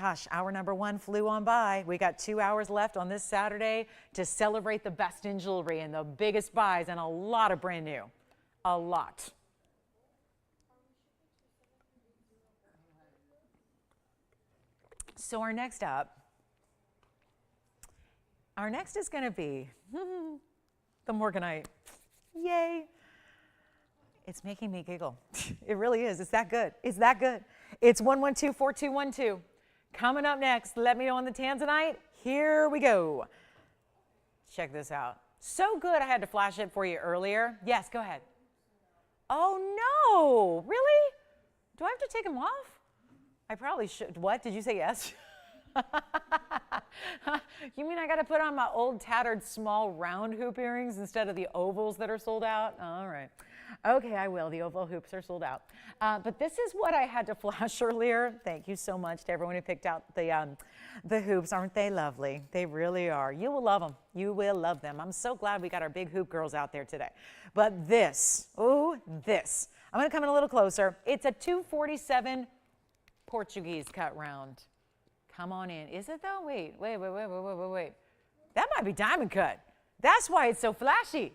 Gosh, hour number 1 flew on by. We got 2 hours left on this Saturday to celebrate the best in jewelry and the biggest buys and a lot of brand new. A lot. So our next is going to be the Morganite. Yay. It's making me giggle. It really is. It's that good. It's that good. It's 1124212. Coming up next, let me know on the Tanzanite. Here we go. Check this out. So good, I had to flash it for you earlier. Yes, go ahead. Oh, no. Really? Do I have to take them off? I probably should. What? Did you say yes? You mean I got to put on my old tattered small round hoop earrings instead of the ovals that are sold out? All right. Okay, I will. The Opal hoops are sold out. But this is what I had to flash earlier. Thank you so much to everyone who picked out the hoops. Aren't they lovely? They really are. You will love them. You will love them. I'm so glad we got our big hoop girls out there today. But this, oh, this. I'm going to come in a little closer. It's a 247 Portuguese cut round. Come on in. Is it though? Wait. That might be diamond cut. That's why it's so flashy.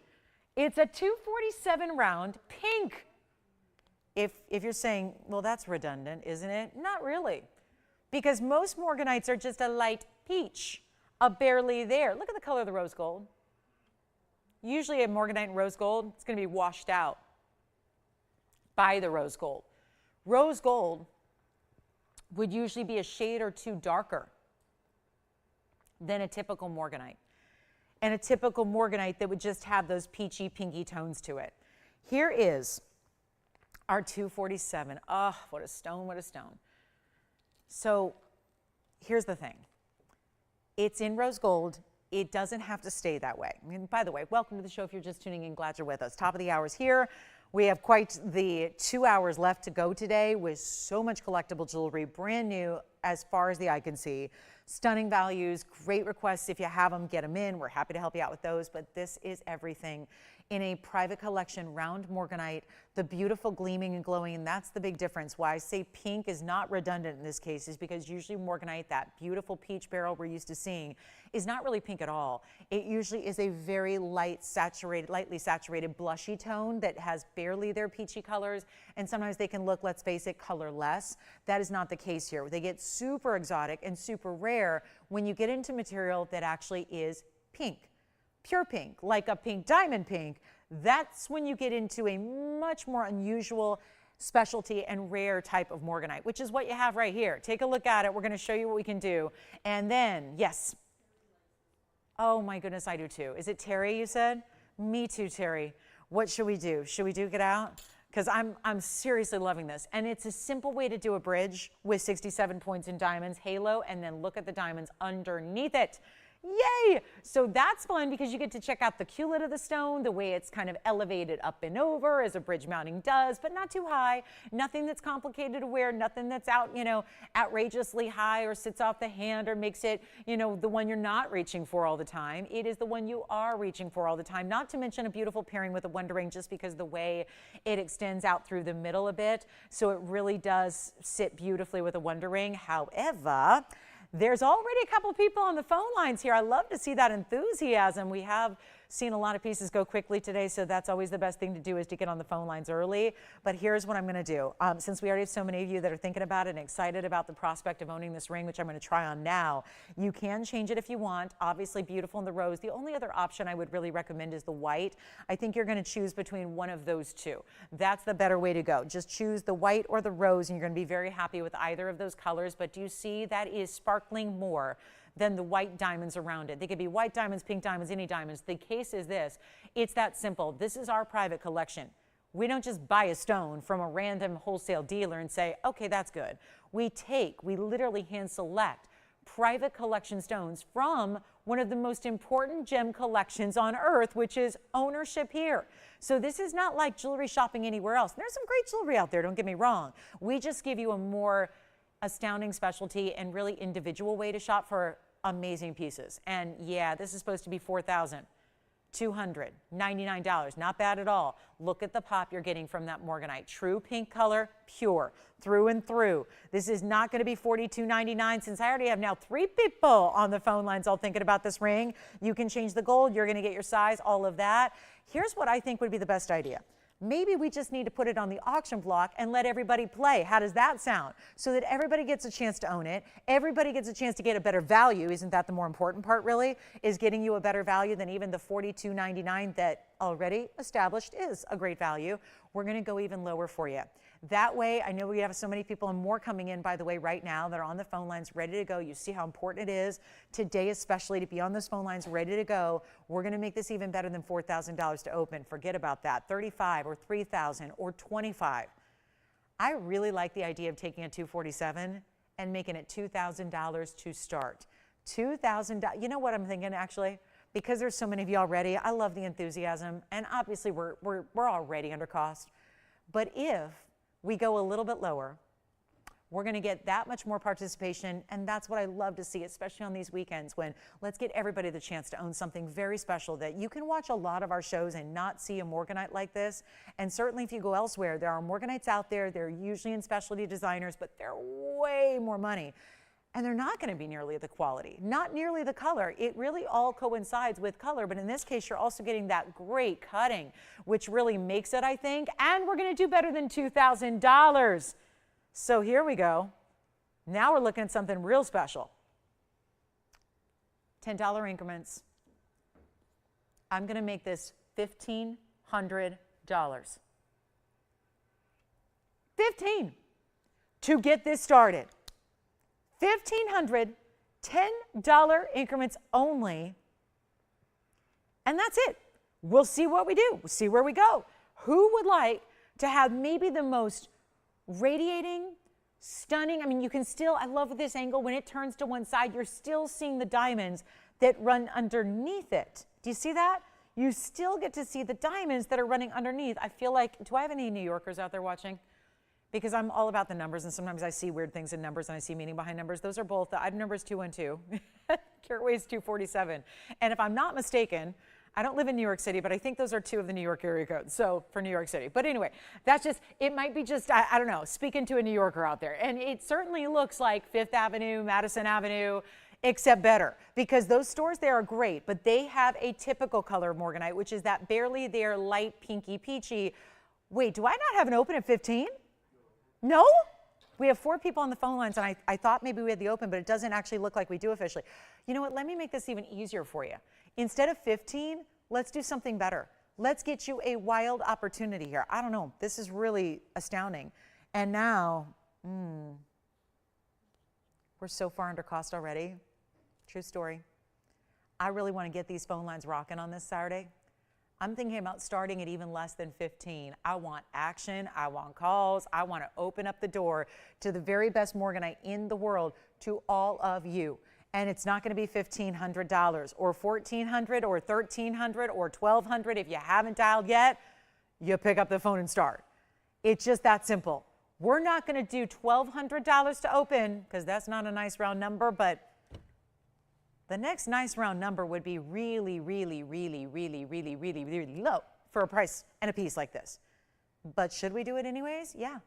It's a 247 round pink. If you're saying, well, that's redundant, isn't it? Not really. Because most Morganites are just a light peach, a barely there. Look at the color of the rose gold. Usually a Morganite and rose gold, it's going to be washed out by the rose gold. Rose gold would usually be a shade or two darker than a typical Morganite. And a typical Morganite that would just have those peachy, pinky tones to it. Here is our 247. Oh, what a stone, what a stone. So here's the thing. It's in rose gold. It doesn't have to stay that way. I mean, by the way, welcome to the show if you're just tuning in. Glad you're with us. Top of the hour is here. We have quite the 2 hours left to go today with so much collectible jewelry, brand new as far as the eye can see. Stunning values, great requests. If you have them, get them in. We're happy to help you out with those. But this is everything in a private collection, round Morganite, the beautiful gleaming and glowing. And that's the big difference. Why I say pink is not redundant in this case is because usually Morganite, that beautiful peach beryl we're used to seeing, is not really pink at all. It usually is a very light, saturated, lightly saturated, blushy tone that has barely their peachy colors. And sometimes they can look, let's face it, colorless. That is not the case here. They get super exotic and super rare when you get into material that actually is pink. Pure pink, like a pink diamond pink. That's when you get into a much more unusual specialty and rare type of Morganite, which is what you have right here. Take a look at it. We're going to show you what we can do. And then, yes. Oh my goodness, I do too. Is it Terry you said? Me too, Terry. What should we do? Should we duke it out? Because I'm seriously loving this. And it's a simple way to do a bridge with 67 points in diamonds, halo, and then look at the diamonds underneath it. Yay! So that's fun because you get to check out the culet of the stone, the way it's kind of elevated up and over as a bridge mounting does, but not too high. Nothing that's complicated to wear, nothing that's outrageously high or sits off the hand or makes it, the one you're not reaching for all the time. It is the one you are reaching for all the time, not to mention a beautiful pairing with a Wonder Ring just because the way it extends out through the middle a bit. So it really does sit beautifully with a Wonder Ring. However, there's already a couple people on the phone lines here. I love to see that enthusiasm. We have seen a lot of pieces go quickly today, so that's always the best thing to do is to get on the phone lines early. But here's what I'm going to do. Since we already have so many of you that are thinking about it and excited about the prospect of owning this ring, which I'm going to try on now, you can change it if you want. Obviously beautiful in the rose. The only other option I would really recommend is the white. I think you're going to choose between one of those two. That's the better way to go. Just choose the white or the rose, and you're going to be very happy with either of those colors. But do you see that is sparkling more than the white diamonds around it? They could be white diamonds, pink diamonds, any diamonds. The case is this. It's that simple. This is our private collection. We don't just buy a stone from a random wholesale dealer and say, okay, that's good. We literally hand select private collection stones from one of the most important gem collections on earth, which is ownership here. So this is not like jewelry shopping anywhere else. There's some great jewelry out there, don't get me wrong. We just give you a more astounding specialty and really individual way to shop for amazing pieces. And yeah, this is supposed to be $4,299. Not bad at all. Look at the pop you're getting from that Morganite. True pink color, pure, through and through. This is not going to be $42.99 since I already have now 3 people on the phone lines all thinking about this ring. You can change the gold. You're going to get your size, all of that. Here's what I think would be the best idea. Maybe we just need to put it on the auction block and let everybody play. How does that sound? So that everybody gets a chance to own it. Everybody gets a chance to get a better value. Isn't that the more important part, really? Is getting you a better value than even the $42.99 that already established is a great value. We're going to go even lower for you. That way, I know we have so many people and more coming in, by the way, right now that are on the phone lines ready to go. You see how important it is today, especially to be on those phone lines ready to go. We're going to make this even better than $4,000 to open. Forget about that. $35,000 or $3,000 or $25,000. I really like the idea of taking a 247 and making it $2,000 to start. $2,000. You know what I'm thinking, actually? because there's so many of you already, I love the enthusiasm, and obviously we're already under cost. But if we go a little bit lower, we're going to get that much more participation, and that's what I love to see, especially on these weekends when let's get everybody the chance to own something very special that you can watch a lot of our shows and not see a Morganite like this. And certainly if you go elsewhere, there are Morganites out there. They're usually in specialty designers, but they're way more money. And they're not going to be nearly the quality, not nearly the color. It really all coincides with color, but in this case, you're also getting that great cutting, which really makes it, I think, and we're going to do better than $2,000. So here we go. Now we're looking at something real special. $10 increments. I'm going to make this $1,500. 15 to get this started. $1,500, $10 increments only. And that's it. We'll see what we do. We'll see where we go. Who would like to have maybe the most radiating, stunning, I mean, you can still, I love this angle, when it turns to one side, you're still seeing the diamonds that run underneath it. Do you see that? You still get to see the diamonds that are running underneath. I feel like, do I have any New Yorkers out there watching? Because I'm all about the numbers, and sometimes I see weird things in numbers and I see meaning behind numbers. Those are both, the item number is 212. Carat weighs 247. And if I'm not mistaken, I don't live in New York City, but I think those are two of the New York area codes, so for New York City. But anyway, that's just, it might be just, I don't know, speaking to a New Yorker out there. And it certainly looks like Fifth Avenue, Madison Avenue, except better, because those stores there are great, but they have a typical color of Morganite, which is that barely there light pinky peachy. Wait, do I not have an open at 15? No? We have 4 people on the phone lines, and I thought maybe we had the open, but it doesn't actually look like we do officially. You know what? Let me make this even easier for you. Instead of 15, let's do something better. Let's get you a wild opportunity here. I don't know. This is really astounding. And now, we're so far under cost already. True story. I really want to get these phone lines rocking on this Saturday. I'm thinking about starting at even less than 15. I want action. I want calls. I want to open up the door to the very best Morganite in the world to all of you. And it's not going to be $1,500 or $1,400 or $1,300 or $1,200. If you haven't dialed yet, you pick up the phone and start. It's just that simple. We're not going to do $1,200 to open because that's not a nice round number, but the next nice round number would be really, really, really, really, really, really, really low for a price and a piece like this. But should we do it anyways? Yeah.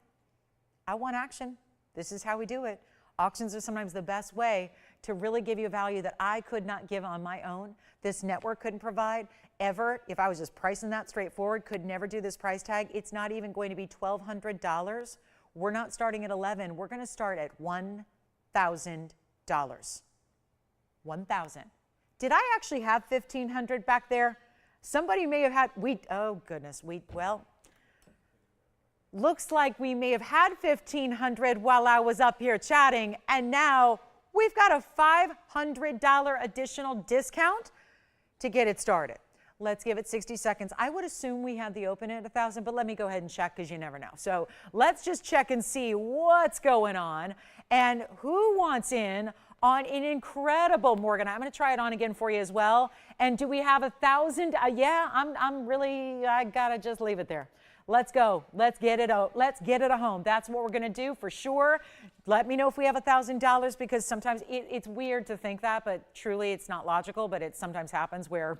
I want action. This is how we do it. Auctions are sometimes the best way to really give you a value that I could not give on my own. This network couldn't provide ever. If I was just pricing that straightforward, could never do this price tag. It's not even going to be $1,200. We're not starting at 11. We're going to start at $1,000. 1,000. Did I actually have 1,500 back there? Somebody may have had, oh goodness, well, looks like we may have had 1,500 while I was up here chatting, and now we've got a $500 additional discount to get it started. Let's give it 60 seconds. I would assume we had the open at 1,000, but let me go ahead and check because you never know. So let's just check and see what's going on and who wants in on an incredible Morganite. I'm going to try it on again for you as well. And do we have 1,000? Yeah, I gotta just leave it there. Let's go. Let's get it out. Let's get it a home. That's what we're going to do for sure. Let me know if we have $1,000 because sometimes it's weird to think that, but truly it's not logical, but it sometimes happens where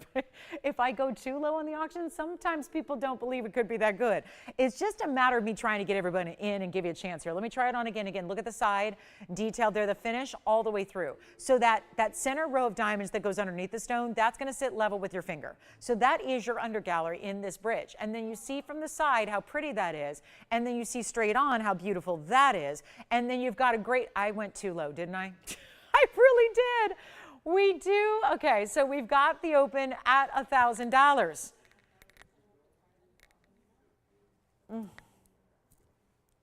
if I go too low on the auction, sometimes people don't believe it could be that good. It's just a matter of me trying to get everybody in and give you a chance here. Let me try it on again. Look at the side, detailed there, the finish all the way through. So that center row of diamonds that goes underneath the stone, that's going to sit level with your finger. So that is your under gallery in this bridge. And then you see from the side how pretty that is. And then you see straight on how beautiful that is. And then you've got a great, I went too low, didn't I? I really did. We do. Okay, so we've got the open at $1,000.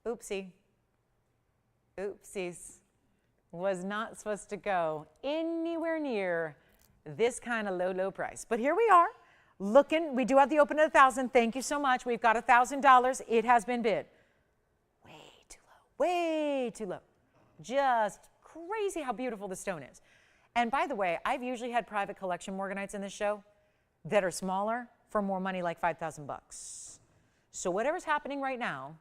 Oopsie. Oopsies. Was not supposed to go anywhere near this kind of low price. But here we are. Looking, we do have the open at 1,000. Thank you so much. We've got $1,000. It has been bid. Way too low. Way too low. Just crazy how beautiful the stone is. And by the way, I've usually had private collection Morganites in this show that are smaller for more money, like 5,000 bucks. So whatever's happening right now,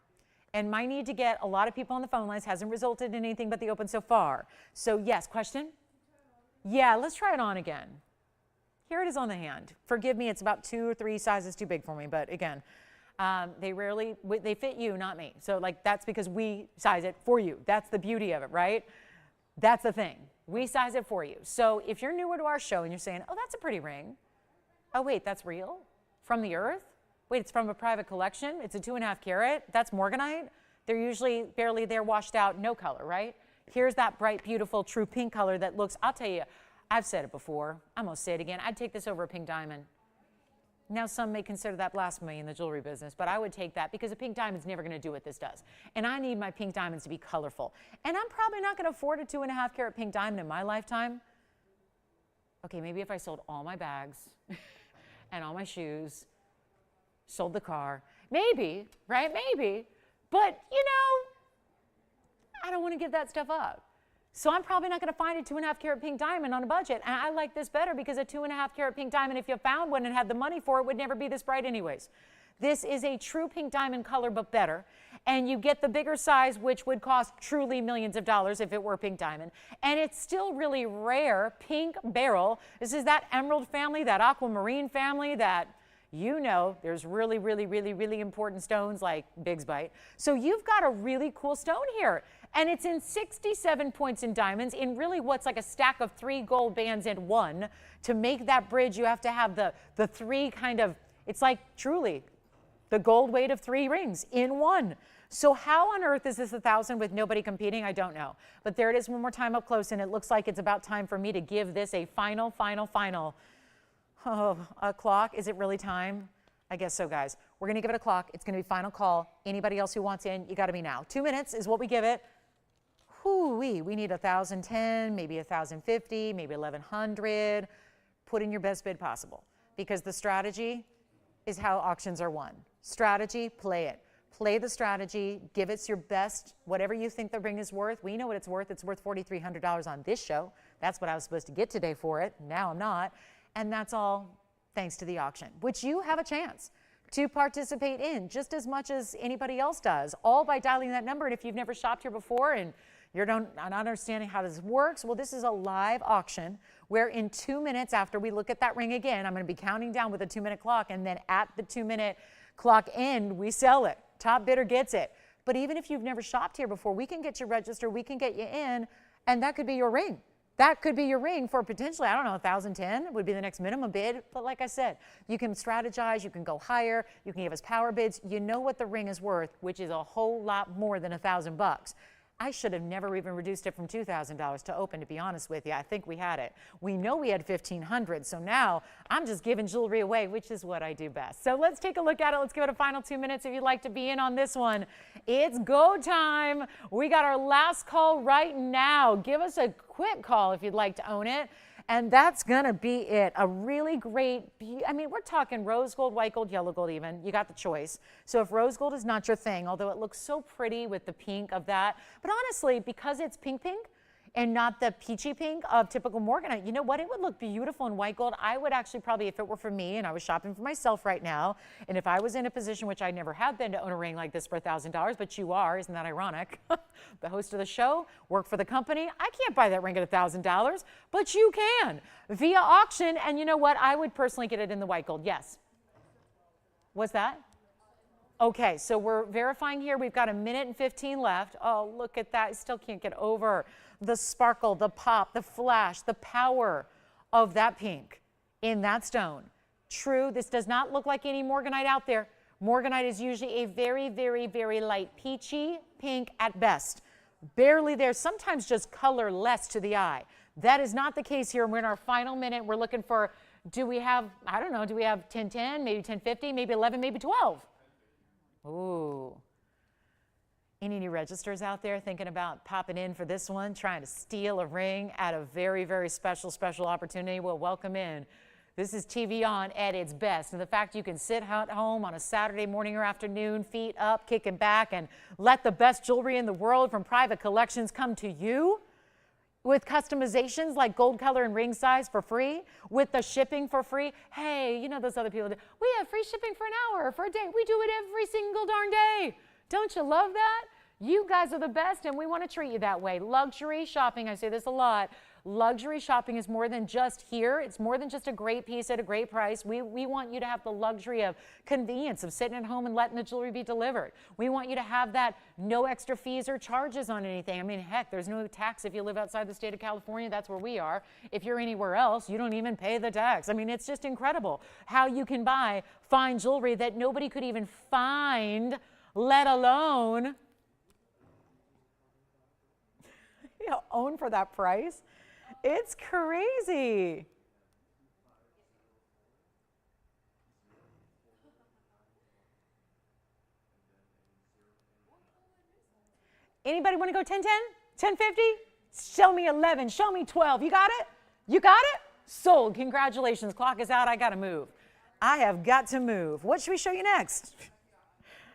and my need to get a lot of people on the phone lines hasn't resulted in anything but the open so far. So yes, question? Yeah, let's try it on again. Here it is on the hand. Forgive me, it's about 2 or 3 sizes too big for me, but again, they fit you, not me. So like that's because we size it for you. That's the beauty of it, right? That's the thing. We size it for you. So if you're newer to our show and you're saying, oh, that's a pretty ring. Oh, wait, that's real? From the earth? Wait, it's from a private collection? It's a 2.5 carat? That's Morganite? They're usually barely there, washed out, no color, right? Here's that bright, beautiful, true pink color that looks, I'll tell you, I've said it before. I'm going to say it again. I'd take this over a pink diamond. Now, some may consider that blasphemy in the jewelry business, but I would take that because a pink diamond's never going to do what this does. And I need my pink diamonds to be colorful. And I'm probably not going to afford a 2.5 carat pink diamond in my lifetime. Okay, maybe if I sold all my bags and all my shoes, sold the car, maybe, right? Maybe. But, you know, I don't want to give that stuff up. So I'm probably not going to find a 2.5 carat pink diamond on a budget. And I like this better because a 2.5 carat pink diamond, if you found one and had the money for it, would never be this bright anyways. This is a true pink diamond color, but better. And you get the bigger size, which would cost truly millions of dollars if it were pink diamond. And it's still really rare pink beryl. This is that emerald family, that aquamarine family that, you know, there's really, really, really, really important stones like Big's Bite. So you've got a really cool stone here. And it's in 67 points in diamonds in really what's like a stack of 3 gold bands in one. To make that bridge, you have to have the 3 kind of, it's like truly the gold weight of 3 rings in one. So how on earth is this 1,000 with nobody competing? I don't know. But there it is one more time up close, and it looks like it's about time for me to give this a final. Oh, a clock. Is it really time? I guess so, guys. We're going to give it a clock. It's going to be final call. Anybody else who wants in, you got to be now. 2 minutes is what we give it. Whoo-wee. We need 1,010, maybe 1,050, maybe 1,100. Put in your best bid possible, because the strategy is how auctions are won. Strategy, play it. Play the strategy, give it your best, whatever you think the ring is worth. We know what it's worth. It's worth $4,300 on this show. That's what I was supposed to get today for it. Now I'm not. And that's all thanks to the auction, which you have a chance to participate in just as much as anybody else does, all by dialing that number. And if you've never shopped here before and you're not understanding how this works, well, this is a live auction where in 2 minutes after we look at that ring again, I'm going to be counting down with a 2-minute clock, and then at the 2-minute clock end, we sell it. Top bidder gets it. But even if you've never shopped here before, we can get you registered, we can get you in, and that could be your ring. That could be your ring for potentially, I don't know, 1,010 would be the next minimum bid. But like I said, you can strategize, you can go higher, you can give us power bids. You know what the ring is worth, which is a whole lot more than 1,000 bucks. I should have never even reduced it from $2,000 to open, to be honest with you. I think we had it. We know we had 1,500, so now I'm just giving jewelry away, which is what I do best. So let's take a look at it. Let's give it a final 2 minutes if you'd like to be in on this one. It's go time. We got our last call right now. Give us a quick call if you'd like to own it. And that's going to be it. A really great, I mean, we're talking rose gold, white gold, yellow gold even. You got the choice. So if rose gold is not your thing, although it looks so pretty with the pink of that, but honestly, because it's pink and not the peachy pink of typical Morganite, you know what? It would look beautiful in white gold. I would actually probably, if it were for me and I was shopping for myself right now, and if I was in a position, which I never have been, to own a ring like this for $1,000, but you are, isn't that ironic? The host of the show, work for the company. I can't buy that ring at $1,000, but you can via auction. And you know what? I would personally get it in the white gold. Yes. What's that? Okay, so we're verifying here. We've got 1 minute and 15 left. Oh, look at that. I still can't get over the sparkle, the pop, the flash, the power of that pink in that stone. True, this does not look like any Morganite out there. Morganite is usually a very, very, very light peachy pink at best. Barely there, sometimes just colorless to the eye. That is not the case here. We're in our final minute. We're looking for, do we have, I don't know, do we have 1010, maybe 1050, maybe 11, maybe 12? Ooh. Any new registers out there thinking about popping in for this one, trying to steal a ring at a very, very special opportunity? Well, welcome in. This is TVON at its best. And the fact you can sit at home on a Saturday morning or afternoon, feet up, kicking back, and let the best jewelry in the world from private collections come to you. with customizations like gold color and ring size for free, with the shipping for free. Hey, you know those other people, we have free shipping for an hour, for a day. We do it every single darn day. Don't you love that? You guys are the best, and we want to treat you that way. Luxury shopping, I say this a lot. Luxury shopping is more than just here. It's more than just a great piece at a great price. We want you to have the luxury of convenience, of sitting at home and letting the jewelry be delivered. We want you to have that no extra fees or charges on anything. I mean, heck, there's no tax if you live outside the state of California. That's where we are. If you're anywhere else, you don't even pay the tax. I mean, it's just incredible how you can buy fine jewelry that nobody could even find, let alone own for that price. It's crazy. Anybody want to go 10-10? 10-50? Show me 11. Show me 12. You got it? You got it? Sold. Congratulations. Clock is out. I got to move. I have got to move. What should we show you next?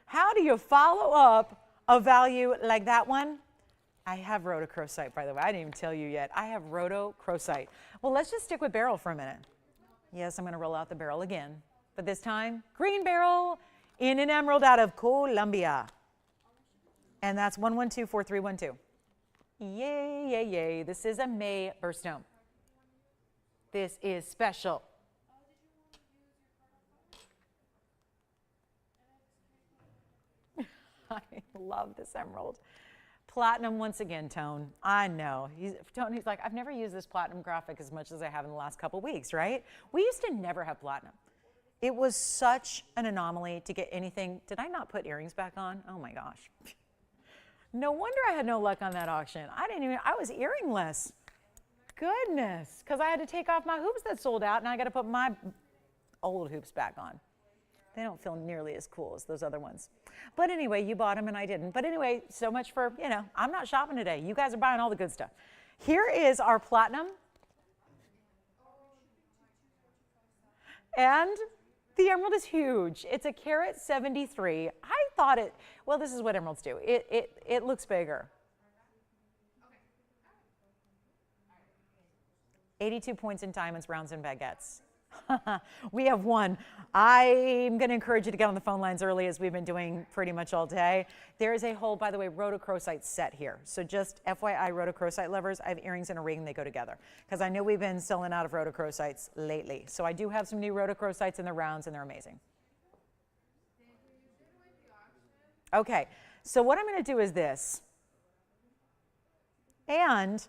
How do you follow up a value like that one? I have rhodochrosite, by the way. I didn't even tell you yet. I have rhodochrosite. Well, let's just stick with beryl for a minute. Yes, I'm going to roll out the beryl again. But this time, green beryl in an emerald out of Colombia. And that's 1124312. Yay, yay, yay. This is a May birthstone. This is special. I love this emerald. Platinum once again, Tone. I know. Tony's like, I've never used this platinum graphic as much as I have in the last couple weeks, right? We used to never have platinum. It was such an anomaly to get anything. Did I not put earrings back on? Oh my gosh. No wonder I had no luck on that auction. I was earringless. Goodness. Because I had to take off my hoops that sold out, and I got to put my old hoops back on. They don't feel nearly as cool as those other ones. But anyway, you bought them and I didn't. But anyway, so much for, I'm not shopping today. You guys are buying all the good stuff. Here is our platinum. And the emerald is huge. It's a carat 73. I thought well, this is what emeralds do. It looks bigger. 82 points in diamonds, rounds, and baguettes. We have one. I'm going to encourage you to get on the phone lines early, as we've been doing pretty much all day. There is a whole, by the way, rhodochrosite set here. So just FYI, rhodochrosite lovers, I have earrings and a ring. They go together. Because I know we've been selling out of rhodochrosites lately. So I do have some new rhodochrosites in the rounds, and they're amazing. Okay, so what I'm going to do is this. And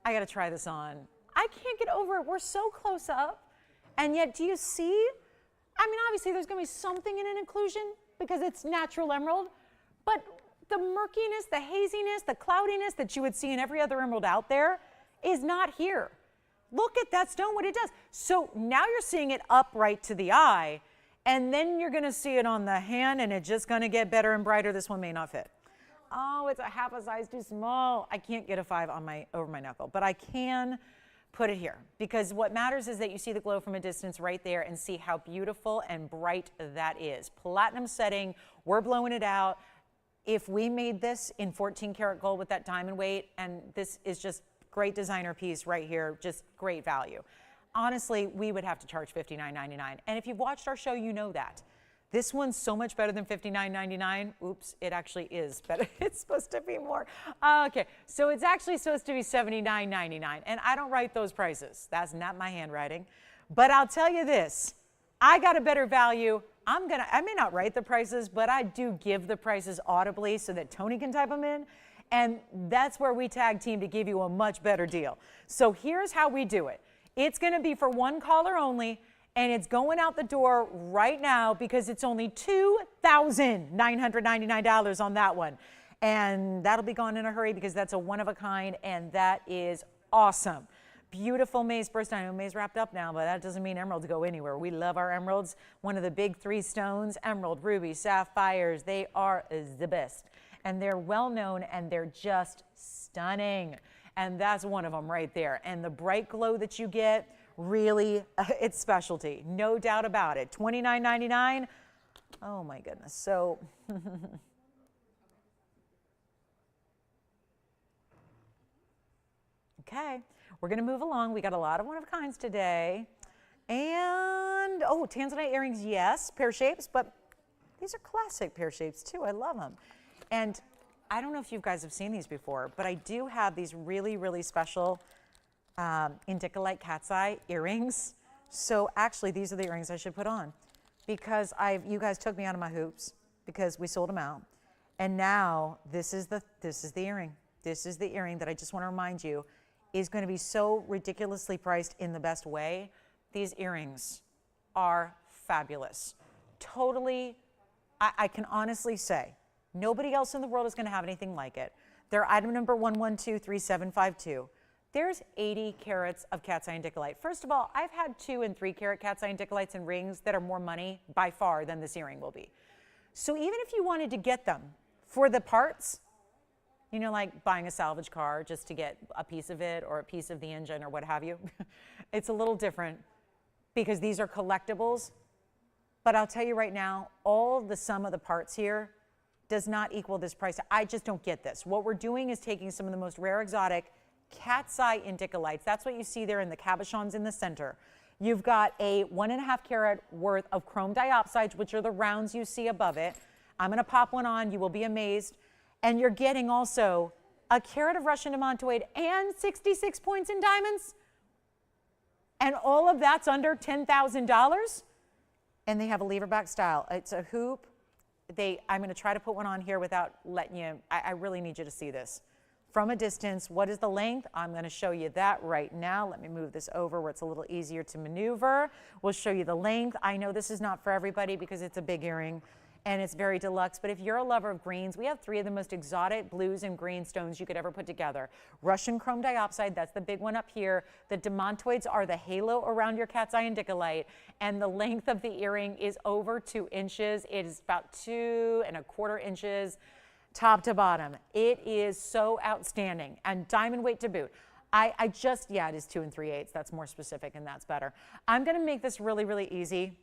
I got to try this on. I can't get over it. We're so close up. And yet, do you see? I mean, obviously, there's going to be something in an inclusion because it's natural emerald. But the murkiness, the haziness, the cloudiness that you would see in every other emerald out there is not here. Look at that stone, what it does. So now you're seeing it upright to the eye. And then you're going to see it on the hand, and it's just going to get better and brighter. This one may not fit. Oh, it's a half a size too small. I can't get a 5 on over my knuckle, but I can put it here, because what matters is that you see the glow from a distance right there and see how beautiful and bright that is. Platinum setting, we're blowing it out. If we made this in 14 karat gold with that diamond weight, and this is just great designer piece right here, just great value. Honestly, we would have to charge $59.99. And if you've watched our show, you know that. This one's so much better than $59.99. Oops, it actually is better. It's supposed to be more. Okay, so it's actually supposed to be $79.99. And I don't write those prices. That's not my handwriting. But I'll tell you this. I got a better value. I may not write the prices, but I do give the prices audibly so that Tony can type them in. And that's where we tag team to give you a much better deal. So here's how we do it. It's going to be for one caller only. And it's going out the door right now because it's only $2,999 on that one. And that'll be gone in a hurry because that's a one-of-a-kind, and that is awesome. Beautiful May's birthstone. I know May's wrapped up now, but that doesn't mean emeralds go anywhere. We love our emeralds. One of the big 3 stones, emerald, ruby, sapphires. They are the best. And they're well-known, and they're just stunning. And that's one of them right there. And the bright glow that you get, really, it's specialty, no doubt about it. $29.99. Oh my goodness. So Okay, we're gonna move along. We got a lot of one-of-kinds today. And, oh, Tanzanite earrings, yes, pear shapes, but these are classic pear shapes too. I love them. And I don't know if you guys have seen these before, but I do have these really, really special indicolite cat's eye earrings. So actually, these are the earrings I should put on because you guys took me out of my hoops because we sold them out. And now this is the earring. This is the earring that I just want to remind you is going to be so ridiculously priced in the best way. These earrings are fabulous. Totally, I can honestly say, nobody else in the world is going to have anything like it. They're item number 1123752. There's 80 carats of cat's eye indicolite. First of all, I've had 2 and 3 carat cat's eye indicolites and rings that are more money by far than this earring will be. So even if you wanted to get them for the parts, you know, like buying a salvage car just to get a piece of it or a piece of the engine or what have you, it's a little different because these are collectibles. But I'll tell you right now, all the sum of the parts here does not equal this price. I just don't get this. What we're doing is taking some of the most rare exotic cat's eye indicolites. That's what you see there in the cabochons in the center. You've got a 1.5 carat worth of chrome diopsides, which are the rounds you see above it. I'm going to pop one on. You will be amazed. And you're getting also a carat of Russian demantoid and 66 points in diamonds. And all of that's under $10,000. And they have a lever back style. It's a hoop. I'm going to try to put one on here without letting you. I really need you to see this. From a distance, what is the length? I'm going to show you that right now. Let me move this over where it's a little easier to maneuver. We'll show you the length. I know this is not for everybody because it's a big earring and it's very deluxe, but if you're a lover of greens, we have 3 of the most exotic blues and green stones you could ever put together. Russian chrome diopside, that's the big one up here. The demantoids are the halo around your cat's eye indicolite, and the length of the earring is over 2 inches. It is about 2¼ inches. Top to bottom. It is so outstanding, and diamond weight to boot. Yeah, it is 2 3/8. That's more specific and that's better. I'm going to make this really, really easy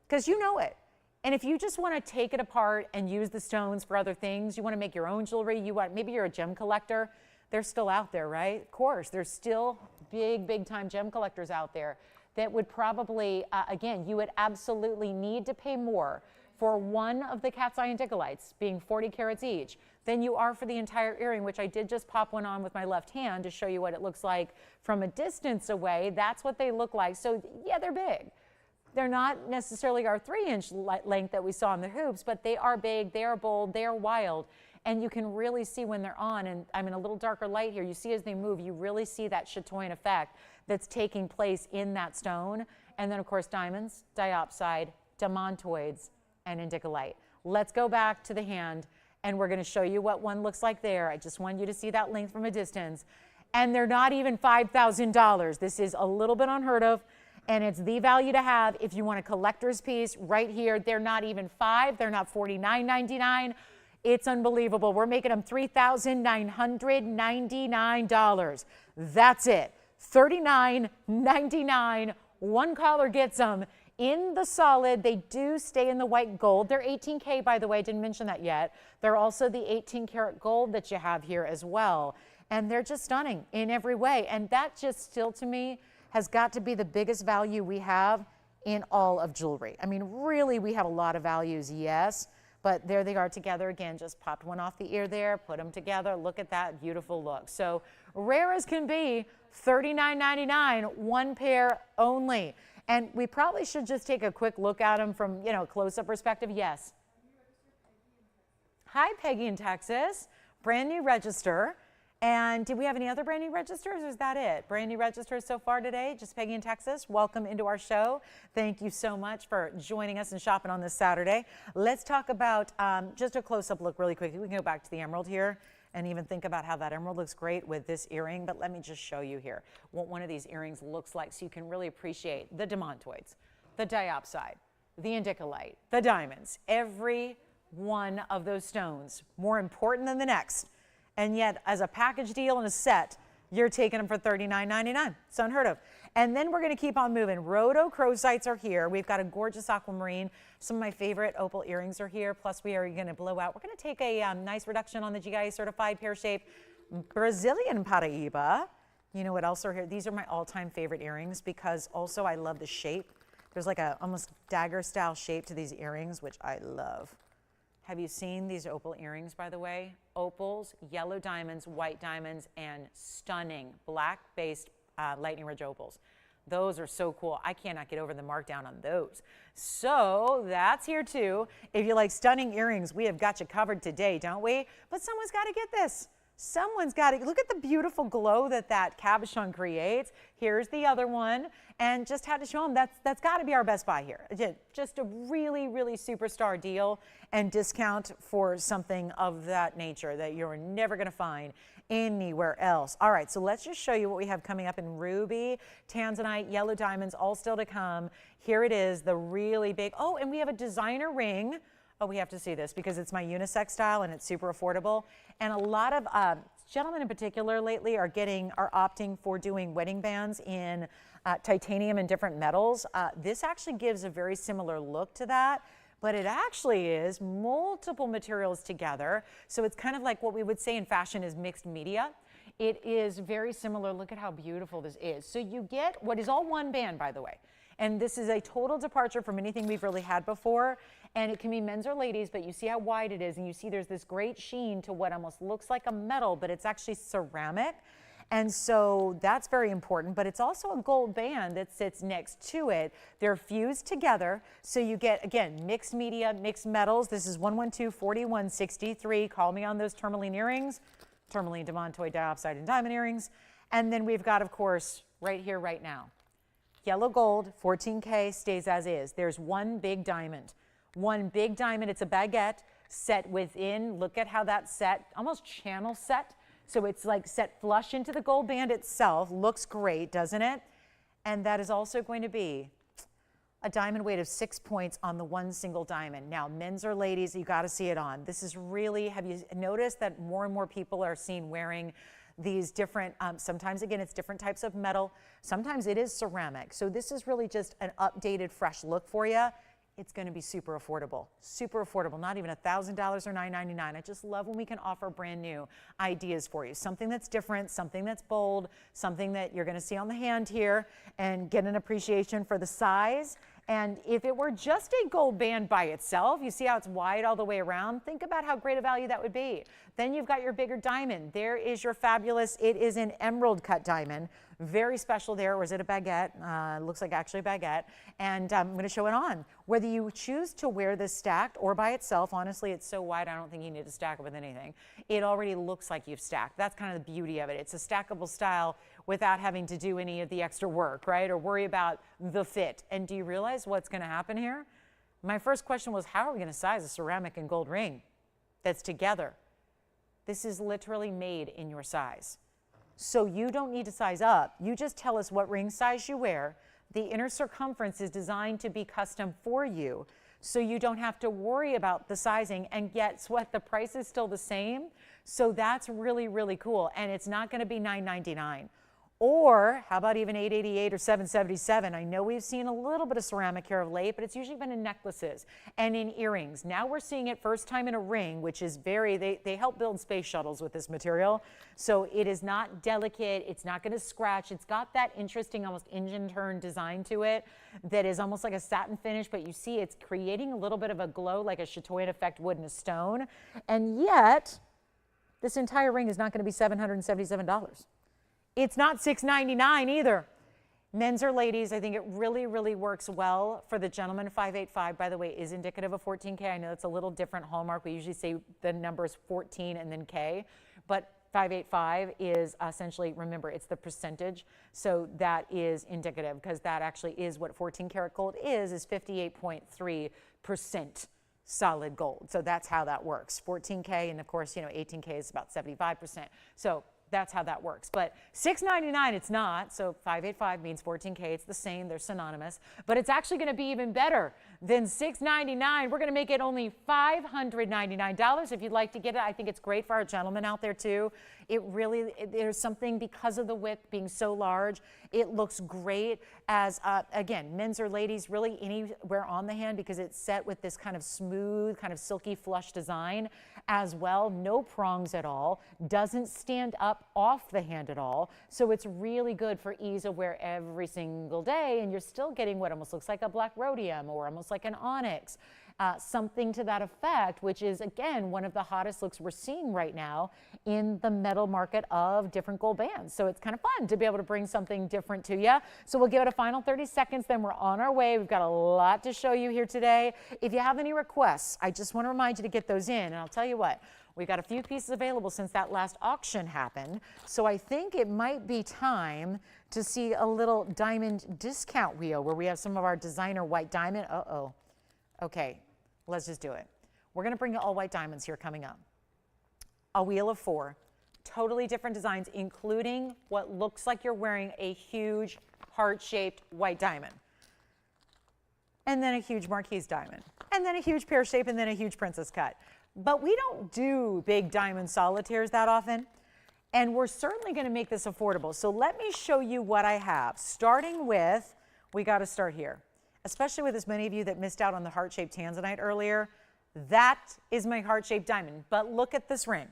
because you know it. And if you just want to take it apart and use the stones for other things, you want to make your own jewelry, maybe you're a gem collector, they're still out there, right? Of course, there's still big time gem collectors out there that would probably, again, you would absolutely need to pay more for one of the cat's eye indicolites, being 40 carats each, than you are for the entire earring, which I did just pop one on with my left hand to show you what it looks like from a distance away. That's what they look like. So yeah, they're big. They're not necessarily our 3-inch length that we saw in the hoops, but they are big, they are bold, they are wild. And you can really see when they're on, and I'm in a little darker light here, you see as they move, you really see that chatoyan effect that's taking place in that stone. And then of course diamonds, diopside, demantoids, and indicolite. Let's go back to the hand and we're going to show you what one looks like there. I just want you to see that length from a distance. And they're not even $5,000. This is a little bit unheard of, and it's the value to have if you want a collector's piece right here. They're not even $5,000. They're not $49.99. It's unbelievable. We're making them $3,999. That's it. $39.99. One caller gets them in the solid. They do stay in the white gold. They're 18K, by the way. I didn't mention that yet. They're also the 18 karat gold that you have here as well. And they're just stunning in every way. And that just still, to me, has got to be the biggest value we have in all of jewelry. I mean, really, we have a lot of values, yes, but there they are together again. Just popped one off the ear there, put them together. Look at that beautiful look. So rare as can be, $39.99, one pair only. And we probably should just take a quick look at them from, close-up perspective. Yes. Hi, Peggy in Texas. Brand new register. And did we have any other brand new registers, or is that it? Brand new registers so far today, just Peggy in Texas. Welcome into our show. Thank you so much for joining us and shopping on this Saturday. Let's talk about just a close-up look really quickly. We can go back to the emerald here and even think about how that emerald looks great with this earring, but let me just show you here what one of these earrings looks like so you can really appreciate the demantoids, the diopside, the indicolite, the diamonds, every one of those stones, more important than the next. And yet, as a package deal and a set, you're taking them for $39.99. It's unheard of. And then we're going to keep on moving. Rhodochrosites are here. We've got a gorgeous aquamarine. Some of my favorite opal earrings are here. Plus, we are going to blow out. We're going to take a nice reduction on the GIA certified pear-shaped Brazilian Paraiba. You know what else are here? These are my all-time favorite earrings because also I love the shape. There's like a almost dagger style shape to these earrings, which I love. Have you seen these opal earrings, by the way? Opals, yellow diamonds, white diamonds, and stunning black-based lightning ridge opals. Those are so cool. I cannot get over the markdown on those. So that's here too. If you like stunning earrings, we have got you covered today, don't we? But someone's got to get this. Someone's got to look at the beautiful glow that cabochon creates. Here's the other one, and just had to show them that's got to be our best buy here. Just a really, really superstar deal and discount for something of that nature that you're never going to find anywhere else. All right, so let's just show you what we have coming up in ruby, tanzanite, yellow diamonds, all still to come. Here it is, the really big. Oh, and we have a designer ring. Oh, we have to see this because it's my unisex style and it's super affordable. And a lot of gentlemen in particular lately are opting for doing wedding bands in titanium and different metals. This actually gives a very similar look to that, but it actually is multiple materials together. So it's kind of like what we would say in fashion is mixed media. It is very similar. Look at how beautiful this is. So you get what is all one band, by the way. And this is a total departure from anything we've really had before. And it can be men's or ladies, but you see how wide it is. And you see there's this great sheen to what almost looks like a metal, but it's actually ceramic. And so that's very important, but it's also a gold band that sits next to it. They're fused together. So you get, again, mixed media, mixed metals. This is 112-4163. Call me on those tourmaline earrings, tourmaline, demontoid, diopside, and diamond earrings. And then we've got, of course, right here, right now, yellow gold, 14K, stays as is. There's one big diamond. One big diamond, it's a baguette set within. Look at how that's set, almost channel set. So it's like set flush into the gold band itself. Looks great, doesn't it? And that is also going to be a diamond weight of 6 points on the one single diamond. Now, men's or ladies, you got to see it on. This is really, have you noticed that more and more people are seen wearing these different, sometimes again, it's different types of metal. Sometimes it is ceramic. So this is really just an updated, fresh look for you. It's going to be super affordable, not even $1,000 or $999. I just love when we can offer brand new ideas for you. Something that's different, something that's bold, something that you're going to see on the hand here and get an appreciation for the size. And if it were just a gold band by itself, you see how it's wide all the way around? Think about how great a value that would be. Then you've got your bigger diamond. There is your fabulous, it is an emerald cut diamond. Very special there, or is it a baguette? Looks like actually a baguette. And I'm going to show it on. Whether you choose to wear this stacked or by itself, honestly, it's so wide, I don't think you need to stack it with anything. It already looks like you've stacked. That's kind of the beauty of it. It's a stackable style without having to do any of the extra work, right? Or worry about the fit. And do you realize what's going to happen here? My first question was, how are we going to size a ceramic and gold ring that's together? This is literally made in your size. So you don't need to size up. You just tell us what ring size you wear. The inner circumference is designed to be custom for you, so you don't have to worry about the sizing. And guess what? The price is still the same. So that's really, really cool. And it's not going to be $999. Or how about even $888 or $777? I know we've seen a little bit of ceramic here of late, but it's usually been in necklaces and in earrings. Now we're seeing it first time in a ring, which is they help build space shuttles with this material. So it is not delicate. It's not going to scratch. It's got that interesting almost engine turn design to it that is almost like a satin finish, but you see it's creating a little bit of a glow like a chatoyan effect would in a stone. And yet this entire ring is not going to be $777. It's not $699 either. Men's or ladies, I think it really, really works well for the gentleman. 585, by the way, is indicative of 14K. I know it's a little different hallmark. We usually say the number is 14 and then K, but 585 is essentially, remember, it's the percentage. So that is indicative because that actually is what 14 karat gold is 58.3% solid gold. So that's how that works. 14K, and of course, 18K is about 75%. So that's how that works. But $699, it's not. So 585 means 14K. It's the same. They're synonymous. But it's actually going to be even better than $699. We're going to make it only $599 if you'd like to get it. I think it's great for our gentlemen out there too. There's something because of the width being so large. It looks great as, again, men's or ladies, really anywhere on the hand because it's set with this kind of smooth, kind of silky flush design as well. No prongs at all. Doesn't stand up up off the hand at all. So it's really good for ease of wear every single day, and you're still getting what almost looks like a black rhodium or almost like an onyx. Something to that effect, which is, again, one of the hottest looks we're seeing right now in the metal market of different gold bands. So it's kind of fun to be able to bring something different to you. So we'll give it a final 30 seconds, then we're on our way. We've got a lot to show you here today. If you have any requests, I just want to remind you to get those in. And I'll tell you what, we got a few pieces available since that last auction happened. So I think it might be time to see a little diamond discount wheel where we have some of our designer white diamond. Uh-oh. Okay. Let's just do it. We're going to bring you all white diamonds here coming up. A wheel of 4, totally different designs, including what looks like you're wearing a huge heart-shaped white diamond. And then a huge marquise diamond. And then a huge pear shape, and then a huge princess cut. But we don't do big diamond solitaires that often. And we're certainly going to make this affordable. So let me show you what I have. Starting with, we got to start here. Especially with as many of you that missed out on the heart-shaped Tanzanite earlier, that is my heart-shaped diamond. But look at this ring.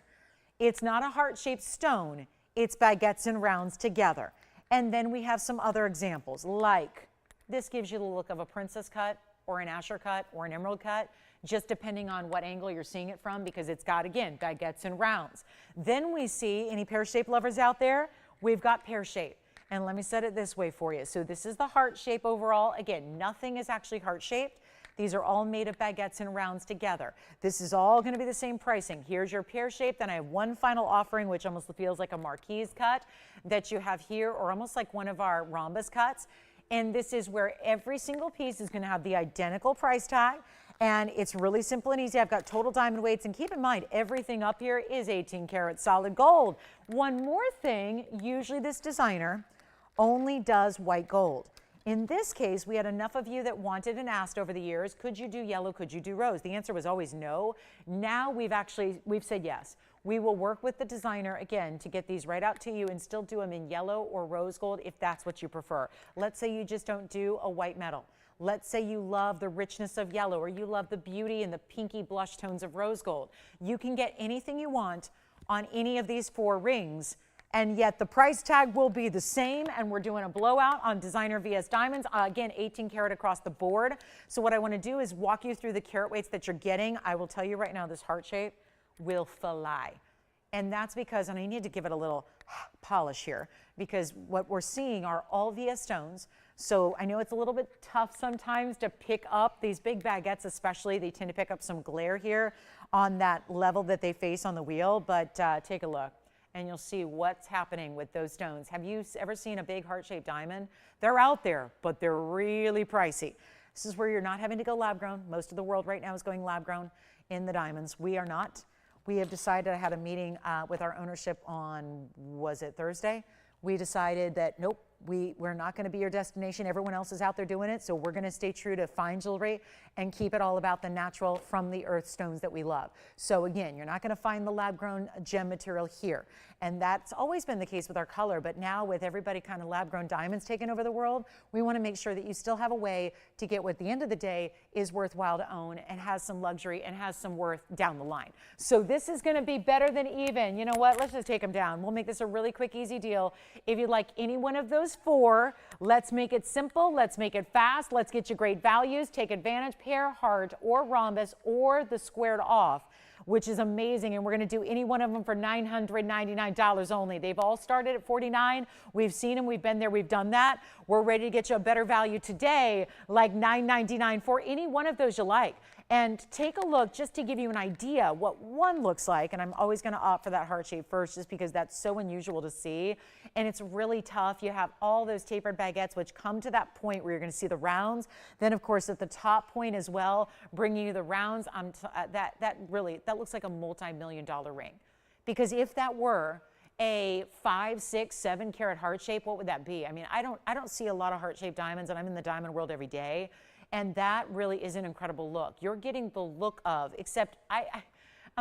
It's not a heart-shaped stone, it's baguettes and rounds together. And then we have some other examples, like this gives you the look of a princess cut or an Asher cut or an emerald cut, just depending on what angle you're seeing it from, because it's got, again, baguettes and rounds. Then we see, any pear-shaped lovers out there, we've got pear-shaped. And let me set it this way for you. So this is the heart shape overall. Again, nothing is actually heart shaped. These are all made of baguettes and rounds together. This is all going to be the same pricing. Here's your pear shape. Then I have one final offering, which almost feels like a marquise cut that you have here, or almost like one of our rhombus cuts. And this is where every single piece is going to have the identical price tag. And it's really simple and easy. I've got total diamond weights, and keep in mind, everything up here is 18 karat solid gold. One more thing, usually this designer only does white gold. In this case, we had enough of you that wanted and asked over the years, could you do yellow, could you do rose? The answer was always no. Now we've said yes. We will work with the designer, again, to get these right out to you and still do them in yellow or rose gold if that's what you prefer. Let's say you just don't do a white metal. Let's say you love the richness of yellow, or you love the beauty and the pinky blush tones of rose gold. You can get anything you want on any of these 4 rings, and yet the price tag will be the same, and we're doing a blowout on designer VS diamonds. Again, 18 karat across the board. So what I want to do is walk you through the carat weights that you're getting. I will tell you right now, this heart shape will fly. And that's because, and I need to give it a little polish here, because what we're seeing are all VS stones. So I know it's a little bit tough sometimes to pick up these big baguettes, especially. They tend to pick up some glare here on that level that they face on the wheel, but take a look. And you'll see what's happening with those stones. Have you ever seen a big heart-shaped diamond? They're out there, but they're really pricey. This is where you're not having to go lab-grown. Most of the world right now is going lab-grown in the diamonds. We are not. We have decided, I had a meeting with our ownership on, was it Thursday? We decided that, nope, we're not going to be your destination. Everyone else is out there doing it, so we're going to stay true to fine jewelry and keep it all about the natural from the earth stones that we love. So again, you're not going to find the lab-grown gem material here. And that's always been the case with our color, but now with everybody kind of lab-grown diamonds taking over the world, we want to make sure that you still have a way to get what at the end of the day is worthwhile to own and has some luxury and has some worth down the line. So this is going to be better than even. You know what? Let's just take them down. We'll make this a really quick, easy deal. If you'd like any one of those 4, let's make it simple. Let's make it fast. Let's get you great values. Take advantage, pair, heart, or rhombus, or the squared off, which is amazing. And we're going to do any one of them for $999 only. They've all started at $49. We've seen them. We've been there. We've done that. We're ready to get you a better value today, like $999 for any one of those you like. And take a look just to give you an idea what one looks like. And I'm always going to opt for that heart shape first just because that's so unusual to see. And it's really tough. You have all those tapered baguettes, which come to that point where you're going to see the rounds. Then, of course, at the top point as well, bringing you the rounds. That looks like a multi-million-dollar ring. Because if that were a 5, 6, 7 karat heart shape, what would that be? I mean, I don't see a lot of heart-shaped diamonds, and I'm in the diamond world every day. And that really is an incredible look. You're getting the look of, except I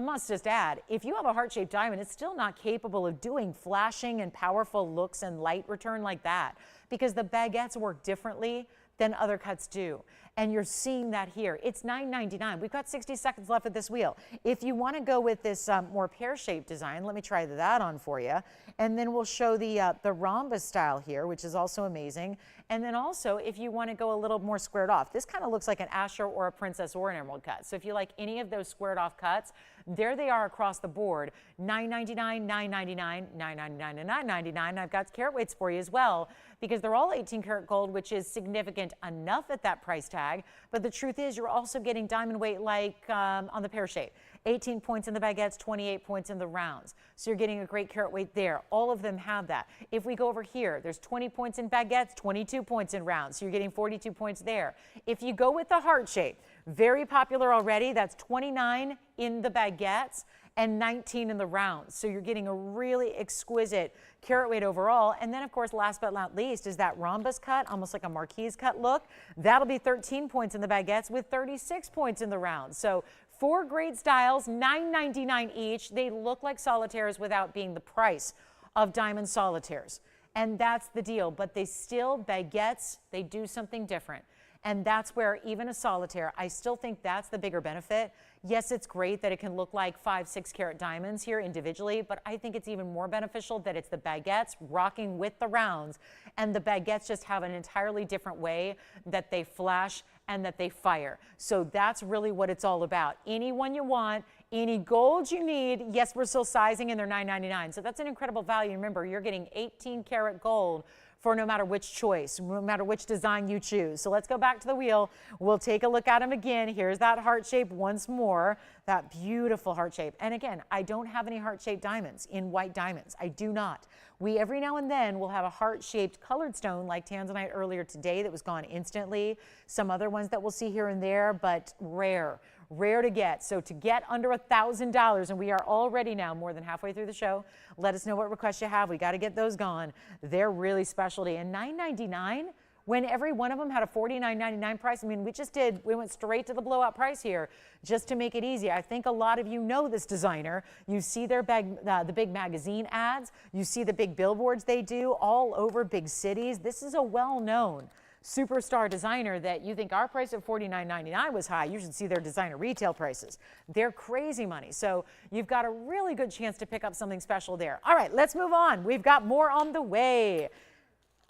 must just add, if you have a heart-shaped diamond, it's still not capable of doing flashing and powerful looks and light return like that, because the baguettes work differently than other cuts do. And you're seeing that here. It's $9.99. We've got 60 seconds left with this wheel. If you want to go with this more pear-shaped design, let me try that on for you. And then we'll show the rhombus style here, which is also amazing. And then also, if you want to go a little more squared off, this kind of looks like an Asher or a Princess or an Emerald cut. So if you like any of those squared off cuts, there they are across the board. $9.99, $9.99, $9.99, and $9.99. I've got carat weights for you as well, because they're all 18 karat gold, which is significant enough at that price tag. But the truth is, you're also getting diamond weight like on the pear shape. 18 points in the baguettes, 28 points in the rounds. So you're getting a great carat weight there. All of them have that. If we go over here, there's 20 points in baguettes, 22 points in rounds. So you're getting 42 points there. If you go with the heart shape, very popular already, that's 29 in the baguettes and 19 in the rounds. So you're getting a really exquisite carat weight overall. And then, of course, last but not least is that rhombus cut, almost like a marquise cut look. That'll be 13 points in the baguettes with 36 points in the rounds. So 4 great styles, $9.99 each. They look like solitaires without being the price of diamond solitaires. And that's the deal. But they still, baguettes, they do something different. And that's where even a solitaire, I still think that's the bigger benefit. Yes, it's great that it can look like 5, 6 carat diamonds here individually, but I think it's even more beneficial that it's the baguettes rocking with the rounds, and the baguettes just have an entirely different way that they flash and that they fire. So that's really what it's all about. Any one you want, any gold you need. Yes, we're still sizing and they're $9.99. So that's an incredible value. Remember, you're getting 18 karat gold for no matter which choice, no matter which design you choose. So let's go back to the wheel. We'll take a look at them again. Here's that heart shape once more, that beautiful heart shape. And again, I don't have any heart-shaped diamonds in white diamonds. I do not. We every now and then will have a heart-shaped colored stone like Tanzanite earlier today that was gone instantly. Some other ones that we'll see here and there, but rare to get. So to get under $1,000, and we are already now more than halfway through the show, let us know what requests you have. We got to get those gone. They're really specialty. And $9.99, when every one of them had a $49.99 price. I mean, we went straight to the blowout price here just to make it easy. I think a lot of you know this designer. You see their the big magazine ads. You see the big billboards they do all over big cities. This is a well-known superstar designer that you think our price of $49.99 was high. You should see their designer retail prices. They're crazy money. So you've got a really good chance to pick up something special there. All right, let's move on. We've got more on the way.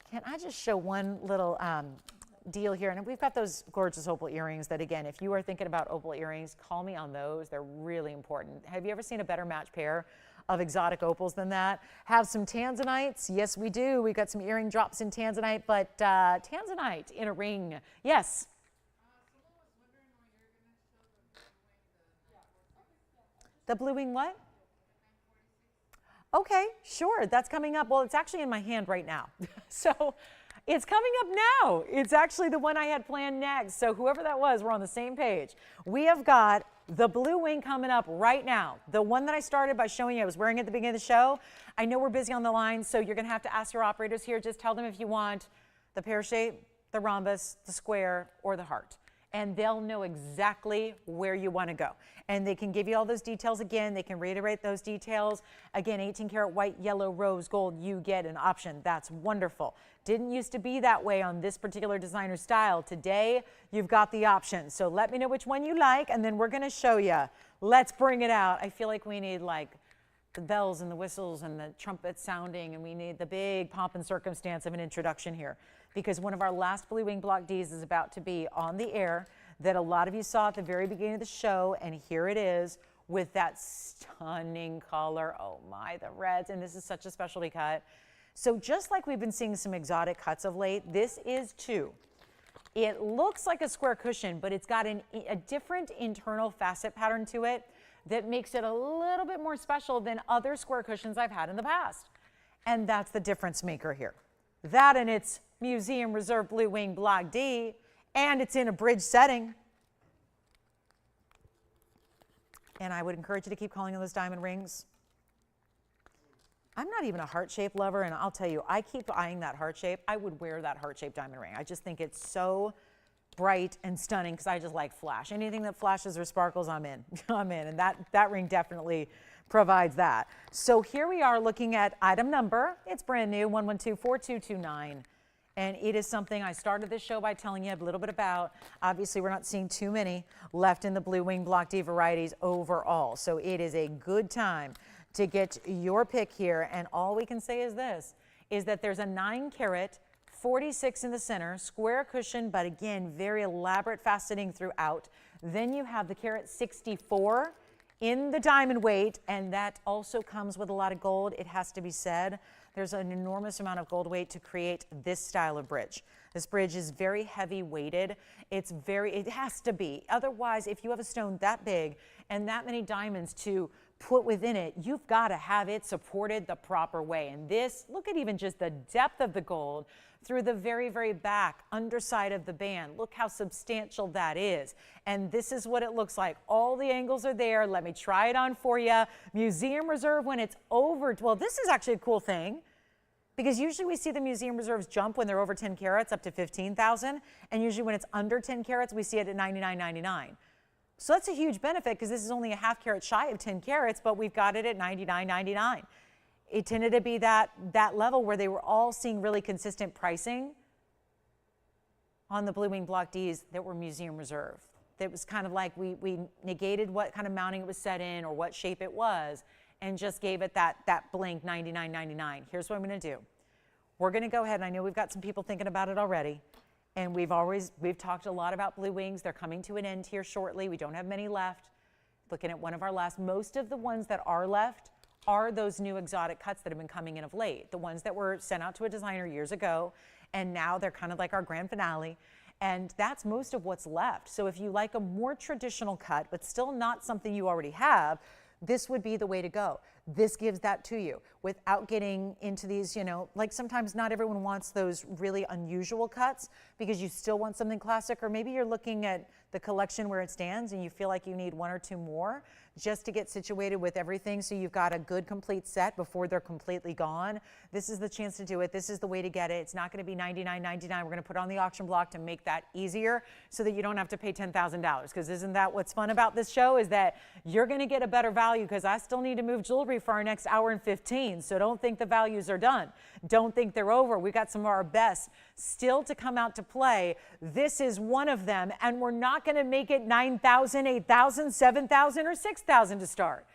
Can I just show one little deal here? And we've got those gorgeous opal earrings that, again, if you are thinking about opal earrings, call me on those. They're really important. Have you ever seen a better match pair of exotic opals than that? Have some Tanzanites? Yes, we do. We've got some earring drops in Tanzanite, but Tanzanite in a ring. Yes? The blue wing what? Okay, sure. That's coming up. Well, it's actually in my hand right now. So it's coming up now. It's actually the one I had planned next. So whoever that was, we're on the same page. We have got the blue wing coming up right now. The one that I started by showing you, I was wearing at the beginning of the show. I know we're busy on the line, so you're going to have to ask your operators here. Just tell them if you want the pear shape, the rhombus, the square, or the heart. And they'll know exactly where you want to go. And they can give you all those details again. They can reiterate those details. Again, 18 karat white, yellow, rose, gold, you get an option. That's wonderful. Didn't used to be that way on this particular designer style. Today, you've got the option. So let me know which one you like, and then we're going to show you. Let's bring it out. I feel like we need like the bells and the whistles and the trumpets sounding, and we need the big pomp and circumstance of an introduction here, because one of our last Blue Wing Block Ds is about to be on the air that a lot of you saw at the very beginning of the show, and here it is with that stunning color. Oh my, the reds, and this is such a specialty cut. So just like we've been seeing some exotic cuts of late, this is too. It looks like a square cushion, but it's got a different internal facet pattern to it that makes it a little bit more special than other square cushions I've had in the past. And that's the difference maker here. That and its Museum Reserve Blue Wing Block D, and it's in a bridge setting. And I would encourage you to keep calling in those diamond rings. I'm not even a heart-shaped lover, and I'll tell you, I keep eyeing that heart shape. I would wear that heart-shaped diamond ring. I just think it's so bright and stunning because I just like flash. Anything that flashes or sparkles, I'm in. I'm in, and that ring definitely provides that. So here we are looking at item number. It's brand new, 1124229. And it is something I started this show by telling you a little bit about. Obviously, we're not seeing too many left in the blue wing block D varieties overall. So it is a good time to get your pick here. And all we can say is this, is that there's a 9-carat, 46 in the center, square cushion, but again, very elaborate faceting throughout. Then you have the carat 64 in the diamond weight, and that also comes with a lot of gold. It has to be said. There's an enormous amount of gold weight to create this style of bridge. This bridge is very heavy weighted. It has to be. Otherwise, if you have a stone that big and that many diamonds to put within it, you've got to have it supported the proper way. And this, look at even just the depth of the gold through the very, very back underside of the band. Look how substantial that is. And this is what it looks like. All the angles are there. Let me try it on for you. Museum reserve when it's over. Well, this is actually a cool thing, because usually we see the museum reserves jump when they're over 10 carats up to 15,000. And usually when it's under 10 carats, we see it at $99.99. So that's a huge benefit, because this is only a ½ carat shy of 10 carats, but we've got it at $99.99. It tended to be that level where they were all seeing really consistent pricing on the blue wing block Ds that were museum reserve. That was kind of like we negated what kind of mounting it was set in or what shape it was, and just gave it that blank $99.99. Here's what I'm going to do. We're going to go ahead, and I know we've got some people thinking about it already, and we've talked a lot about blue wings. They're coming to an end here shortly. We don't have many left. Looking at one of our last, most of the ones that are left are those new exotic cuts that have been coming in of late, the ones that were sent out to a designer years ago, and now they're kind of like our grand finale, and that's most of what's left. So if you like a more traditional cut, but still not something you already have, this would be the way to go. This gives that to you without getting into these, like sometimes not everyone wants those really unusual cuts because you still want something classic, or maybe you're looking at the collection where it stands and you feel like you need 1 or 2 more just to get situated with everything, so you've got a good complete set before they're completely gone. This is the chance to do it. This is the way to get it. It's not going to be $99.99. We're going to put it on the auction block to make that easier so that you don't have to pay $10,000, because isn't that what's fun about this show, is that you're going to get a better value, because I still need to move jewelry for our next hour and 15. So don't think the values are done. Don't think they're over. We got some of our best still to come out to play. This is one of them, and we're not going to make it 9,000, 8,000, 7,000, or 6,000 to start.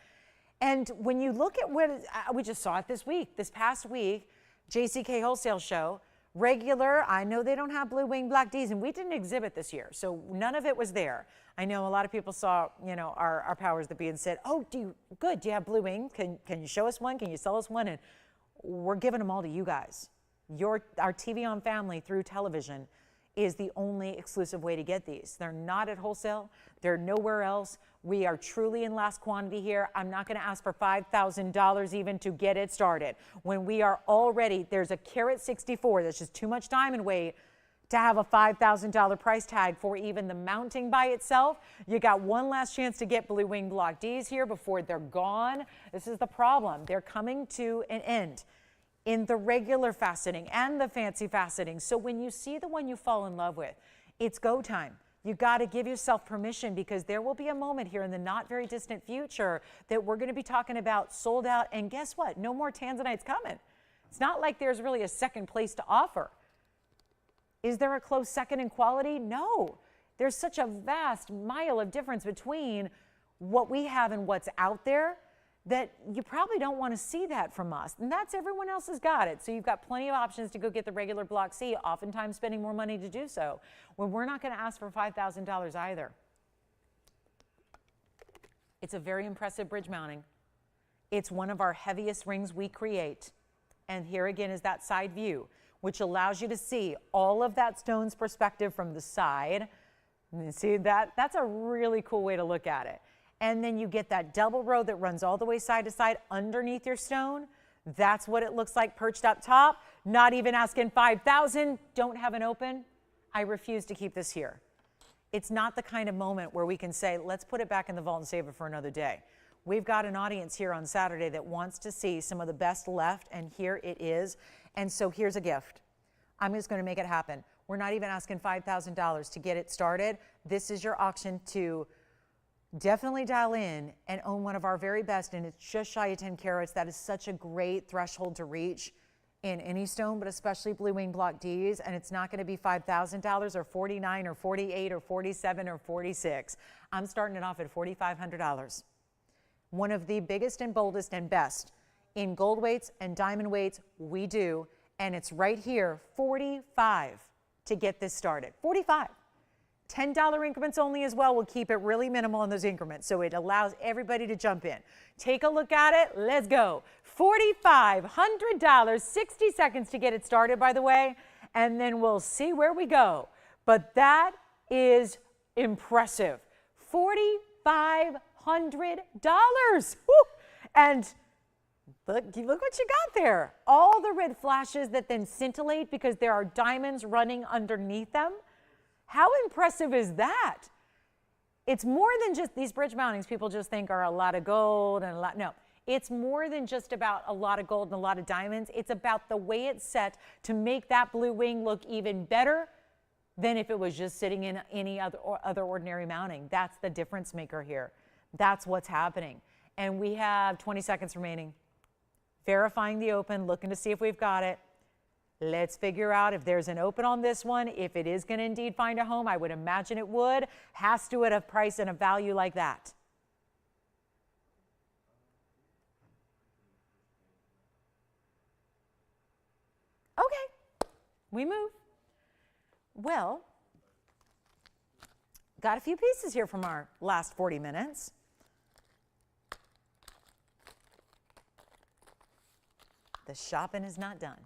And when you look at what we just saw it this past week, JCK Wholesale Show, regular, I know they don't have blue wing black Ds, and we didn't exhibit this year, so none of it was there. I know a lot of people saw, our powers that be and said, oh, do you have blue wing? Can you show us one? Can you sell us one? And we're giving them all to you guys. Our TVON family through television is the only exclusive way to get these. They're not at wholesale. They're nowhere else. We are truly in last quantity here. I'm not going to ask for $5,000 even to get it started. When we are already, there's a carat 64, that's just too much diamond weight to have a $5,000 price tag for even the mounting by itself. You got one last chance to get blue wing block Ds here before they're gone. This is the problem. They're coming to an end in the regular faceting and the fancy faceting. So when you see the one you fall in love with, it's go time. You got to give yourself permission, because there will be a moment here in the not very distant future that we're going to be talking about sold out. And guess what? No more Tanzanites coming. It's not like there's really a second place to offer. Is there a close second in quality? No. There's such a vast mile of difference between what we have and what's out there that you probably don't want to see that from us. And that's everyone else has got it. So you've got plenty of options to go get the regular block C, oftentimes spending more money to do so, when we're not going to ask for $5,000 either. It's a very impressive bridge mounting. It's one of our heaviest rings we create. And here again is that side view, which allows you to see all of that stone's perspective from the side. And you see that? That's a really cool way to look at it. And then you get that double row that runs all the way side to side underneath your stone. That's what it looks like perched up top. Not even asking $5,000. Don't have an open. I refuse to keep this here. It's not the kind of moment where we can say, let's put it back in the vault and save it for another day. We've got an audience here on Saturday that wants to see some of the best left, and here it is. And so here's a gift. I'm just going to make it happen. We're not even asking $5,000 to get it started. This is your auction to definitely dial in and own one of our very best, and it's just shy of 10 carats. That is such a great threshold to reach. in any stone, but especially blue wing block Ds, and it's not going to be $5,000 or $49 or $48 or $47 or $46. I'm starting it off at $4,500. One of the biggest and boldest and best in gold weights and diamond weights we do, and it's right here, $45 to get this started. $45. $10 increments only as well. We'll keep it really minimal in those increments, so it allows everybody to jump in. Take a look at it. Let's go. $4,500, 60 seconds to get it started, by the way, and then we'll see where we go. But that is impressive. $4,500. Woo! And look what you got there. All the red flashes that then scintillate because there are diamonds running underneath them. How impressive is that? It's more than just these bridge mountings people just think are a lot of gold and a lot. No, it's more than just about a lot of gold and a lot of diamonds. It's about the way it's set to make that blue wing look even better than if it was just sitting in any other ordinary mounting. That's the difference maker here. That's what's happening. And we have 20 seconds remaining. Verifying the open, looking to see if we've got it. Let's figure out if there's an open on this one. If it is going to indeed find a home, I would imagine it would. Has to at a price and a value like that. Okay, we move. Well, got a few pieces here from our last 40 minutes. The shopping is not done.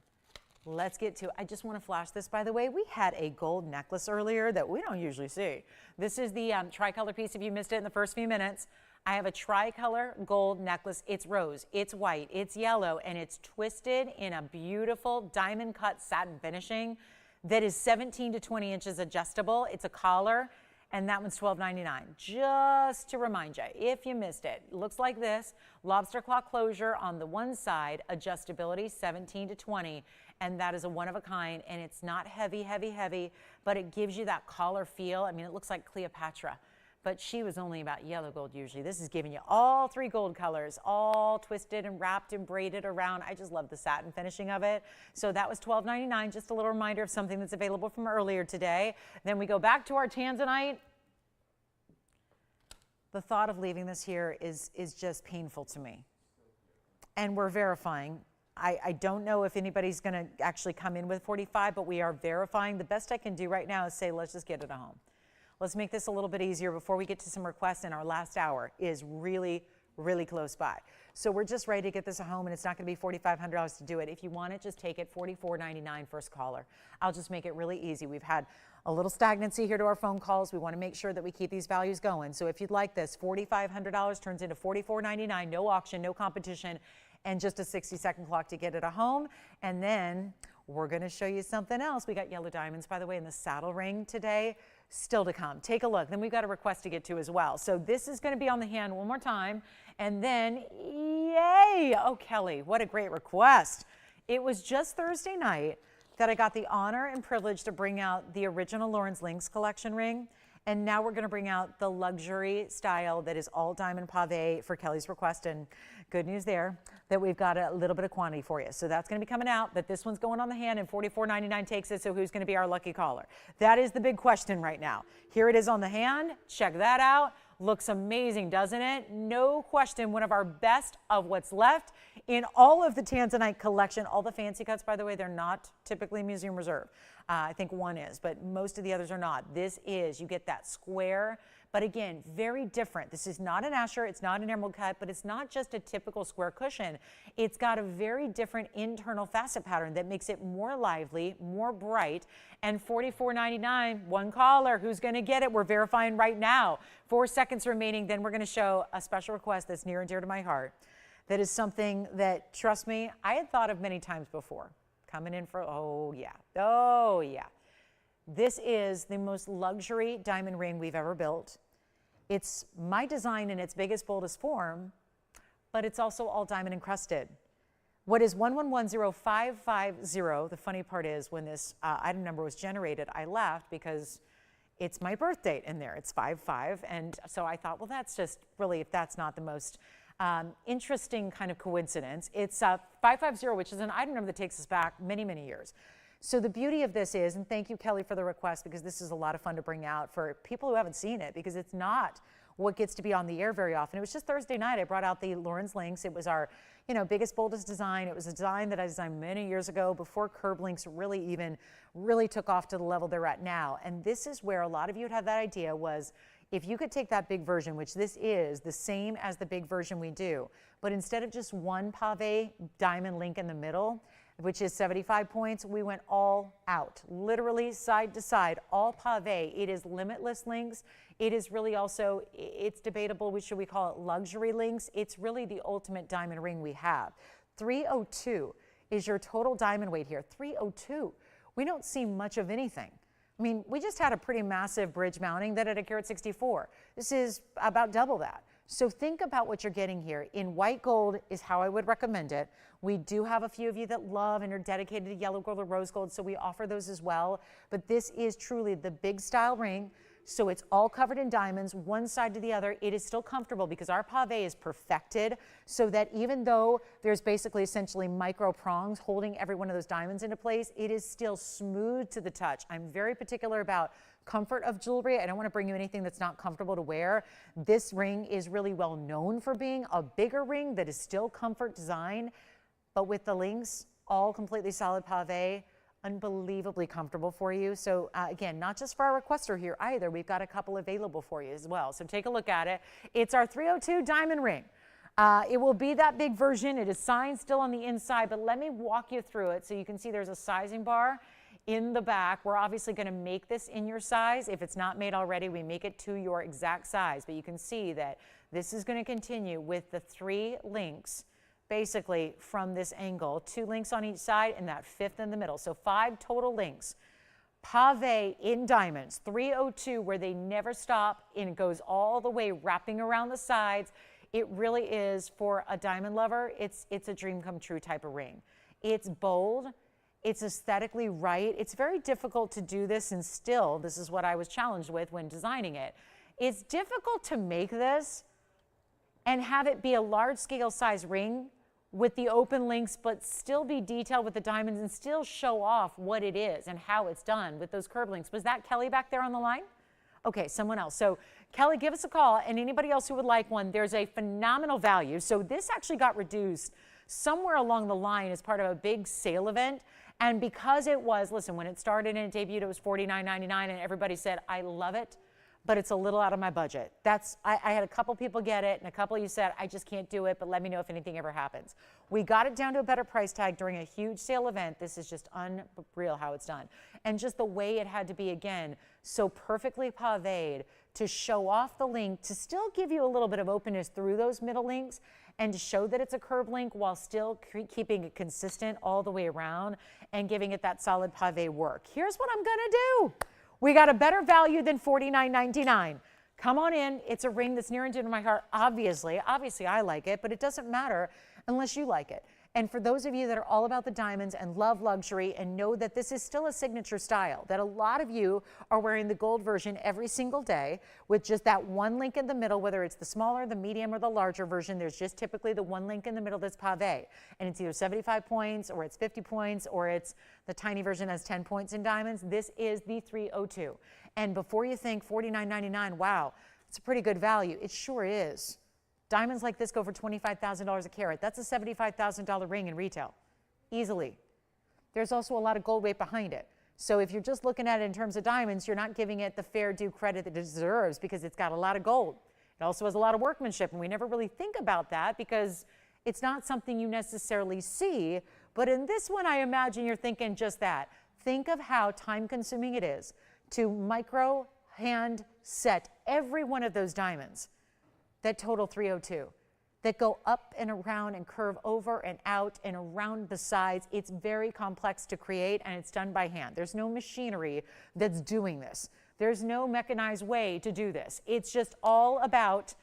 Let's get to it. I just want to flash this, by the way. We had a gold necklace earlier that we don't usually see. This is the tricolor piece. If you missed it in the first few minutes, I have a tricolor gold necklace. It's rose, it's white, it's yellow, and it's twisted in a beautiful diamond cut satin finishing that is 17 to 20 inches adjustable. It's a collar, and that one's $12.99. Just to remind you, if you missed it, it looks like this. Lobster claw closure on the one side, adjustability 17 to 20, and that is a one-of-a-kind, and it's not heavy, heavy, heavy, but it gives you that collar feel. I mean, it looks like Cleopatra, but she was only about yellow gold usually. This is giving you all three gold colors, all twisted and wrapped and braided around. I just love the satin finishing of it. So that was $12.99, just a little reminder of something that's available from earlier today. Then we go back to our Tanzanite. The thought of leaving this here is just painful to me. And we're verifying. I don't know if anybody's going to actually come in with 45, but we are verifying. The best I can do right now is say, let's just get it at home. Let's make this a little bit easier before we get to some requests, and our last hour is really, really close by. So we're just ready to get this at home, and it's not going to be $4,500 to do it. If you want it, just take it, $44.99 first caller. I'll just make it really easy. We've had a little stagnancy here to our phone calls. We want to make sure that we keep these values going. So if you'd like this, $4,500 turns into $44.99, no auction, no competition, and just a 60-second clock to get it at home. And then we're going to show you something else. We got yellow diamonds, by the way, in the saddle ring today. Still to come. Take a look. Then we've got a request to get to as well. So this is going to be on the hand one more time. And then, yay! Oh, Kelly, what a great request. It was just Thursday night that I got the honor and privilege to bring out the original Lauren's Links collection ring. And now we're going to bring out the luxury style that is all diamond pave for Kelly's request. And good news there that we've got a little bit of quantity for you. So that's going to be coming out, but this one's going on the hand, and $44.99 takes it. So who's going to be our lucky caller? That is the big question right now. Here it is on the hand. Check that out. Looks amazing, doesn't it? No question, one of our best of what's left in all of the Tanzanite collection. All the fancy cuts, by the way, they're not typically museum reserve. I think one is, but most of the others are not. This is, you get that square, but again, very different. This is not an Asher, it's not an emerald cut, but it's not just a typical square cushion. It's got a very different internal facet pattern that makes it more lively, more bright, and $44.99, one caller. Who's gonna get it? We're verifying right now. 4 seconds remaining, then we're gonna show a special request that's near and dear to my heart. That is something that, trust me, I had thought of many times before. Coming in for, oh yeah, oh yeah. This is the most luxury diamond ring we've ever built. It's my design in its biggest, boldest form, but it's also all diamond encrusted. What is 1110-550, the funny part is when this item number was generated, I laughed because it's my birth date in there. It's 5-5, and so I thought, well, that's just really, if that's not the most Interesting kind of coincidence. It's 550, which is an item number that takes us back many, many years. So the beauty of this is, and thank you, Kelly, for the request, because this is a lot of fun to bring out for people who haven't seen it, because it's not what gets to be on the air very often. It was just Thursday night. I brought out the Lauren's Links. It was our, biggest, boldest design. It was a design that I designed many years ago before curb links really took off to the level they're at now. And this is where a lot of you would have that idea was, if you could take that big version, which this is the same as the big version we do, but instead of just one pave diamond link in the middle, which is 75 points, we went all out, literally side to side, all pave. It is limitless links. It is really also, it's debatable, should we call it luxury links? It's really the ultimate diamond ring we have. 302 is your total diamond weight here, 302. We don't see much of anything. I mean, we just had a pretty massive bridge mounting that at a carat 64. This is about double that. So think about what you're getting here. In white gold is how I would recommend it. We do have a few of you that love and are dedicated to yellow gold or rose gold, so we offer those as well. But this is truly the big style ring. So it's all covered in diamonds, one side to the other. It is still comfortable because our pave is perfected so that even though there's basically essentially micro prongs holding every one of those diamonds into place, it is still smooth to the touch. I'm very particular about comfort of jewelry. I don't want to bring you anything that's not comfortable to wear. This ring is really well known for being a bigger ring that is still comfort design, but with the links, all completely solid pave, unbelievably comfortable for you. So again, not just for our requester here either, we've got a couple available for you as well. So take a look at it. It's our 302 diamond ring. It will be that big version. It is signed still on the inside, but let me walk you through it so you can see there's a sizing bar in the back. We're obviously going to make this in your size. If it's not made already, we make it to your exact size, but you can see that this is going to continue with the 3 links basically from this angle, 2 links on each side and that 5th in the middle. So 5 total links. Pave in diamonds, 302, where they never stop and it goes all the way wrapping around the sides. It really is, for a diamond lover, it's a dream come true type of ring. It's bold. It's aesthetically right. It's very difficult to do this, and still, this is what I was challenged with when designing it. It's difficult to make this and have it be a large scale size ring with the open links, but still be detailed with the diamonds and still show off what it is and how it's done with those curb links. Was that Kelly back there on the line? Okay, someone else. So Kelly, give us a call, and anybody else who would like one, there's a phenomenal value. So this actually got reduced somewhere along the line as part of a big sale event. And because it was, listen, when it started and it debuted, it was $49.99, and everybody said, I love it, but it's a little out of my budget. I had a couple people get it, and a couple of you said, I just can't do it, but let me know if anything ever happens. We got it down to a better price tag during a huge sale event. This is just unreal how it's done. And just the way it had to be, again, so perfectly paved to show off the link, to still give you a little bit of openness through those middle links, and to show that it's a curb link while still keeping it consistent all the way around and giving it that solid pave work. Here's what I'm gonna do. We got a better value than $49.99. Come on in. It's a ring that's near and dear to my heart, obviously. Obviously, I like it, but it doesn't matter unless you like it. And for those of you that are all about the diamonds and love luxury and know that this is still a signature style, that a lot of you are wearing the gold version every single day with just that one link in the middle, whether it's the smaller, the medium, or the larger version, there's just typically the one link in the middle that's pave. And it's either 75 points or it's 50 points or it's the tiny version has 10 points in diamonds. This is the 302. And before you think $49.99, wow, it's a pretty good value. It sure is. Diamonds like this go for $25,000 a carat. That's a $75,000 ring in retail, easily. There's also a lot of gold weight behind it. So if you're just looking at it in terms of diamonds, you're not giving it the fair due credit that it deserves because it's got a lot of gold. It also has a lot of workmanship, and we never really think about that because it's not something you necessarily see. But in this one, I imagine you're thinking just that. Think of how time-consuming it is to micro hand set every one of those diamonds that total 302, that go up and around and curve over and out and around the sides. It's very complex to create, and it's done by hand. There's no machinery that's doing this. There's no mechanized way to do this. It's just all about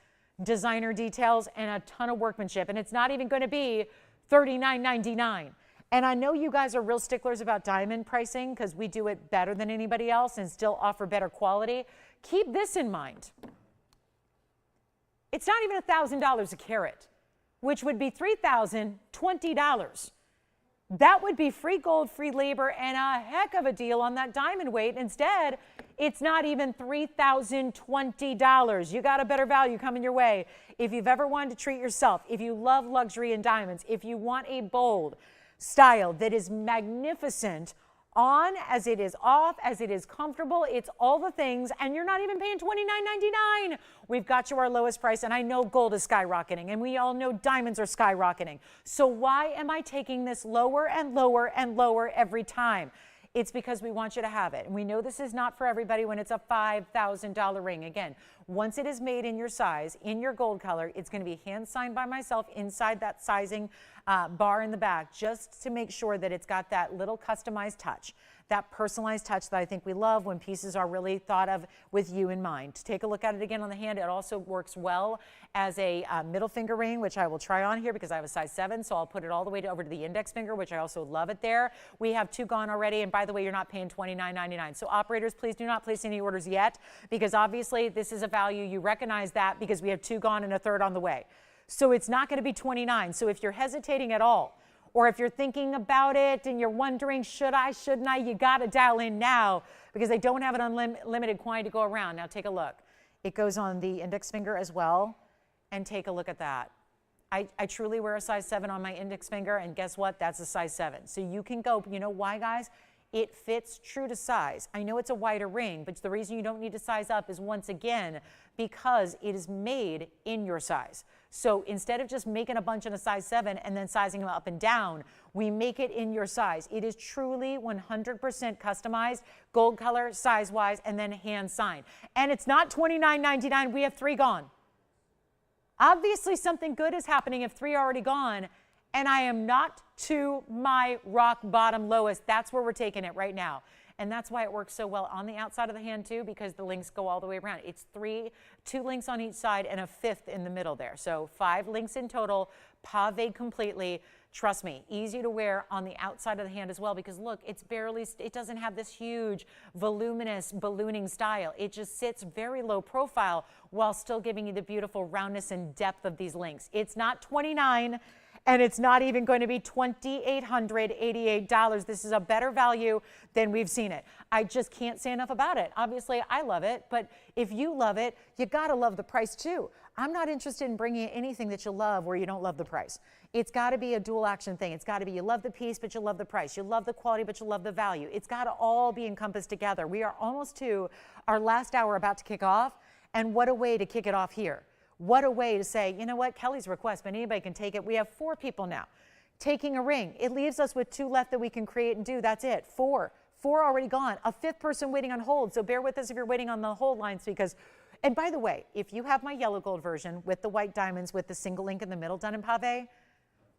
designer details and a ton of workmanship, and it's not even going to be $39.99. And I know you guys are real sticklers about diamond pricing because we do it better than anybody else and still offer better quality. Keep this in mind. It's not even $1,000 a carat. which would be $3,020. That would be free gold, free labor, and a heck of a deal on that diamond weight. Instead, it's not even $3,020. You got a better value coming your way. If you've ever wanted to treat yourself, if you love luxury and diamonds, if you want a bold style that is magnificent on as it is off, as it is comfortable, it's all the things, and you're not even paying $29.99. We've got you our lowest price, and I know gold is skyrocketing, and we all know diamonds are skyrocketing. So why am I taking this lower and lower and lower every time? It's because we want you to have it. And we know this is not for everybody when it's a $5,000 ring. Again, once it is made in your size, in your gold color, it's going to be hand signed by myself inside that sizing bar in the back, just to make sure that it's got that little customized touch, that personalized touch that I think we love when pieces are really thought of with you in mind. Take a look at it again on the hand. It also works well as a middle finger ring, which I will try on here because I have a size 7, so I'll put it all the way over to the index finger, which I also love it there. We have 2 gone already, and by the way, you're not paying $29.99. So operators, please do not place any orders yet, because obviously this is a value. You recognize that because we have 2 gone and a 3rd on the way. So it's not going to be $29. So if you're hesitating at all, or if you're thinking about it and you're wondering, should I, shouldn't I, you got to dial in now, because they don't have an unlimited quantity to go around. Now take a look. It goes on the index finger as well, and take a look at that. I truly wear a size 7 on my index finger, and guess what? That's a size 7. So you can go, you know why, guys? It fits true to size. I know it's a wider ring, but the reason you don't need to size up is, once again, because it is made in your size. So instead of just making a bunch in a size 7 and then sizing them up and down, we make it in your size. It is truly 100% customized, gold color, size-wise, and then hand signed. And it's not $29.99. We have 3 gone. Obviously, something good is happening if 3 are already gone, and I am not to my rock bottom lowest. That's where we're taking it right now. And that's why it works so well on the outside of the hand too, because the links go all the way around. It's 2 links on each side and a 5th in the middle there. So 5 links in total, pave completely. Trust me, easy to wear on the outside of the hand as well, because look, it doesn't have this huge voluminous ballooning style. It just sits very low profile while still giving you the beautiful roundness and depth of these links. It's not $29. And it's not even going to be $2,888. This is a better value than we've seen it. I just can't say enough about it. Obviously, I love it, but if you love it, you gotta love the price too. I'm not interested in bringing anything that you love where you don't love the price. It's gotta be a dual action thing. It's gotta be, you love the piece, but you love the price. You love the quality, but you love the value. It's gotta all be encompassed together. We are almost to our last hour about to kick off, and what a way to kick it off here. What a way to say, you know what, Kelly's request, but anybody can take it. We have 4 people now taking a ring. It leaves us with 2 left that we can create and do. That's it. 4 already gone. A 5th person waiting on hold. So bear with us if you're waiting on the hold lines, because, and by the way, if you have my yellow gold version with the white diamonds with the single link in the middle done in pave,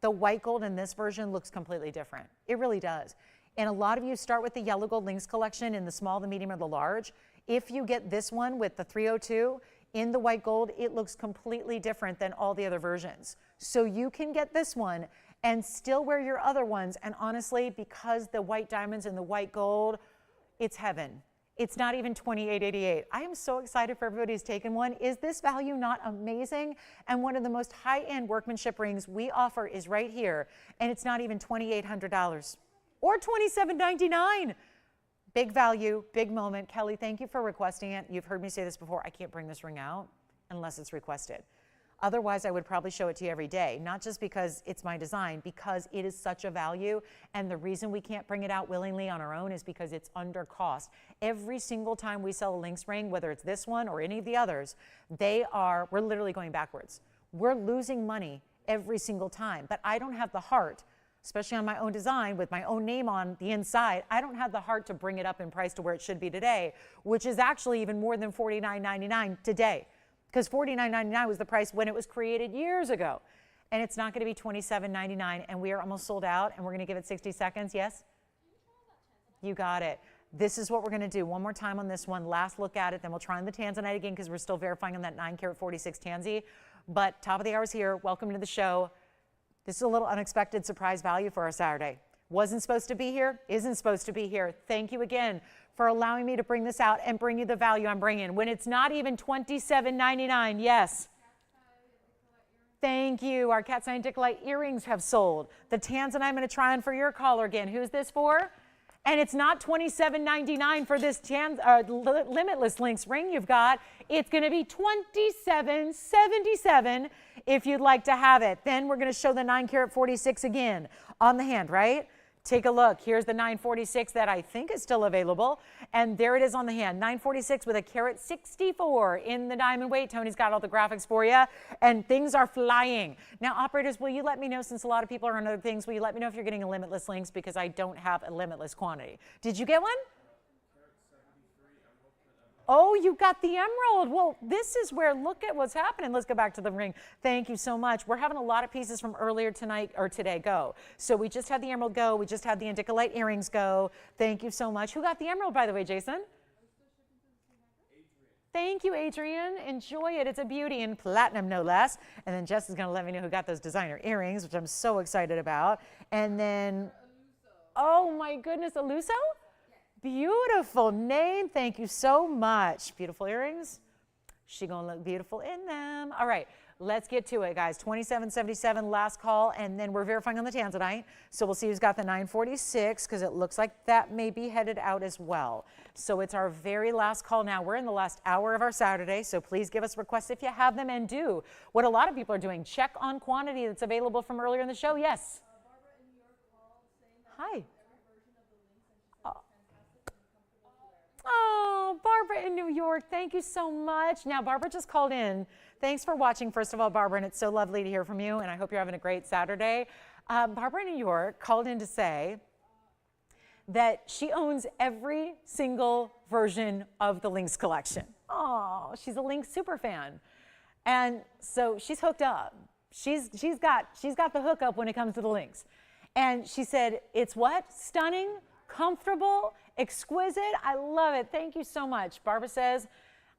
the white gold in this version looks completely different. It really does. And a lot of you start with the yellow gold links collection in the small, the medium, or the large. If you get this one with the 302, in the white gold, it looks completely different than all the other versions. So you can get this one and still wear your other ones. And honestly, because the white diamonds and the white gold, it's heaven. It's not even $28.88. I am so excited for everybody who's taken one. Is this value not amazing? And one of the most high-end workmanship rings we offer is right here. And it's not even $2,800 or $27.99. Big value, big moment. Kelly, thank you for requesting it. You've heard me say this before. I can't bring this ring out unless it's requested. Otherwise, I would probably show it to you every day, not just because it's my design, because it is such a value. And the reason we can't bring it out willingly on our own is because it's under cost. Every single time we sell a links ring, whether it's this one or any of the others, we're literally going backwards. We're losing money every single time. But I don't have the heart, especially on my own design with my own name on the inside, I don't have the heart to bring it up in price to where it should be today, which is actually even more than $49.99 today, because $49.99 was the price when it was created years ago. And it's not going to be $27.99, and we are almost sold out, and we're going to give it 60 seconds. Yes? You got it. This is what we're going to do. One more time on this one. Last look at it, then we'll try on the Tanzanite again, because we're still verifying on that 9 karat 46 Tanzy. But top of the hour is here. Welcome to the show. This is a little unexpected surprise value for our Saturday. Wasn't supposed to be here, isn't supposed to be here. Thank you again for allowing me to bring this out and bring you the value I'm bringing when it's not even $27.99. Yes. Thank you. Our cat's eye Dicolite earrings have sold. The Tanzanite I'm going to try on for your caller again. Who's this for? And it's not $27.99 for this Limitless Links ring you've got. It's going to be $27.77 if you'd like to have it. Then we're going to show the 9 karat 46 again on the hand, right? Take a look. Here's the 946 that I think is still available. And there it is on the hand. 946 with a carat 64 in the diamond weight. Tony's got all the graphics for you. And things are flying. Now, operators, will you let me know, since a lot of people are on other things, will you let me know if you're getting a Limitless Links, because I don't have a limitless quantity. Did you get one? Oh, you got the emerald. Well, this is where, look at what's happening. Let's go back to the ring. Thank you so much. We're having a lot of pieces from earlier tonight or today go. So we just had the emerald go. We just had the Dicolite earrings go. Thank you so much. Who got the emerald, by the way, Jason? Thank you, Adrian. Enjoy it. It's a beauty, in platinum, no less. And then Jess is going to let me know who got those designer earrings, which I'm so excited about. And then, oh my goodness, Aluso? Beautiful name. Thank you so much. Beautiful earrings. She gonna look beautiful in them. All right, let's get to it, guys. $27.77 last call, and then we're verifying on the Tanzanite. So we'll see who's got the 946, because it looks like that may be headed out as well. So it's our very last call now. We're in the last hour of our Saturday, so please give us requests if you have them, and do what a lot of people are doing. Check on quantity that's available from earlier in the show. Yes. Hi. Oh, Barbara in New York, thank you so much. Now, Barbara just called in. Thanks for watching, first of all, Barbara, and it's so lovely to hear from you, and I hope you're having a great Saturday. Barbara in New York called in to say that she owns every single version of the Lynx collection. Oh, she's a Lynx super fan. And so she's hooked up. She's got the hookup when it comes to the Lynx. And she said, it's what? Stunning, comfortable, exquisite. I love it. Thank you so much. Barbara says,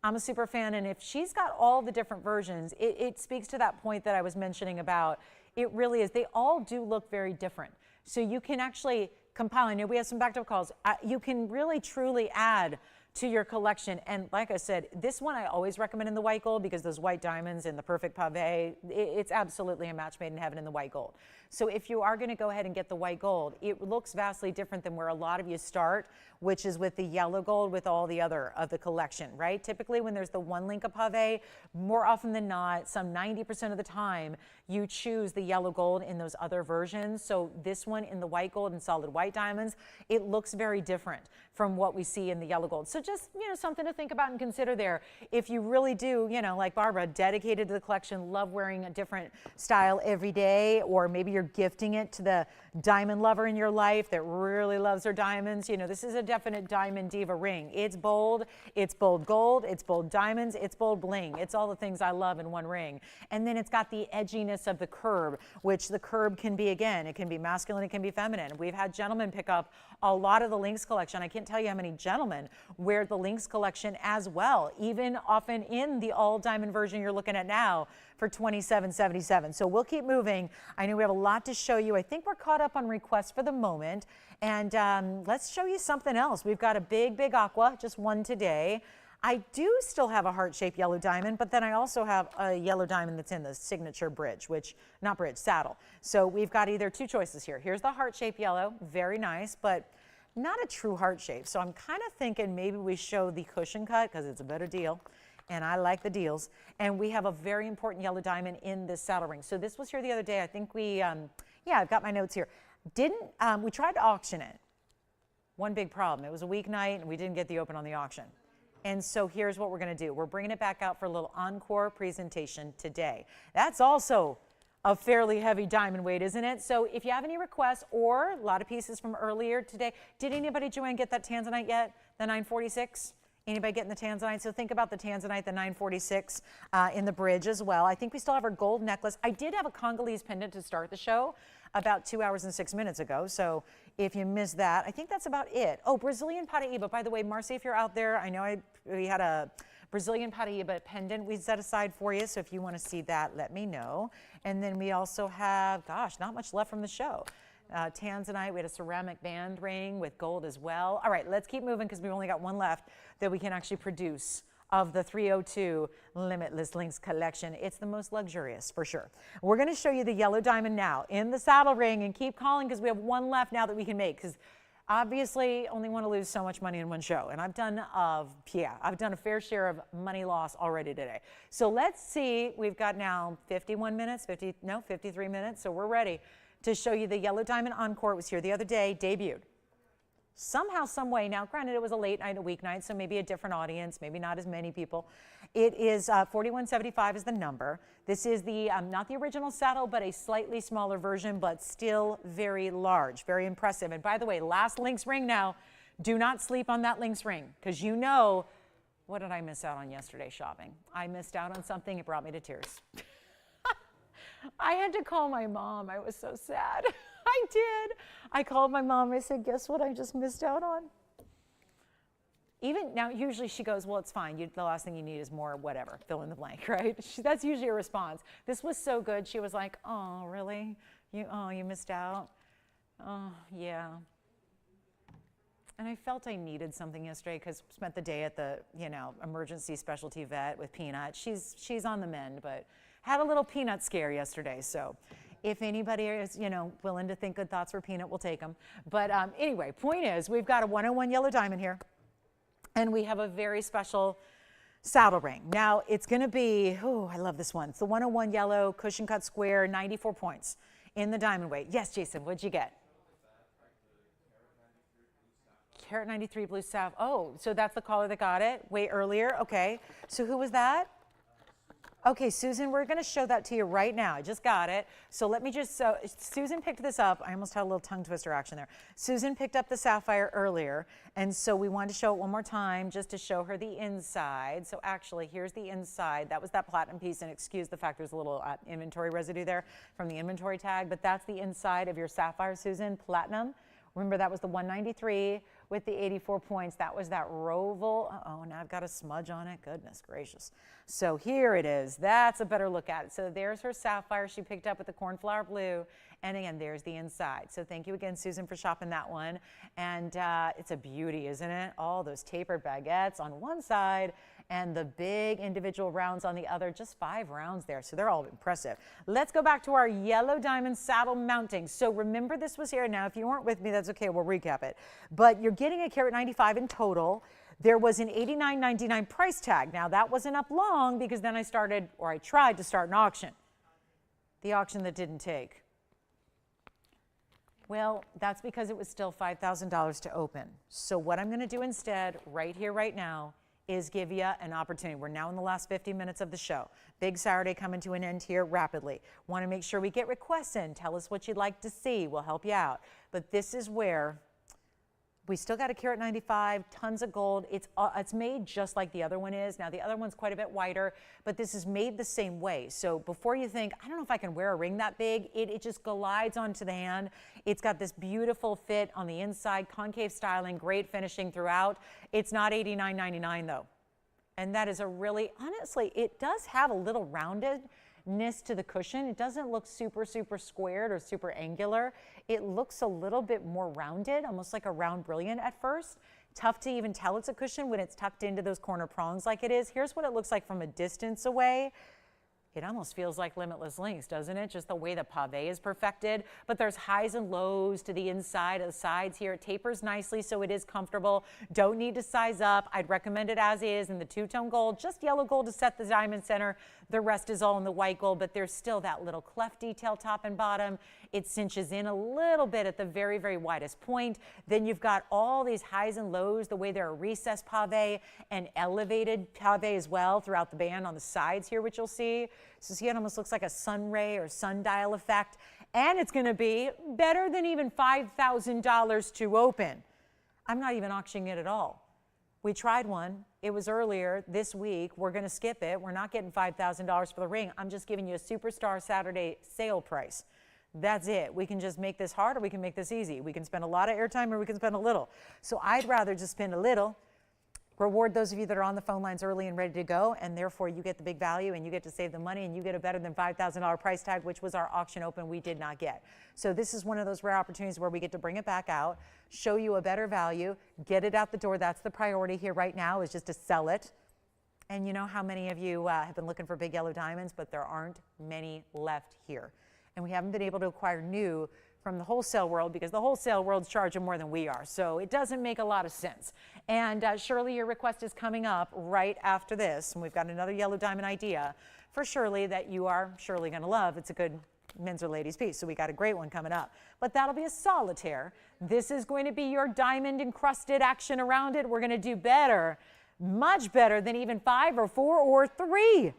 I'm a super fan, and if she's got all the different versions, it speaks to that point that I was mentioning about, it really is. They all do look very different. So you can actually compile. I know we have some back-up calls. You can really, truly add to your collection. And like I said, this one I always recommend in the white gold, because those white diamonds in the perfect pave, it's absolutely a match made in heaven in the white gold. So if you are going to go ahead and get the white gold, it looks vastly different than where a lot of you start, which is with the yellow gold with all the other of the collection, right? Typically when there's the one link of pave, more often than not, some 90% of the time, you choose the yellow gold in those other versions. So this one in the white gold and solid white diamonds, it looks very different from what we see in the yellow gold. So just, something to think about and consider there. If you really do, like Barbara, dedicated to the collection, love wearing a different style every day, or maybe you're gifting it to the diamond lover in your life that really loves their diamonds. This is a definite diamond diva ring. It's bold gold, it's bold diamonds, it's bold bling. It's all the things I love in one ring. And then it's got the edginess of the curb, which the curb can be, again, it can be masculine, it can be feminine. We've had gentlemen pick up a lot of the Lynx collection. I can't tell you how many gentlemen wear the Lynx collection as well, even often in the all diamond version you're looking at now for $27.77. So we'll keep moving. I know we have a lot to show you. I think we're caught up on requests for the moment. And let's show you something else. We've got a big aqua, just one today. I do still have a heart-shaped yellow diamond, but then I also have a yellow diamond that's in the signature bridge, saddle. So we've got either two choices here. Here's the heart-shaped yellow, very nice, but not a true heart shape. So I'm kind of thinking maybe we show the cushion cut, because it's a better deal, and I like the deals. And we have a very important yellow diamond in this saddle ring. So this was here the other day. I think we, I've got my notes here. We tried to auction it. One big problem. It was a weeknight, and we didn't get the open on the auction. And so here's what we're going to do. We're bringing it back out for a little encore presentation today. That's also a fairly heavy diamond weight, isn't it? So if you have any requests, or a lot of pieces from earlier today, did anybody, Joanne, get that Tanzanite yet? The 946? Anybody getting the Tanzanite? So think about the Tanzanite, the 946 in the bridge as well. I think we still have our gold necklace. I did have a Congolese pendant to start the show about 2 hours and 6 minutes ago. So if you missed that, I think that's about it. Oh, Brazilian Paraiba. By the way, Marcy, if you're out there, I know we had a Brazilian Paraiba pendant we set aside for you. So if you want to see that, let me know. And then we also have, gosh, not much left from the show. Tanzanite, we had a ceramic band ring with gold as well. All right, let's keep moving, because we've only got one left that we can actually produce of the 302 Limitless Links collection. It's the most luxurious for sure. We're going to show you the yellow diamond now in the saddle ring, and keep calling because we have one left now that we can make, because obviously only want to lose so much money in one show. And I've done a fair share of money loss already today. So let's see, we've got now 53 minutes. So we're ready to show you the yellow diamond encore. It was here the other day, debuted. Somehow, some way, now granted it was a late night, a weeknight, so maybe a different audience, maybe not as many people. It is 4175 is the number. This is the, not the original saddle, but a slightly smaller version, but still very large, very impressive. And by the way, last Lynx ring now, do not sleep on that Lynx ring, because you know, what did I miss out on yesterday shopping? I missed out on something, it brought me to tears. I had to call my mom, I was so sad. I did. I called my mom. I said, guess what I just missed out on? Even now, usually she goes, well, it's fine. The last thing you need is more whatever, fill in the blank, right? That's usually a response. This was so good. She was like, oh, really? You missed out? Oh, yeah. And I felt I needed something yesterday because spent the day at the, emergency specialty vet with Peanut. She's on the mend, but had a little peanut scare yesterday, so. If anybody is, willing to think good thoughts for Peanut, we'll take them. But anyway, point is, we've got a 101 yellow diamond here, and we have a very special saddle ring. Now, it's going to be, oh, I love this one. It's the 101 yellow cushion cut square, 94 points in the diamond weight. Yes, Jason, what'd you get? Carat 93 blue salve. Oh, so that's the caller that got it way earlier. Okay, so who was that? Okay, Susan, we're going to show that to you right now. I just got it. So let me just, Susan picked this up. I almost had a little tongue twister action there. Susan picked up the sapphire earlier, and so we wanted to show it one more time just to show her the inside. So actually, here's the inside. That was that platinum piece, and excuse the fact there's a little inventory residue there from the inventory tag, but that's the inside of your sapphire, Susan, platinum. Remember, that was the 193 with the 84 points. That was that Roval. Oh, now I've got a smudge on it. Goodness gracious. So here it is. That's a better look at it. So there's her sapphire she picked up with the cornflower blue. And again, there's the inside. So thank you again, Susan, for shopping that one. And it's a beauty, isn't it? All those tapered baguettes on one side and the big individual rounds on the other, just 5 rounds there. So they're all impressive. Let's go back to our yellow diamond saddle mounting. So remember, this was here. Now, if you weren't with me, that's okay. We'll recap it. But you're getting a carat 95 in total. There was an $89.99 price tag. Now, that wasn't up long because then I tried to start an auction. The auction that didn't take. Well, that's because it was still $5,000 to open. So what I'm going to do instead, right here, right now, is give you an opportunity. We're now in the last 50 minutes of the show. Big Saturday coming to an end here rapidly. Want to make sure we get requests in. Tell us what you'd like to see. We'll help you out. But this is where we still got a carat 95, tons of gold. It's made just like the other one is. Now, the other one's quite a bit wider, but this is made the same way. So before you think, I don't know if I can wear a ring that big, it just glides onto the hand. It's got this beautiful fit on the inside, concave styling, great finishing throughout. It's not $89.99 though. And that is a really, honestly, it does have a little roundedness to the cushion. It doesn't look super, super squared or super angular. It looks a little bit more rounded, almost like a round brilliant at first. Tough to even tell it's a cushion when it's tucked into those corner prongs like it is. Here's what it looks like from a distance away. It almost feels like Limitless Links, doesn't it? Just the way the pave is perfected. But there's highs and lows to the inside of the sides here. It tapers nicely, so it is comfortable. Don't need to size up. I'd recommend it as is in the two-tone gold, just yellow gold to set the diamond center. The rest is all in the white gold, but there's still that little cleft detail top and bottom. It cinches in a little bit at the very, very widest point. Then you've got all these highs and lows, the way there are recessed pave and elevated pave as well throughout the band on the sides here, which you'll see. So see, it almost looks like a sun ray or sundial effect. And it's going to be better than even $5,000 to open. I'm not even auctioning it at all. We tried one. It was earlier this week. We're going to skip it. We're not getting $5,000 for the ring. I'm just giving you a Superstar Saturday sale price. That's it. We can just make this hard or we can make this easy. We can spend a lot of airtime or we can spend a little. So I'd rather just spend a little, reward those of you that are on the phone lines early and ready to go, and therefore you get the big value and you get to save the money and you get a better than $5,000 price tag, which was our auction open we did not get. So this is one of those rare opportunities where we get to bring it back out, show you a better value, get it out the door. That's the priority here right now, is just to sell it. And you know how many of you have been looking for big yellow diamonds, but there aren't many left here. And we haven't been able to acquire new from the wholesale world because the wholesale world's charging more than we are. So it doesn't make a lot of sense. And Shirley, your request is coming up right after this. And we've got another yellow diamond idea for Shirley that you are surely going to love. It's a good men's or ladies piece. So we got a great one coming up. But that'll be a solitaire. This is going to be your diamond encrusted action around it. We're going to do better. Much better than even 5 or 4 or 3.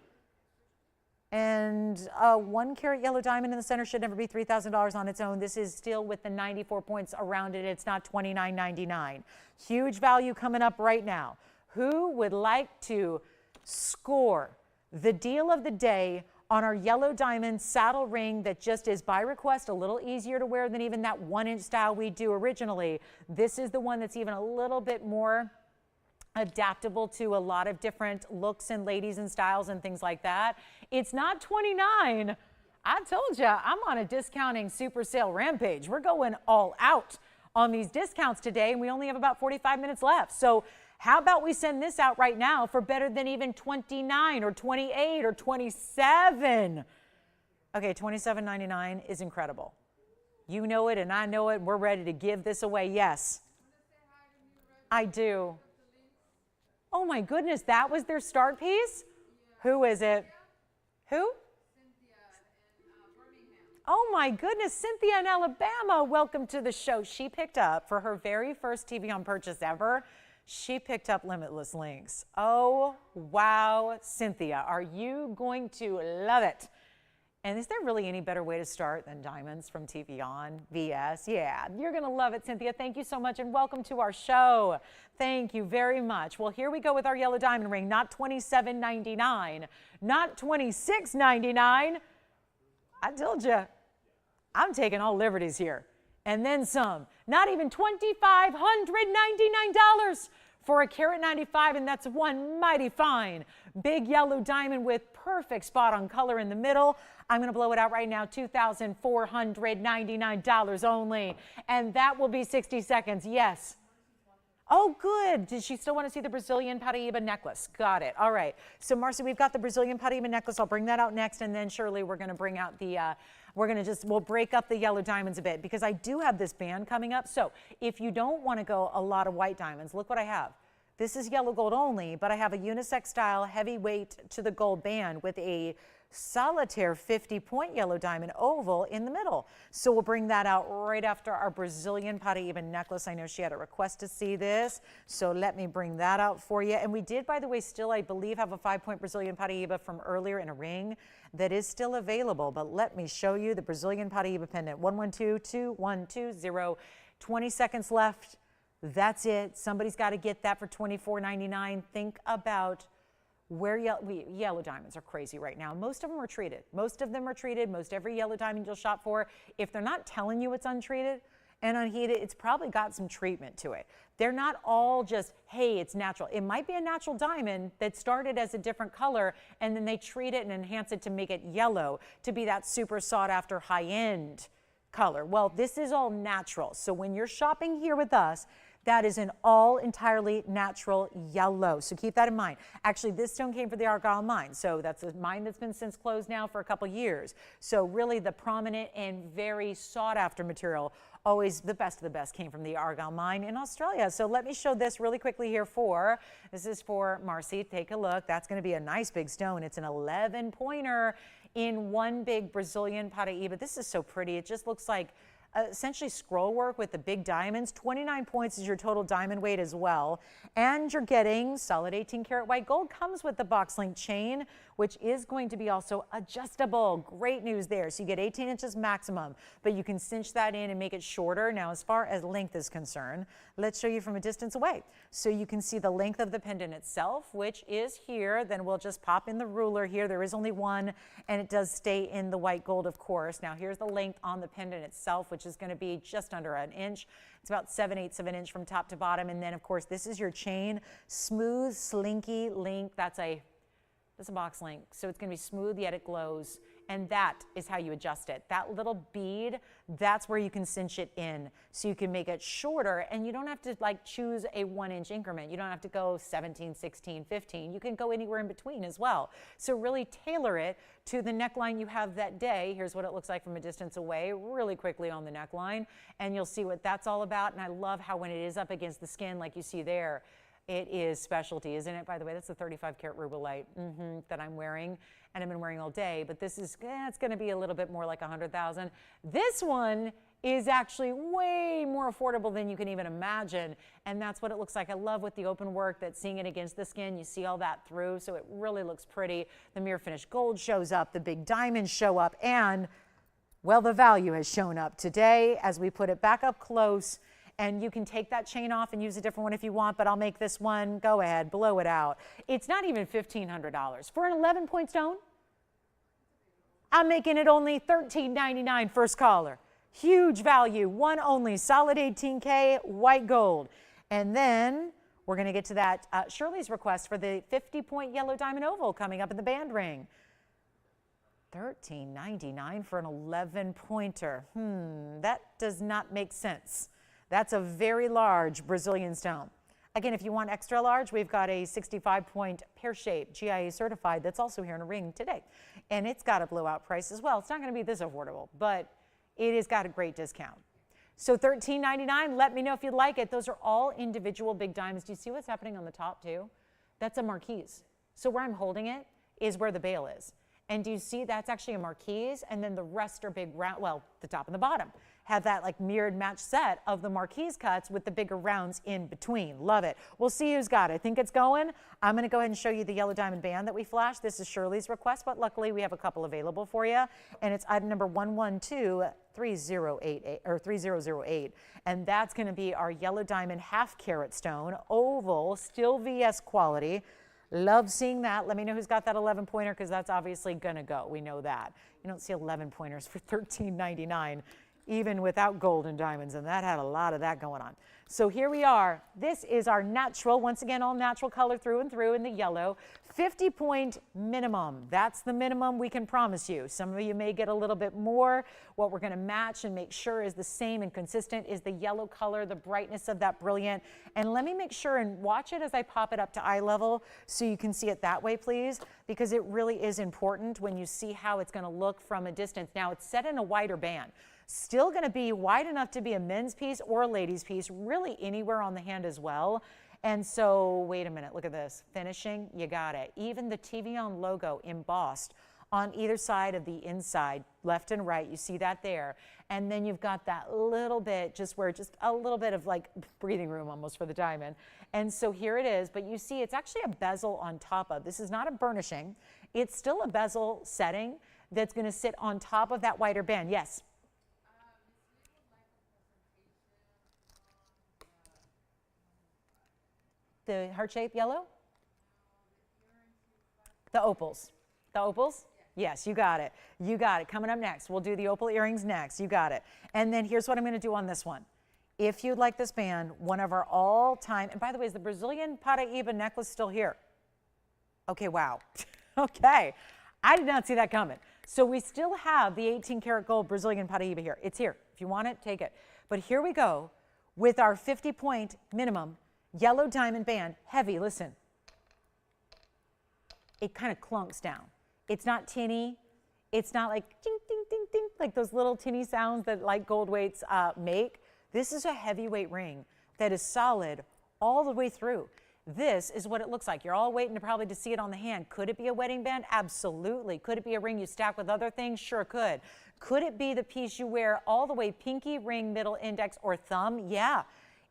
And a 1 carat yellow diamond in the center should never be $3,000 on its own. This is still with the 94 points around it. It's not $29.99. Huge value coming up right now. Who would like to score the deal of the day on our yellow diamond saddle ring that just is by request a little easier to wear than even that 1-inch style we do originally? This is the one that's even a little bit more adaptable to a lot of different looks and ladies and styles and things like that. It's not $29. I told you, I'm on a discounting super sale rampage. We're going all out on these discounts today, and we only have about 45 minutes left. So how about we send this out right now for better than even 29 or 28 or 27? Okay, $27.99 is incredible. You know it and I know it, and we're ready to give this away. Yes, I do. Oh my goodness, that was their start piece? Yeah. Who is it? Who? Cynthia in Birmingham. Oh my goodness, Cynthia in Alabama, welcome to the show. She picked up, for her very first TVON purchase ever, she picked up Limitless Links. Oh, wow, Cynthia, are you going to love it? And is there really any better way to start than diamonds from TVON VS? Yeah, you're going to love it, Cynthia. Thank you so much, and welcome to our show. Thank you very much. Well, here we go with our yellow diamond ring. Not $27.99, not $26.99. I told you, I'm taking all liberties here. And then some. Not even $2,599 for a carat 95, and that's one mighty fine big yellow diamond with perfect spot on color in the middle. I'm going to blow it out right now, $2,499 only, and that will be 60 seconds. Yes. Oh, good. Did she still want to see the Brazilian Paraiba necklace? Got it. All right. So, Marcy, we've got the Brazilian Paraiba necklace. I'll bring that out next, and then Shirley, we're going to bring out the, we'll break up the yellow diamonds a bit because I do have this band coming up. So, if you don't want to go a lot of white diamonds, look what I have. This is yellow gold only, but I have a unisex style heavyweight to the gold band with a solitaire 50-point yellow diamond oval in the middle. So we'll bring that out right after our Brazilian Paraiba necklace. I know she had a request to see this, so let me bring that out for you. And we did, by the way, still, I believe, have a 5-point Brazilian Paraiba from earlier in a ring that is still available. But let me show you the Brazilian Paraiba pendant. 112-2120. 20 seconds left. That's it. Somebody's got to get that for $24.99. Think about where yellow diamonds are crazy right now. Most of them are treated. Most every yellow diamond you'll shop for, if they're not telling you it's untreated and unheated, it's probably got some treatment to it. They're not all just, hey, it's natural. It might be a natural diamond that started as a different color, and then they treat it and enhance it to make it yellow, to be that super sought after high-end color. Well, this is all natural. So when you're shopping here with us, that is an all entirely natural yellow. So keep that in mind. Actually, this stone came from the Argyle mine. So that's a mine that's been since closed now for a couple years. So really the prominent and very sought after material, always the best of the best, came from the Argyle mine in Australia. So let me show this really quickly here this is for Marcy. Take a look. That's going to be a nice big stone. It's an 11-pointer in one big Brazilian Paraiba. This is so pretty. It just looks like essentially scroll work with the big diamonds. 29 points is your total diamond weight as well. And you're getting solid 18 karat white gold. Comes with the box link chain, which is going to be also adjustable. Great news there. So you get 18 inches maximum, but you can cinch that in and make it shorter. Now, as far as length is concerned, let's show you from a distance away. So you can see the length of the pendant itself, which is here. Then we'll just pop in the ruler here. There is only one, and it does stay in the white gold, of course. Now, here's the length on the pendant itself, which is going to be just under an inch. It's about 7/8 of an inch from top to bottom. And then, of course, this is your chain. Smooth, slinky link. That's a box link. So it's going to be smooth, yet it glows. And that is how you adjust it. That little bead, that's where you can cinch it in. So you can make it shorter, and you don't have to like choose a 1-inch increment. You don't have to go 17, 16, 15. You can go anywhere in between as well. So really tailor it to the neckline you have that day. Here's what it looks like from a distance away, really quickly on the neckline. And you'll see what that's all about. And I love how when it is up against the skin, like you see there, it is specialty, isn't it? By the way, that's the 35 karat rubellite that I'm wearing, and I've been wearing all day. But this is, it's going to be a little bit more like 100,000. This one is actually way more affordable than you can even imagine, and that's what it looks like. I love with the open work that seeing it against the skin, you see all that through, so it really looks pretty. The mirror finished gold shows up, the big diamonds show up, and well, the value has shown up today as we put it back up close. And you can take that chain off and use a different one if you want, but I'll make this one, go ahead, blow it out. It's not even $1,500. For an 11-point stone, I'm making it only $13.99 first caller. Huge value, one only, solid 18K, white gold. And then we're gonna get to that Shirley's request for the 50-point yellow diamond oval coming up in the band ring. $13.99 for an 11-pointer. That does not make sense. That's a very large Brazilian stone. Again, if you want extra large, we've got a 65-point pear-shaped GIA certified that's also here in a ring today. And it's got a blowout price as well. It's not going to be this affordable, but it has got a great discount. So $13.99, let me know if you'd like it. Those are all individual big diamonds. Do you see what's happening on the top too? That's a marquise. So where I'm holding it is where the bail is. And do you see that's actually a marquise, and then the rest are big round, well, the top and the bottom have that like mirrored match set of the marquise cuts with the bigger rounds in between. Love it. We'll see who's got it. I think it's going. I'm going to go ahead and show you the yellow diamond band that we flashed. This is Shirley's request, but luckily we have a couple available for you. And it's item number 1123088 or 3008. And that's going to be our yellow diamond half carat stone, oval, still VS quality. Love seeing that. Let me know who's got that 11-pointer because that's obviously going to go. We know that. You don't see 11-pointers for $13.99 even without gold and diamonds, and that had a lot of that going on. So here we are. This is our natural, once again, all natural color through and through in the yellow. 50-point minimum. That's the minimum we can promise you. Some of you may get a little bit more. What we're going to match and make sure is the same and consistent is the yellow color, the brightness of that brilliant. And let me make sure and watch it as I pop it up to eye level so you can see it that way, please, because it really is important when you see how it's going to look from a distance. Now, it's set in a wider band. Still going to be wide enough to be a men's piece or a ladies piece, really anywhere on the hand as well. And so, wait a minute, look at this. Finishing, you got it. Even the TVON logo embossed on either side of the inside, left and right. You see that there. And then you've got that little bit, just a little bit of like breathing room almost for the diamond. And so here it is, but you see it's actually a bezel on top of. This is not a burnishing. It's still a bezel setting that's going to sit on top of that wider band. Yes? The heart-shaped yellow? The opals. The opals? Yes, you got it. You got it. Coming up next. We'll do the opal earrings next. You got it. And then here's what I'm going to do on this one. If you'd like this band, one of our all-time, and by the way, is the Brazilian Paraiba necklace still here? Okay, wow. Okay. I did not see that coming. So we still have the 18-karat gold Brazilian Paraiba here. It's here. If you want it, take it. But here we go with our 50-point minimum yellow diamond band, heavy, listen. It kind of clunks down. It's not tinny. It's not like ding, ding, ding, ding, like those little tinny sounds that light gold weights make. This is a heavyweight ring that is solid all the way through. This is what it looks like. You're all waiting probably to see it on the hand. Could it be a wedding band? Absolutely. Could it be a ring you stack with other things? Sure could. Could it be the piece you wear all the way pinky, ring, middle, index, or thumb? Yeah.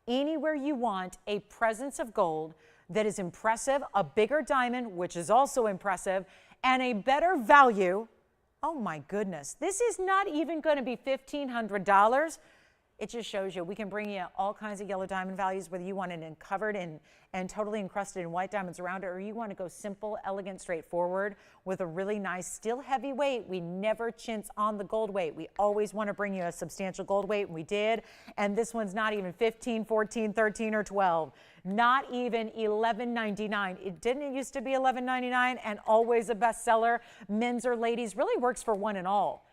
Anywhere you want a presence of gold that is impressive, a bigger diamond, which is also impressive, and a better value. Oh my goodness, this is not even going to be $1,500. It just shows you we can bring you all kinds of yellow diamond values, whether you want it covered in and totally encrusted in white diamonds around it, or you want to go simple, elegant, straightforward with a really nice, still heavy weight. We never chintz on the gold weight. We always want to bring you a substantial gold weight, and we did. And this one's not even 15, 14, 13, or 12. Not even $11.99. It didn't used to be $11.99 and always a bestseller. Men's or ladies, really works for one and all.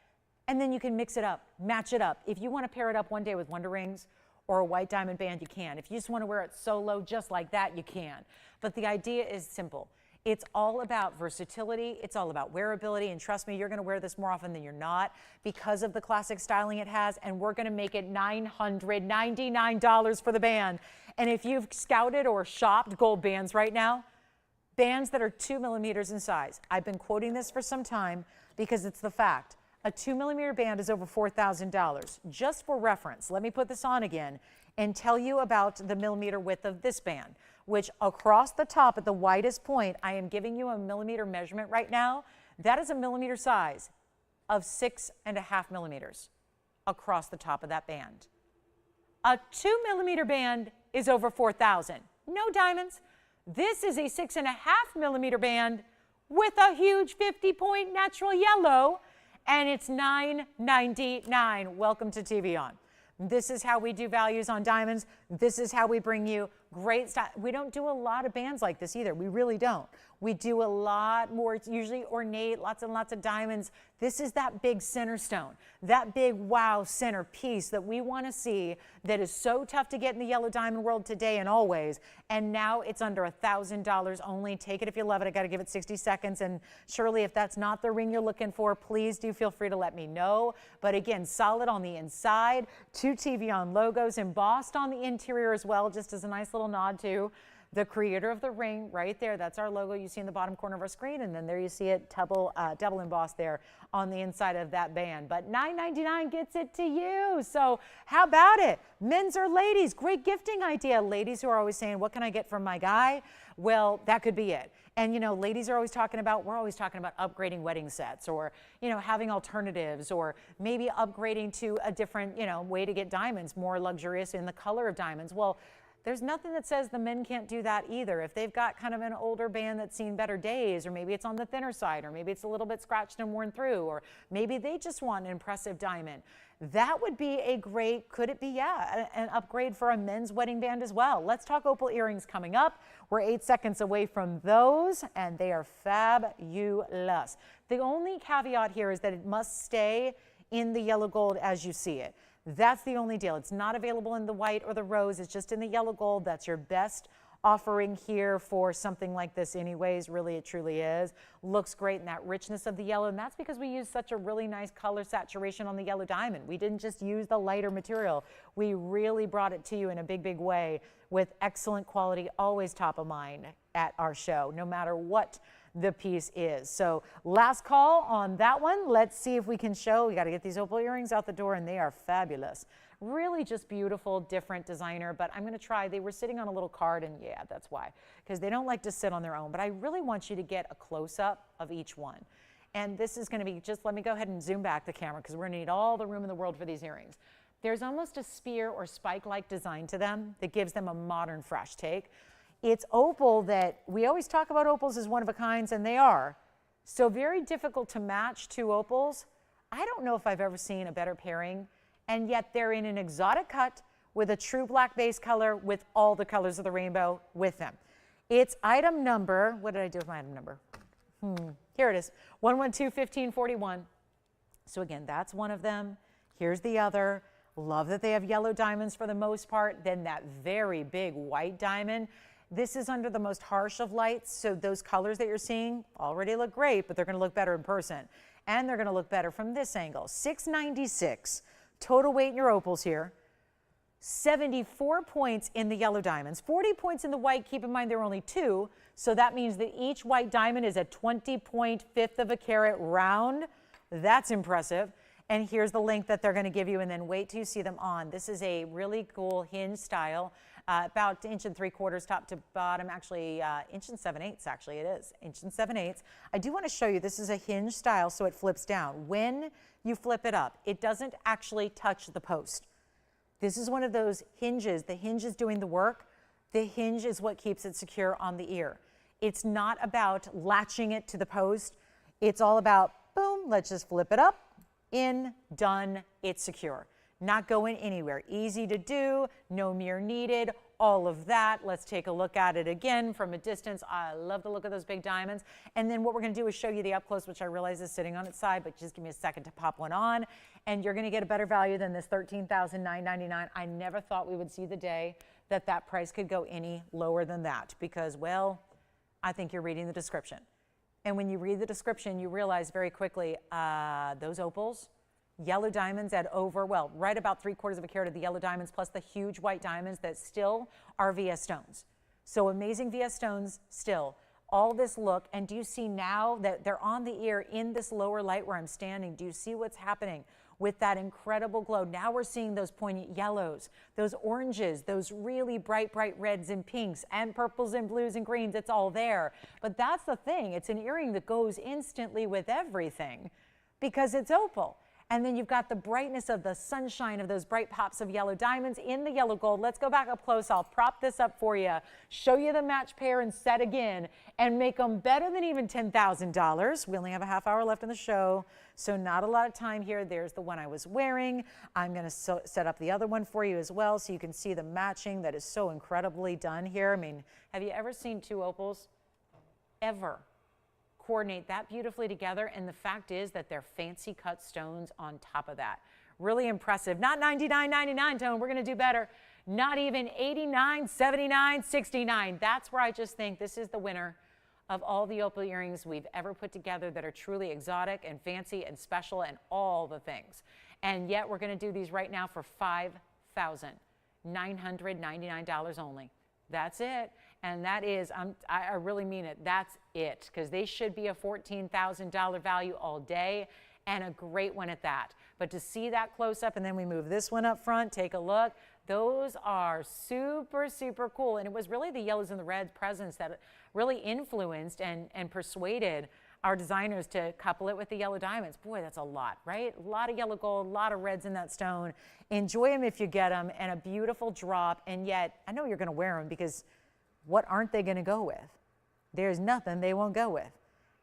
And then you can mix it up, match it up. If you want to pair it up one day with Wonder Rings or a white diamond band, you can. If you just want to wear it solo just like that, you can. But the idea is simple. It's all about versatility. It's all about wearability. And trust me, you're going to wear this more often than you're not because of the classic styling it has. And we're going to make it $999 for the band. And if you've scouted or shopped gold bands right now, bands that are 2 millimeters in size, I've been quoting this for some time because it's the fact. A 2 millimeter band is over $4,000. Just for reference, let me put this on again and tell you about the millimeter width of this band, which across the top at the widest point, I am giving you a millimeter measurement right now. That is a millimeter size of 6.5 millimeters across the top of that band. A 2 millimeter band is over $4,000. No diamonds. This is a 6.5 millimeter band with a huge 50-point natural yellow. And it's $9.99. Welcome to TVON. This is how we do values on diamonds. This is how we bring you great style. We don't do a lot of bands like this either. We really don't. We do a lot more. It's usually ornate, lots and lots of diamonds. This is that big center stone, that big wow center piece that we want to see that is so tough to get in the yellow diamond world today and always. And now it's under $1,000 only. Take it if you love it. I got to give it 60 seconds. And Shirley, if that's not the ring you're looking for, please do feel free to let me know. But again, solid on the inside, 2 TVON logos embossed on the interior as well, just as a nice little nod to the creator of the ring right there. That's our logo you see in the bottom corner of our screen. And then there you see it double embossed there on the inside of that band. But $9.99 gets it to you. So how about it? Men's or ladies? Great gifting idea. Ladies who are always saying, what can I get from my guy? Well, that could be it. And, you know, ladies are always talking about, we're always talking about upgrading wedding sets or, you know, having alternatives or maybe upgrading to a different, you know, way to get diamonds, more luxurious in the color of diamonds. Well, there's nothing that says the men can't do that either. If they've got kind of an older band that's seen better days, or maybe it's on the thinner side, or maybe it's a little bit scratched and worn through, or maybe they just want an impressive diamond. That would be a great, could it be, yeah, an upgrade for a men's wedding band as well. Let's talk opal earrings coming up. We're 8 seconds away from those, and they are fabulous. The only caveat here is that it must stay in the yellow gold as you see it. That's the only deal. It's not available in the white or the rose. It's just in the yellow gold. That's your best offering here for something like this anyways. Really, it truly is. Looks great in that richness of the yellow, and that's because we use such a really nice color saturation on the yellow diamond. We didn't just use the lighter material. We really brought it to you in a big, big way with excellent quality, always top of mind at our show, no matter what the piece is. So last call on that one. Let's see if we can show. We got to get these opal earrings out the door, and they are fabulous. Really just beautiful, different designer, but I'm going to try. They were sitting on a little card, and yeah, that's why, because they don't like to sit on their own. But I really want you to get a close-up of each one. And this is going to be, just let me go ahead and zoom back the camera, because we're going to need all the room in the world for these earrings. There's almost a spear or spike-like design to them that gives them a modern, fresh take. It's opal that we always talk about opals as one of a kinds, and they are. So very difficult to match 2 opals. I don't know if I've ever seen a better pairing, and yet they're in an exotic cut with a true black base color with all the colors of the rainbow with them. It's item number, what did I do with my item number? Here it is, 112-1541. So again, that's one of them. Here's the other. Love that they have yellow diamonds for the most part. Then that very big white diamond. This is under the most harsh of lights, so those colors that you're seeing already look great, but they're going to look better in person. And they're going to look better from this angle. $696 total weight in your opals here. 74 points in the yellow diamonds, 40 points in the white. Keep in mind there are only 2, so that means that each white diamond is a 20.5 of a carat round. That's impressive. And here's the length that they're going to give you, and then wait till you see them on. This is a really cool hinge style, about 1.75 inches top to bottom, actually 1 7/8 actually it is, 1 7/8. I do want to show you, this is a hinge style, so it flips down. When you flip it up, it doesn't actually touch the post. This is one of those hinges. The hinge is doing the work. The hinge is what keeps it secure on the ear. It's not about latching it to the post. It's all about, boom, let's just flip it up, in, done, it's secure. Not going anywhere. Easy to do, no mirror needed, all of that. Let's take a look at it again from a distance. I love the look of those big diamonds. And then what we're going to do is show you the up close, which I realize is sitting on its side, but just give me a second to pop one on. And you're going to get a better value than this $13,999. I never thought we would see the day that that price could go any lower than that because, well, I think you're reading the description. And when you read the description, you realize very quickly those opals, yellow diamonds at over, well, right about 3/4 of a carat of the yellow diamonds plus the huge white diamonds that still are VS stones. So amazing VS stones still. All this look, and do you see now that they're on the ear in this lower light where I'm standing? Do you see what's happening with that incredible glow? Now we're seeing those poignant yellows, those oranges, those really bright, bright reds and pinks and purples and blues and greens. It's all there. But that's the thing. It's an earring that goes instantly with everything because it's opal. And then you've got the brightness of the sunshine of those bright pops of yellow diamonds in the yellow gold. Let's go back up close. I'll prop this up for you, show you the match pair and set again, and make them better than even $10,000. We only have a half hour left in the show, so not a lot of time here. There's the one I was wearing. I'm going to set up the other one for you as well so you can see the matching that is so incredibly done here. I mean, have you ever seen two opals? Ever coordinate that beautifully together? And the fact is that they're fancy cut stones on top of that. Really impressive. Not $99.99, Tone. We're going to do better. Not even $89, $79, $69. That's where I just think this is the winner of all the opal earrings we've ever put together that are truly exotic and fancy and special and all the things. And yet we're going to do these right now for $5,999 only. That's it. And that is, I really mean it, that's it. Because they should be a $14,000 value all day, and a great one at that. But to see that close up, and then we move this one up front, take a look. Those are super, super cool. And it was really the yellows and the reds presence that really influenced and persuaded our designers to couple it with the yellow diamonds. Boy, that's a lot, right? A lot of yellow gold, a lot of reds in that stone. Enjoy them if you get them, and a beautiful drop. And yet, I know you're going to wear them because what aren't they going to go with? There's nothing they won't go with.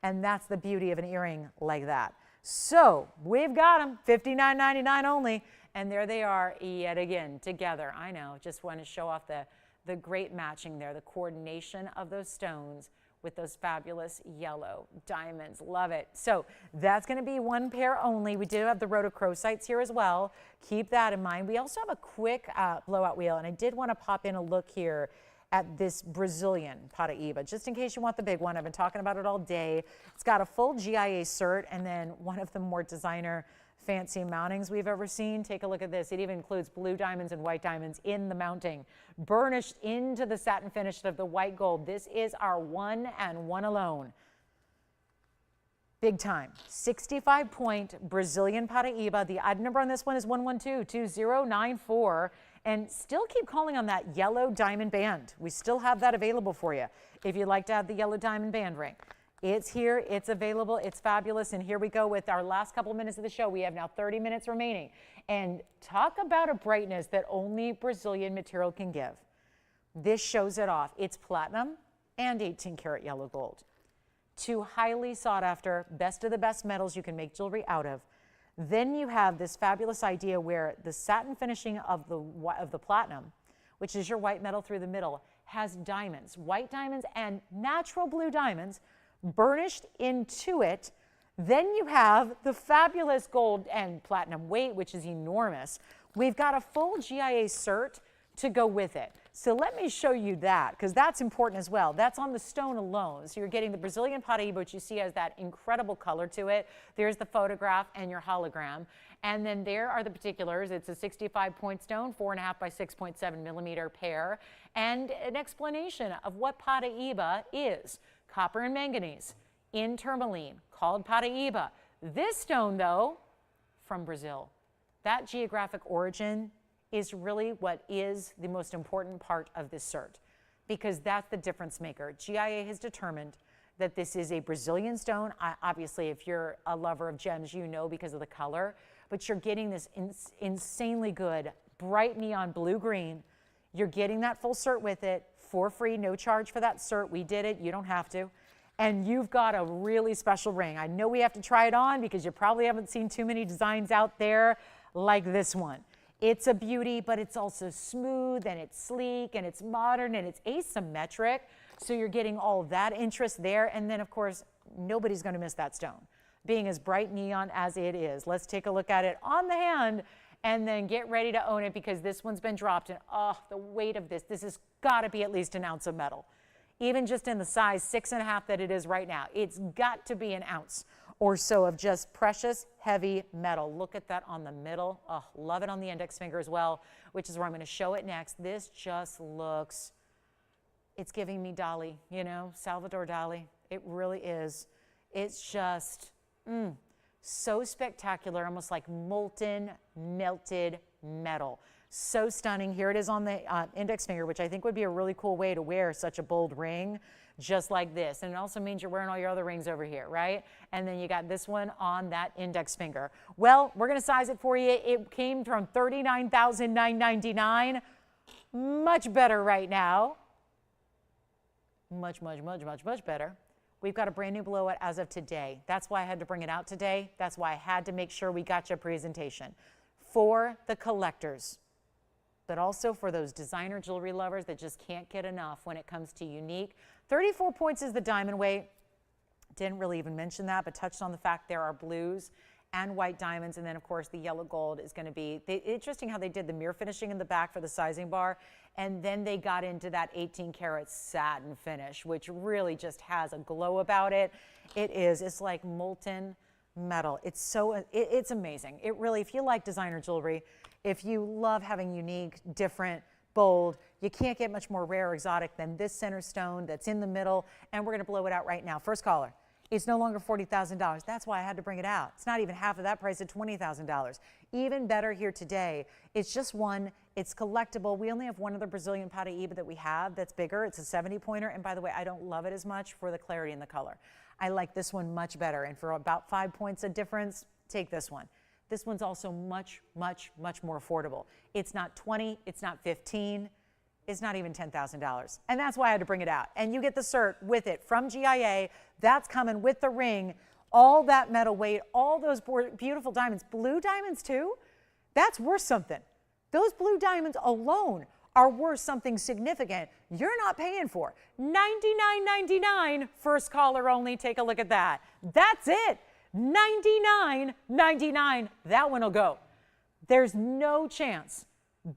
And that's the beauty of an earring like that. So we've got them, $59.99 only. And there they are yet again together. I know, just want to show off the great matching there, the coordination of those stones with those fabulous yellow diamonds. Love it. So that's going to be one pair only. We do have the Rhodochrosites here as well. Keep that in mind. We also have a quick blowout wheel, and I did want to pop in a look here at this Brazilian Paraiba, just in case you want the big one. I've been talking about it all day. It's got a full GIA cert and then one of the more designer fancy mountings we've ever seen. Take a look at this. It even includes blue diamonds and white diamonds in the mounting, burnished into the satin finish of the white gold. This is our one and one alone. Big time. 65-point Brazilian Paraiba. The item number on this one is 112-2094. And still keep calling on that yellow diamond band. We still have that available for you if you'd like to have the yellow diamond band ring. It's here, it's available, it's fabulous, and here we go with our last couple minutes of the show. We have now 30 minutes remaining. And talk about a brightness that only Brazilian material can give. This shows it off. It's platinum and 18-karat yellow gold. Two highly sought after, best of the best metals you can make jewelry out of. Then you have this fabulous idea where the satin finishing of the platinum, which is your white metal through the middle, has diamonds, white diamonds and natural blue diamonds burnished into it. Then you have the fabulous gold and platinum weight, which is enormous. We've got a full GIA cert to go with it. So let me show you that, because that's important as well. That's on the stone alone. So you're getting the Brazilian Paraiba, which you see has that incredible color to it. There's the photograph and your hologram. And then there are the particulars. It's a 65-point stone, 4.5 by 6.7 millimeter pair, and an explanation of what Paraiba is. Copper and manganese in tourmaline, called Paraiba. This stone, though, from Brazil. That geographic origin is really what is the most important part of this cert, because that's the difference maker. GIA has determined that this is a Brazilian stone. Obviously, if you're a lover of gems, you know because of the color, but you're getting this insanely good bright neon blue-green. You're getting that full cert with it for free, no charge for that cert. We did it, you don't have to. And you've got a really special ring. I know we have to try it on because you probably haven't seen too many designs out there like this one. It's a beauty, but it's also smooth and it's sleek and it's modern and it's asymmetric. So you're getting all of that interest there. And then of course, nobody's going to miss that stone, being as bright neon as it is. Let's take a look at it on the hand and then get ready to own it, because this one's been dropped. And oh, the weight of this has got to be at least an ounce of metal. Even just in the size 6.5 that it is right now, it's got to be an ounce or so of just precious heavy metal. Look at that on the middle. Oh, love it on the index finger as well, which is where I'm going to show it next. This just looks, it's giving me Dali, you know, Salvador Dali. It really is. It's just so spectacular, almost like molten, melted metal. So stunning. Here it is on the index finger, which I think would be a really cool way to wear such a bold ring, just like this. And it also means you're wearing all your other rings over here, right? And then you got this one on that index finger. Well, we're going to size it for you. It came from $39,999. Much better right now. Much better. We've got a brand new blowout as of today. That's why I had to bring it out today. That's why I had to make sure we got you a presentation for the collectors, but also for those designer jewelry lovers that just can't get enough when it comes to unique. 34 points is the diamond weight. Didn't really even mention that, but touched on the fact there are blues and white diamonds, and then of course the yellow gold is going to be, interesting how they did the mirror finishing in the back for the sizing bar, and then they got into that 18 karat satin finish, which really just has a glow about it. It's like molten metal. It's amazing. It really, if you like designer jewelry, if you love having unique, different, bold, you can't get much more rare or exotic than this center stone that's in the middle, and we're going to blow it out right now. First caller. It's no longer $40,000. That's why I had to bring it out. It's not even half of that price at $20,000. Even better here today. It's just one. It's collectible. We only have one other Brazilian Paraiba that we have that's bigger. It's a 70 pointer. And by the way, I don't love it as much for the clarity in the color. I like this one much better. And for about 5 points of difference, take this one. This one's also much more affordable. It's not 20. It's not 15. It's not even $10,000. And that's why I had to bring it out. And you get the cert with it from GIA. That's coming with the ring, all that metal weight, all those beautiful diamonds. Blue diamonds too? That's worth something. Those blue diamonds alone are worth something significant you're not paying for. $99.99, first caller only. Take a look at that. That's it. $99.99. That one will go. There's no chance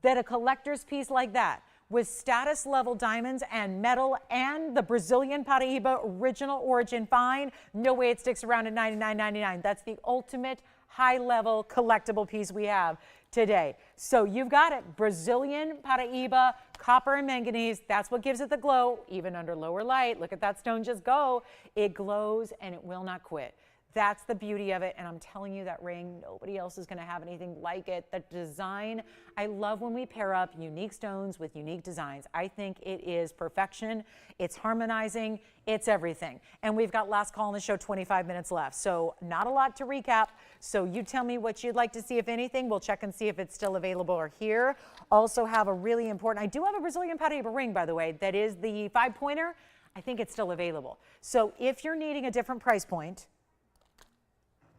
that a collector's piece like that, with status level diamonds and metal and the Brazilian Paraiba original origin fine, no way it sticks around at $99.99. That's the ultimate high level collectible piece we have today. So you've got it, Brazilian Paraiba, copper and manganese. That's what gives it the glow, even under lower light. Look at that stone just go. It glows and it will not quit. That's the beauty of it, and I'm telling you, that ring, nobody else is going to have anything like it. The design, I love when we pair up unique stones with unique designs. I think it is perfection. It's harmonizing. It's everything. And we've got last call on the show, 25 minutes left, so not a lot to recap. So you tell me what you'd like to see, if anything. We'll check and see if it's still available or here. Also have a really important, I do have a Brazilian Paraiba ring, by the way, that is the 5-pointer. I think it's still available. So if you're needing a different price point,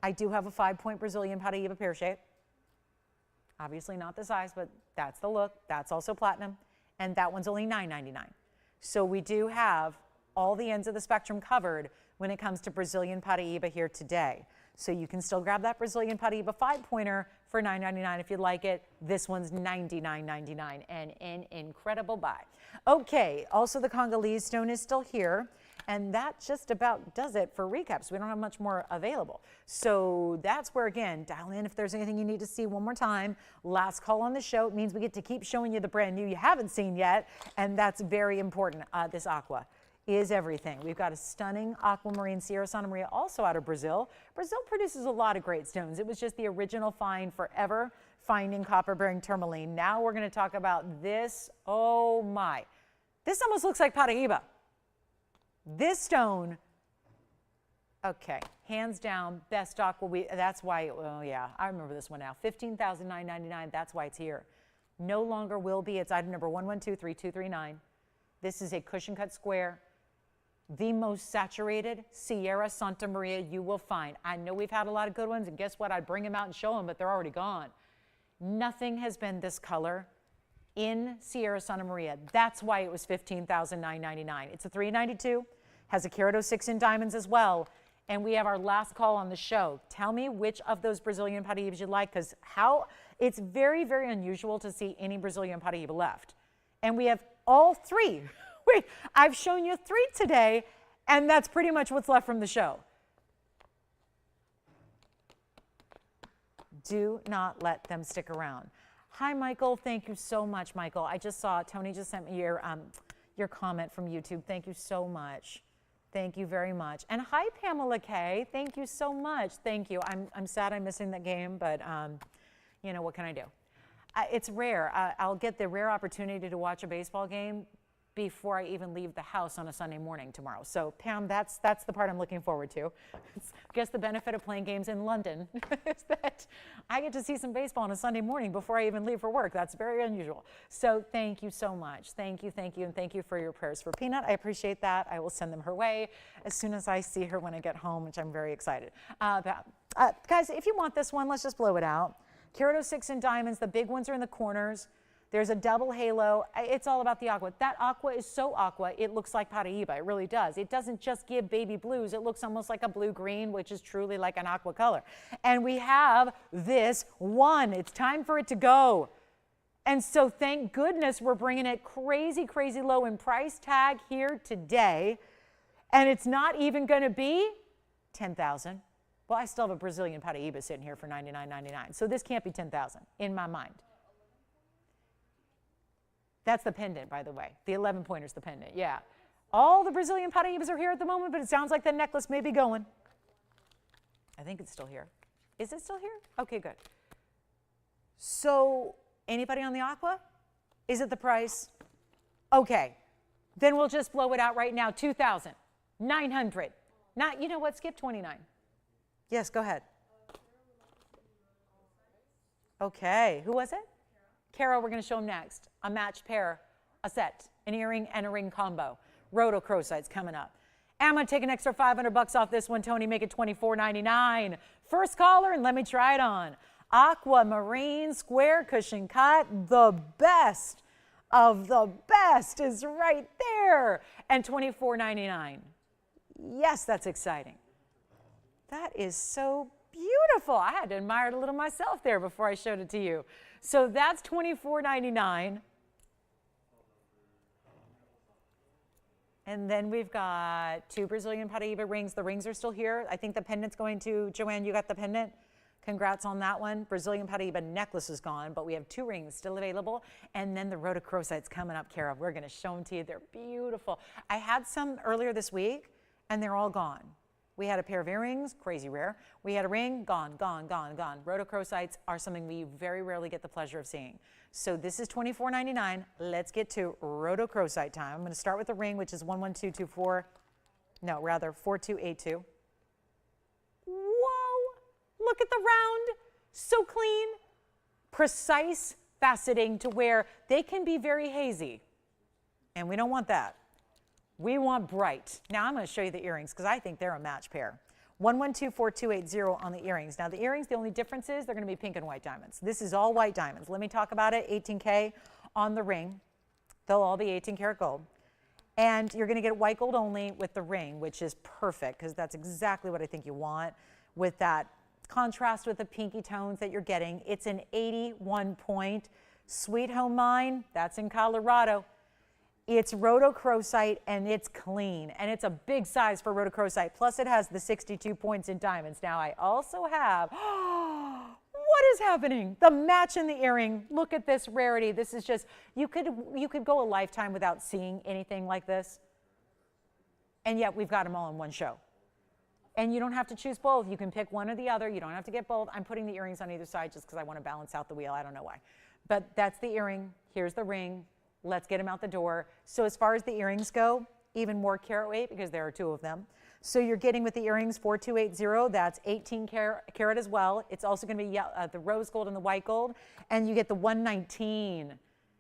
I do have a 5-point Brazilian Paraiba pear shape. Obviously not the size, but that's the look. That's also platinum. And that one's only $9.99. So we do have all the ends of the spectrum covered when it comes to Brazilian Paraiba here today. So you can still grab that Brazilian Paraiba 5-pointer for $9.99 if you'd like it. This one's $99.99 and an incredible buy. Okay, also the Congolese stone is still here. And that just about does it for recaps. We don't have much more available. So that's where, again, dial in if there's anything you need to see one more time. Last call on the show. It means we get to keep showing you the brand new you haven't seen yet. And that's very important. This aqua is everything. We've got a stunning Aquamarine Sierra Santa Maria, also out of Brazil. Brazil produces a lot of great stones. It was just the original find forever, finding copper-bearing tourmaline. Now we're going to talk about this. Oh, my. This almost looks like Paraiba. This stone, okay, hands down, best stock will be, that's why, oh yeah, I remember this one now, $15,999, that's why it's here. No longer will be. It's item number 1123239. This is a cushion cut square, the most saturated Sierra Santa Maria you will find. I know we've had a lot of good ones, and guess what? I'd bring them out and show them, but they're already gone. Nothing has been this color in Sierra Santa Maria. That's why it was $15,999. It's a 392, has a carat 06 in diamonds as well. And we have our last call on the show. Tell me which of those Brazilian Paraibas you like, because it's very, very unusual to see any Brazilian Paraiba left. And we have all three. Wait, I've shown you 3 today, and that's pretty much what's left from the show. Do not let them stick around. Hi, Michael. Thank you so much, Michael. I just saw Tony just sent me your comment from YouTube. Thank you so much. Thank you very much. And hi, Pamela K. Thank you so much. Thank you. I'm sad I'm missing the game, but you know, what can I do? It's rare. I'll get the rare opportunity to watch a baseball game before I even leave the house on a Sunday morning tomorrow. So Pam, that's the part I'm looking forward to. I guess the benefit of playing games in London is that I get to see some baseball on a Sunday morning before I even leave for work. That's very unusual. So thank you so much. Thank you, and thank you for your prayers for Peanut. I appreciate that. I will send them her way as soon as I see her when I get home, which I'm very excited about. Guys, if you want this one, let's just blow it out. Carat 06 in diamonds. The big ones are in the corners. There's a double halo. It's all about the aqua. That aqua is so aqua, it looks like Paraiba. It really does. It doesn't just give baby blues. It looks almost like a blue-green, which is truly like an aqua color. And we have this one. It's time for it to go. And so thank goodness we're bringing it crazy, crazy low in price tag here today. And it's not even going to be $10,000. Well, I still have a Brazilian Paraiba sitting here for $99.99. So this can't be $10,000 in my mind. That's the pendant, by the way. The 11-pointer's the pendant, yeah. All the Brazilian Paraibas are here at the moment, but it sounds like the necklace may be going. I think it's still here. Is it still here? Okay, good. So, anybody on the aqua? Is it the price? Okay. Then we'll just blow it out right now. $2,900. Not, you know what? Skip 29. Yes, go ahead. Okay. Who was it? Kara, we're going to show them next. A matched pair, a set, an earring and a ring combo. Rhodochrosite's coming up. And I'm going to take an extra $500 off this one, Tony, make it $24.99. First caller, and let me try it on. Aquamarine square cushion cut, the best of the best is right there. And $24.99. Yes, that's exciting. That is so beautiful. I had to admire it a little myself there before I showed it to you. So that's $24.99. And then we've got 2 Brazilian Paraiba rings. The rings are still here. I think the pendant's going to, Joanne, you got the pendant? Congrats on that one. Brazilian Paraiba necklace is gone, but we have 2 rings still available. And then the Rhodochrosite's coming up, Kara. We're going to show them to you. They're beautiful. I had some earlier this week, and they're all gone. We had a pair of earrings, crazy rare. We had a ring, gone, gone, gone, gone. Rhodochrosites are something we very rarely get the pleasure of seeing. So this is $24.99. Let's get to Rhodochrosite time. I'm going to start with the ring, which is 11224, no, rather 4282. Whoa, look at the round, so clean. Precise faceting to where they can be very hazy, and we don't want that. We want bright. Now I'm going to show you the earrings because I think they're a match pair. 1124280 on the earrings. Now the earrings, the only difference is they're going to be pink and white diamonds. This is all white diamonds. Let me talk about it. 18K on the ring. They'll all be 18 karat gold. And you're going to get white gold only with the ring, which is perfect because that's exactly what I think you want with that contrast with the pinky tones that you're getting. It's an 81 point. Sweet Home Mine, that's in Colorado. It's Rhodochrosite and it's clean, and it's a big size for Rhodochrosite. Plus it has the 62 points in diamonds. Now I also have, what is happening? The match in the earring. Look at this rarity. This is just, you could go a lifetime without seeing anything like this. And yet we've got them all in one show. And you don't have to choose both. You can pick one or the other. You don't have to get both. I'm putting the earrings on either side just because I want to balance out the wheel. I don't know why. But that's the earring. Here's the ring. Let's get them out the door. So as far as the earrings go, even more carat weight because there are 2 of them. So you're getting with the earrings 4280, that's 18 karat as well. It's also going to be the rose gold and the white gold, and you get the 119.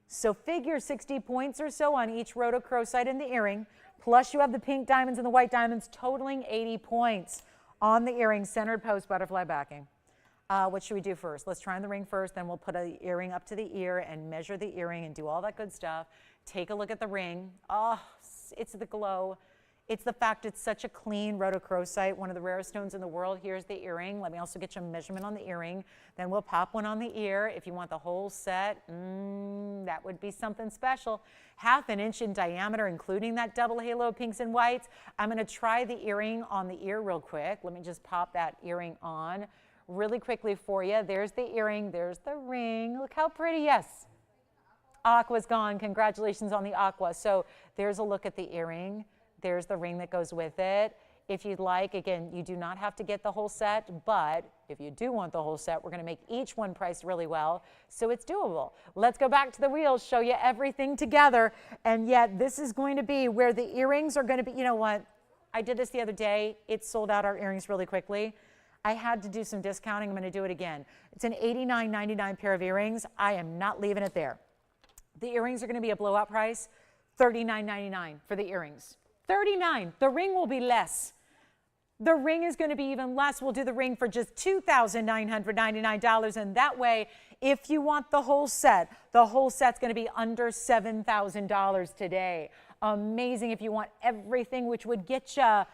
So figure 60 points or so on each rhodochrosite in the earring, plus you have the pink diamonds and the white diamonds, totaling 80 points on the earring, centered post butterfly backing. What should we do first? Let's try on the ring first, then we'll put an earring up to the ear and measure the earring and do all that good stuff. Take a look at the ring. Oh, it's the glow. It's the fact it's such a clean rhodochrosite, one of the rarest stones in the world. Here's the earring. Let me also get you a measurement on the earring. Then we'll pop one on the ear. If you want the whole set, that would be something special. 1/2 inch in diameter, including that double halo of pinks and whites. I'm going to try the earring on the ear real quick. Let me just pop that earring on really quickly for you. There's the earring. There's the ring. Look how pretty. Yes. Aqua's gone. Congratulations on the aqua. So there's a look at the earring. There's the ring that goes with it. If you'd like, again, you do not have to get the whole set, but if you do want the whole set, we're going to make each one priced really well, so it's doable. Let's go back to the wheels, show you everything together, and yet this is going to be where the earrings are going to be. You know what? I did this the other day. It sold out our earrings really quickly. I had to do some discounting. I'm going to do it again. It's an $89.99 pair of earrings. I am not leaving it there. The earrings are going to be a blowout price, $39.99 for the earrings. $39. The ring will be less. The ring is going to be even less. We'll do the ring for just $2,999, and that way, if you want the whole set's going to be under $7,000 today. Amazing if you want everything, which would get you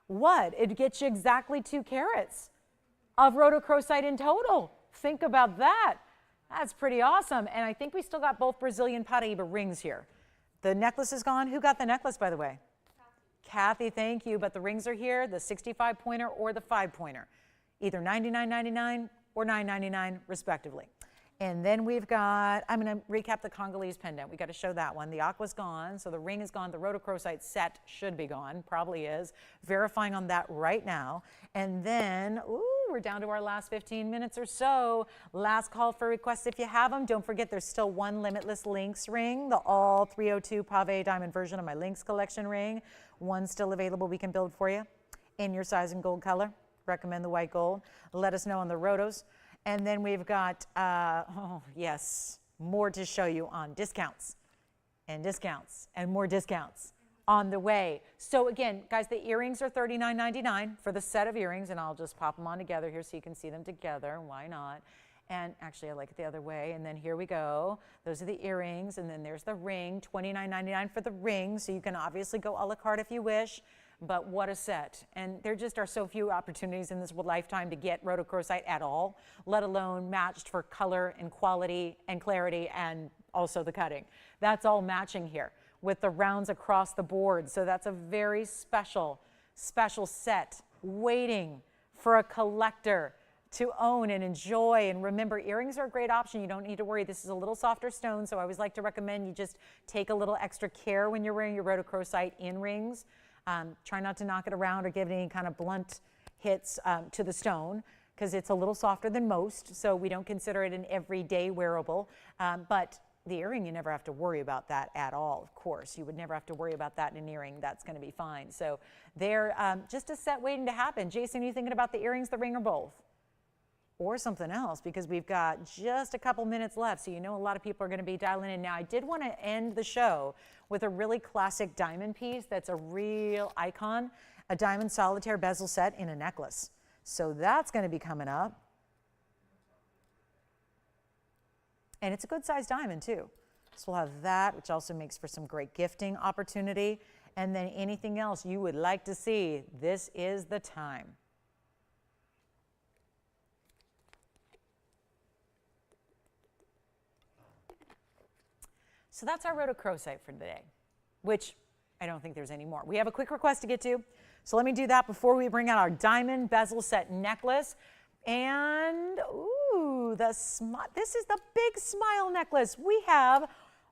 what? It'd get you exactly 2 carats of rhodochrosite in total. Think about that. That's pretty awesome. And I think we still got both Brazilian Paraiba rings here. The necklace is gone. Who got the necklace, by the way? Kathy, thank you. But the rings are here, the 65-pointer or the 5-pointer, either $99.99 or $9.99 respectively. And then we've got, I'm going to recap the Congolese pendant. We got to show that one. The aqua's gone, so the ring is gone. The rhodochrosite set should be gone, probably is. Verifying on that right now. And then, we're down to our last 15 minutes or so. Last call for requests if you have them. Don't forget there's still one limitless Lynx ring, the all 302 Pave diamond version of my Lynx collection ring. One still available we can build for you in your size and gold color. Recommend the white gold. Let us know on the Rhodos. And then we've got, more to show you on discounts and more discounts on the way. So again, guys, the earrings are $39.99 for the set of earrings, and I'll just pop them on together here so you can see them together. Why not? And actually, I like it the other way. And then here we go. Those are the earrings, and then there's the ring, $29.99 for the ring. So you can obviously go a la carte if you wish. But what a set. And there just are so few opportunities in this lifetime to get rhodochrosite at all, let alone matched for color and quality and clarity and also the cutting. That's all matching here with the rounds across the board. So that's a very special set waiting for a collector to own and enjoy. And remember, earrings are a great option. You don't need to worry. This is a little softer stone, so I always like to recommend you just take a little extra care when you're wearing your rhodochrosite in rings. Try not to knock it around or give it any kind of blunt hits to the stone, because it's a little softer than most, so we don't consider it an everyday wearable. But the earring, you never have to worry about that at all, of course. You would never have to worry about that in an earring. That's going to be fine. So they're just a set waiting to happen. Jason, are you thinking about the earrings, the ring, or both? Or something else, because we've got just a couple minutes left, so you know a lot of people are going to be dialing in. Now, I did want to end the show with a really classic diamond piece that's a real icon, a diamond solitaire bezel set in a necklace. So that's going to be coming up. And it's a good-sized diamond, too. So we'll have that, which also makes for some great gifting opportunity. And then anything else you would like to see, this is the time. So that's our rhodochrosite for today, which I don't think there's any more. We have a quick request to get to, so let me do that before we bring out our diamond bezel set necklace. And, this is the big smile necklace. We have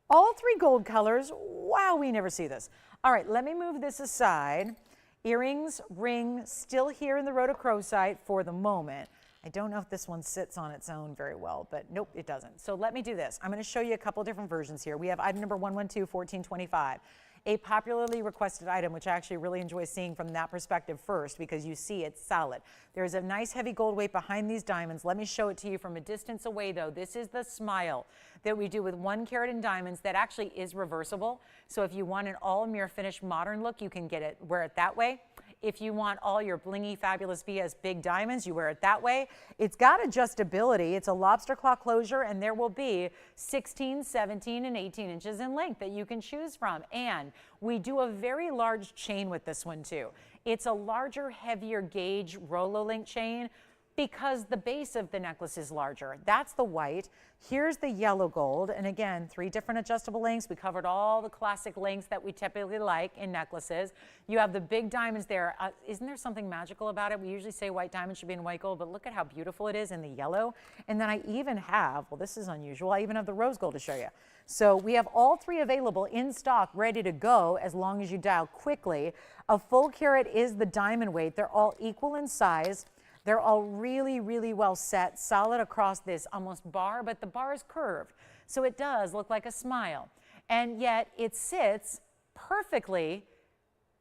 all 3 gold colors. Wow, we never see this. All right, let me move this aside. Earrings, ring, still here in the rhodochrosite for the moment. I don't know if this one sits on its own very well, but nope, it doesn't. So let me do this. I'm going to show you a couple different versions here. We have item number 112-1425. a popularly requested item, which I actually really enjoy seeing from that perspective first, because you see it's solid. There's a nice heavy gold weight behind these diamonds. Let me show it to you from a distance away though. This is the smile that we do with 1 carat in diamonds that actually is reversible. So if you want an all mirror finish modern look, you can wear it that way. If you want all your blingy, fabulous VS big diamonds, you wear it that way. It's got adjustability. It's a lobster claw closure, and there will be 16, 17, and 18 inches in length that you can choose from. And we do a very large chain with this one too. It's a larger, heavier gauge Rolo link chain because the base of the necklace is larger. That's the white. Here's the yellow gold. And again, 3 different adjustable lengths. We covered all the classic lengths that we typically like in necklaces. You have the big diamonds there. Isn't there something magical about it? We usually say white diamond should be in white gold, but look at how beautiful it is in the yellow. And then I even have, well, this is unusual, I even have the rose gold to show you. So we have all 3 available in stock, ready to go as long as you dial quickly. A full carat is the diamond weight. They're all equal in size. They're all really, really well set, solid across this almost bar, but the bar is curved. So it does look like a smile. And yet it sits perfectly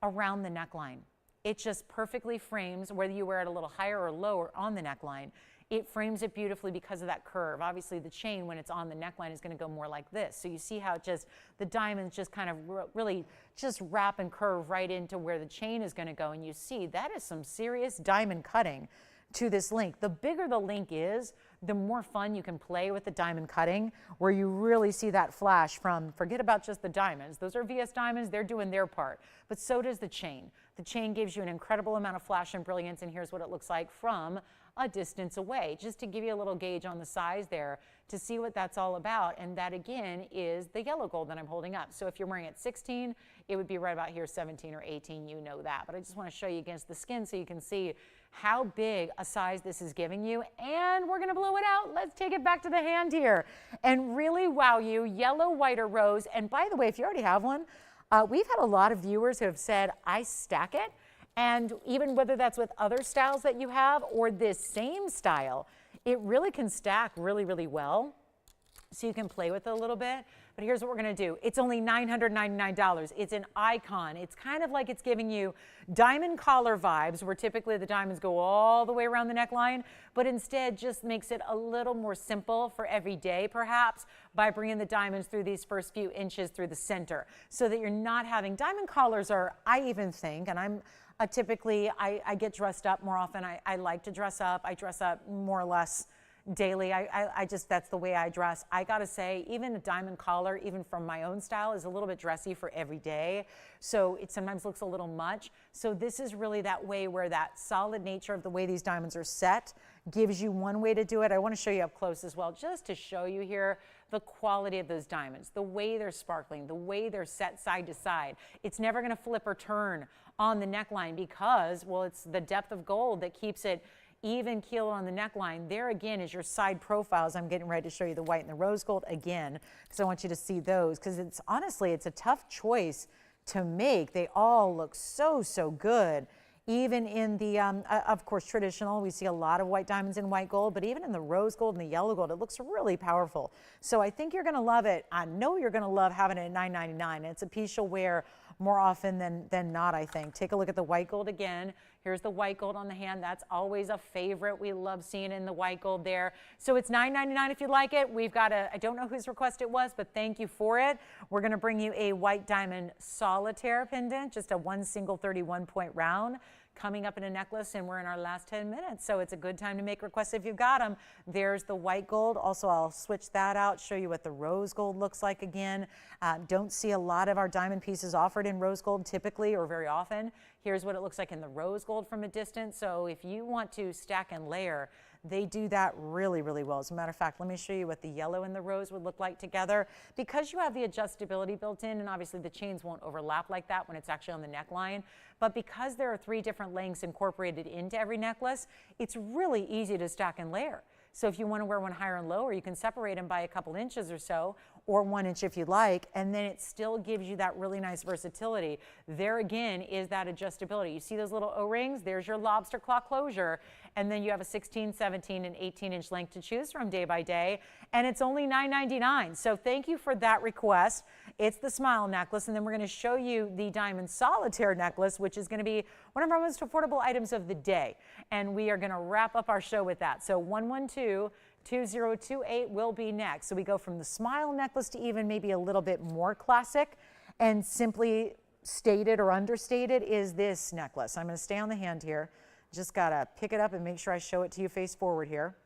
around the neckline. It just perfectly frames, whether you wear it a little higher or lower on the neckline, it frames it beautifully because of that curve. Obviously the chain, when it's on the neckline, is going to go more like this. So you see how the diamonds just kind of really just wrap and curve right into where the chain is going to go. And you see that is some serious diamond cutting to this link. The bigger the link is, the more fun you can play with the diamond cutting, where you really see that flash from, forget about just the diamonds. Those are VS diamonds, they're doing their part, but so does the chain. The chain gives you an incredible amount of flash and brilliance, and here's what it looks like from a distance away, just to give you a little gauge on the size there to see what that's all about. And that again is the yellow gold that I'm holding up. So if you're wearing it 16, it would be right about here 17 or 18, you know that. But I just want to show you against the skin so you can see how big a size this is giving you. And we're going to blow it out. Let's take it back to the hand here and really wow you. Yellow, white, or rose. And by the way, if you already have one, we've had a lot of viewers who have said, I stack it. And even whether that's with other styles that you have or this same style, it really can stack really, really well. So you can play with it a little bit. But here's what we're going to do. It's only $999. It's an icon. It's kind of like it's giving you diamond collar vibes, where typically the diamonds go all the way around the neckline, but instead just makes it a little more simple for every day, perhaps, by bringing the diamonds through these first few inches through the center, so that you're not having diamond collars. Are, I even think, and I'm typically, I get dressed up more often. I like to dress up. I dress up more or less daily. I just, that's the way I dress. I gotta say, even a diamond collar, even from my own style, is a little bit dressy for every day. So it sometimes looks a little much. So this is really that way where that solid nature of the way these diamonds are set gives you one way to do it. I want to show you up close as well, just to show you here the quality of those diamonds, the way they're sparkling, the way they're set side to side. It's never going to flip or turn on the neckline because, well, it's the depth of gold that keeps it even keel on the neckline. There again is your side profiles. I'm getting ready to show you the white and the rose gold again, because I want you to see those, because it's honestly, it's a tough choice to make. They all look so, so good. Even in the, of course, traditional, we see a lot of white diamonds in white gold, but even in the rose gold and the yellow gold, it looks really powerful. So I think you're going to love it. I know you're going to love having it at $9.99. It's a piece you'll wear more often than not, I think. Take a look at the white gold again. Here's the white gold on the hand. That's always a favorite. We love seeing it in the white gold there. So it's $9.99 if you like it. We've got I don't know whose request it was, but thank you for it. We're going to bring you a white diamond solitaire pendant, just a one single 31-point round, coming up in a necklace, and we're in our last 10 minutes. So it's a good time to make requests if you've got them. There's the white gold. Also, I'll switch that out, show you what the rose gold looks like again. Don't see a lot of our diamond pieces offered in rose gold typically or very often. Here's what it looks like in the rose gold from a distance. So if you want to stack and layer, they do that really, really well. As a matter of fact, let me show you what the yellow and the rose would look like together. Because you have the adjustability built in, and obviously the chains won't overlap like that when it's actually on the neckline, but because there are 3 different lengths incorporated into every necklace, it's really easy to stack and layer. So if you want to wear one higher and lower, you can separate them by a couple inches or so, or 1 inch if you like, and then it still gives you that really nice versatility. There again is that adjustability. You see those little O-rings? There's your lobster claw closure, and then you have a 16, 17, and 18-inch length to choose from day by day, and it's only $9.99. So thank you for that request. It's the Smile necklace, and then we're going to show you the diamond solitaire necklace, which is going to be one of our most affordable items of the day. And we are going to wrap up our show with that. So 112-2028 will be next. So we go from the Smile necklace to even maybe a little bit more classic, and simply stated or understated is this necklace. I'm going to stay on the hand here. Just got to pick it up and make sure I show it to you face forward here.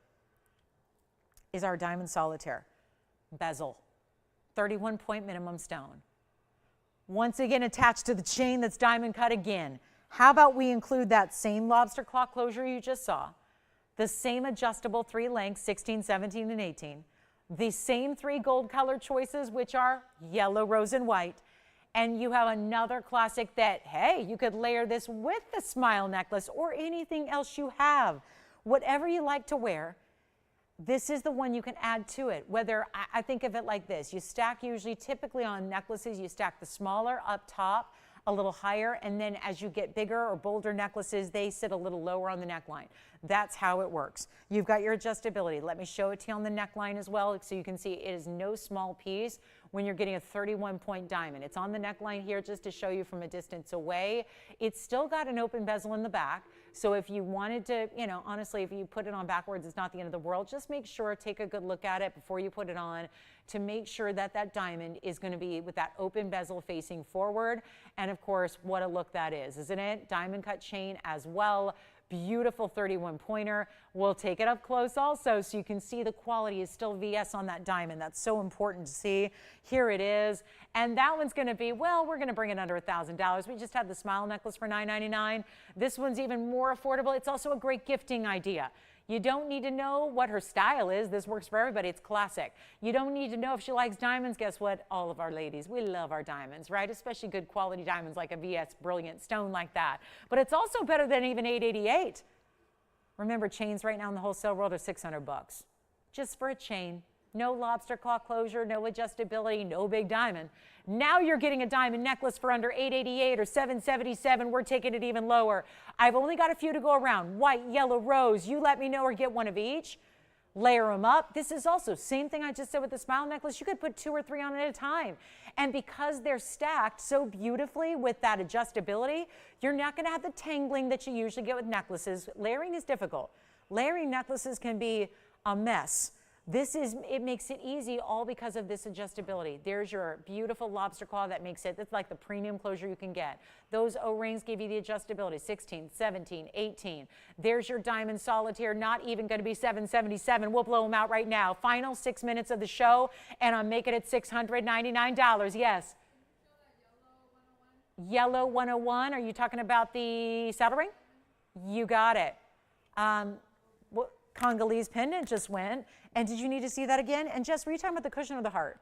Is our diamond solitaire. Bezel. 31-point minimum stone. Once again attached to the chain that's diamond cut again. How about we include that same lobster claw closure you just saw, the same adjustable 3 lengths, 16, 17, and 18, the same 3 gold color choices, which are yellow, rose, and white, and you have another classic that, hey, you could layer this with the Smile necklace or anything else you have. Whatever you like to wear, this is the one you can add to it. Whether, I think of it like this, you stack usually, typically on necklaces, you stack the smaller up top, a little higher, and then as you get bigger or bolder necklaces, they sit a little lower on the neckline. That's how it works. You've got your adjustability. Let me show it to you on the neckline as well, so you can see it is no small piece when you're getting a 31-point diamond. It's on the neckline here just to show you from a distance away. It's still got an open bezel in the back. So if you wanted to, you know, honestly, if you put it on backwards, it's not the end of the world. Just make sure, take a good look at it before you put it on to make sure that that diamond is going to be with that open bezel facing forward. And of course, what a look that is, isn't it? Diamond cut chain as well. Beautiful 31-pointer. We'll take it up close also so you can see the quality is still VS on that diamond. That's so important to see. Here it is. And that one's going to be, well, we're going to bring it under $1,000. We just had the Smile necklace for $999. This one's even more affordable. It's also a great gifting idea. You don't need to know what her style is. This works for everybody. It's classic. You don't need to know if she likes diamonds. Guess what? All of our ladies, we love our diamonds, right? Especially good quality diamonds like a VS brilliant stone like that. But it's also better than even $888. Remember, chains right now in the wholesale world are $600 just for a chain. No lobster claw closure, no adjustability, no big diamond. Now you're getting a diamond necklace for under $888 or $777. We're taking it even lower. I've only got a few to go around. White, yellow, rose. You let me know or get one of each. Layer them up. This is also same thing I just said with the Smile necklace. You could put 2 or 3 on at a time. And because they're stacked so beautifully with that adjustability, you're not going to have the tangling that you usually get with necklaces. Layering is difficult. Layering necklaces can be a mess. It makes it easy all because of this adjustability. There's your beautiful lobster claw that makes it, that's like the premium closure you can get. Those O-rings give you the adjustability, 16, 17, 18. There's your diamond solitaire, not even going to be $777. We'll blow them out right now. Final 6 minutes of the show, and I'm making it $699. Yes? Yellow 101, are you talking about the saddle ring? You got it. Congolese pendant just went. And did you need to see that again? And Jess, were you talking about the cushion or the heart?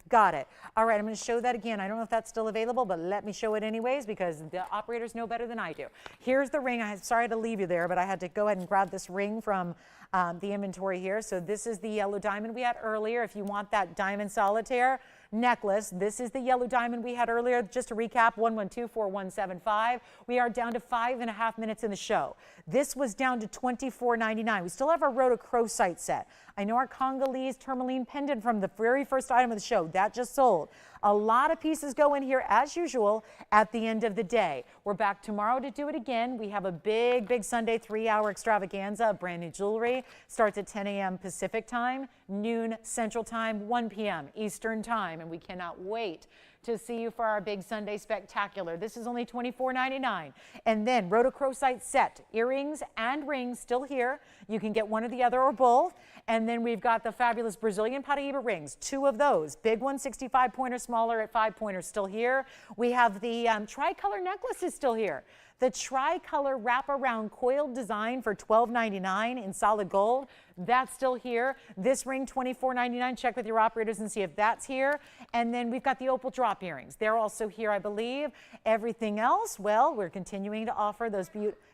Got it. All right, I'm going to show that again. I don't know if that's still available, but let me show it anyways because the operators know better than I do. Here's the ring. I'm sorry to leave you there, but I had to go ahead and grab this ring from the inventory here. So this is the yellow diamond we had earlier. If you want that diamond solitaire necklace, this is the yellow diamond we had earlier. Just to recap, 1124175. We are down to 5.5 minutes in the show. This was down to $24.99. We still have our Rhodochrosite set. I know our Congolese Tourmaline pendant from the very first item of the show. That just sold. A lot of pieces go in here as usual at the end of the day. We're back tomorrow to do it again. We have a big Sunday 3-hour extravaganza of brand new jewelry. Starts at 10 a.m. Pacific time, noon Central time, 1 p.m. Eastern time. And we cannot wait to see you for our big Sunday spectacular. This is only $24.99. And then Rhodochrosite set, earrings and rings still here. You can get one or the other or both. And then we've got the fabulous Brazilian Paraiba rings, 2 of those. Big one, 65-pointer, smaller at 5-pointer still here. We have the Tricolor necklaces still here. The Tricolor wraparound coiled design for $12.99 in solid gold. That's still here. This ring, $24.99. Check with your operators and see if that's here. And then we've got the Opal drop earrings. They're also here, I believe. Everything else, well, we're continuing to offer those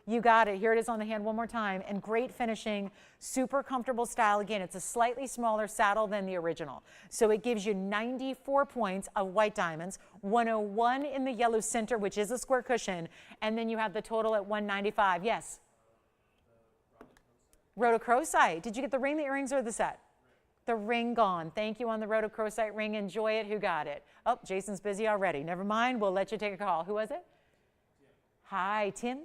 you got it. Here it is on the hand one more time. And great finishing, super comfortable style. Again, it's a slightly smaller saddle than the original. So it gives you 94 points of white diamonds, 101 in the yellow center, which is a square cushion. And then you have the total at 195. Yes? Rhodochrosite. Did you get the ring, the earrings, or the set? The ring gone. Thank you on the Rhodochrosite ring. Enjoy it. Who got it? Oh, Jason's busy already. Never mind. We'll let you take a call. Who was it? Jim. Hi, Tim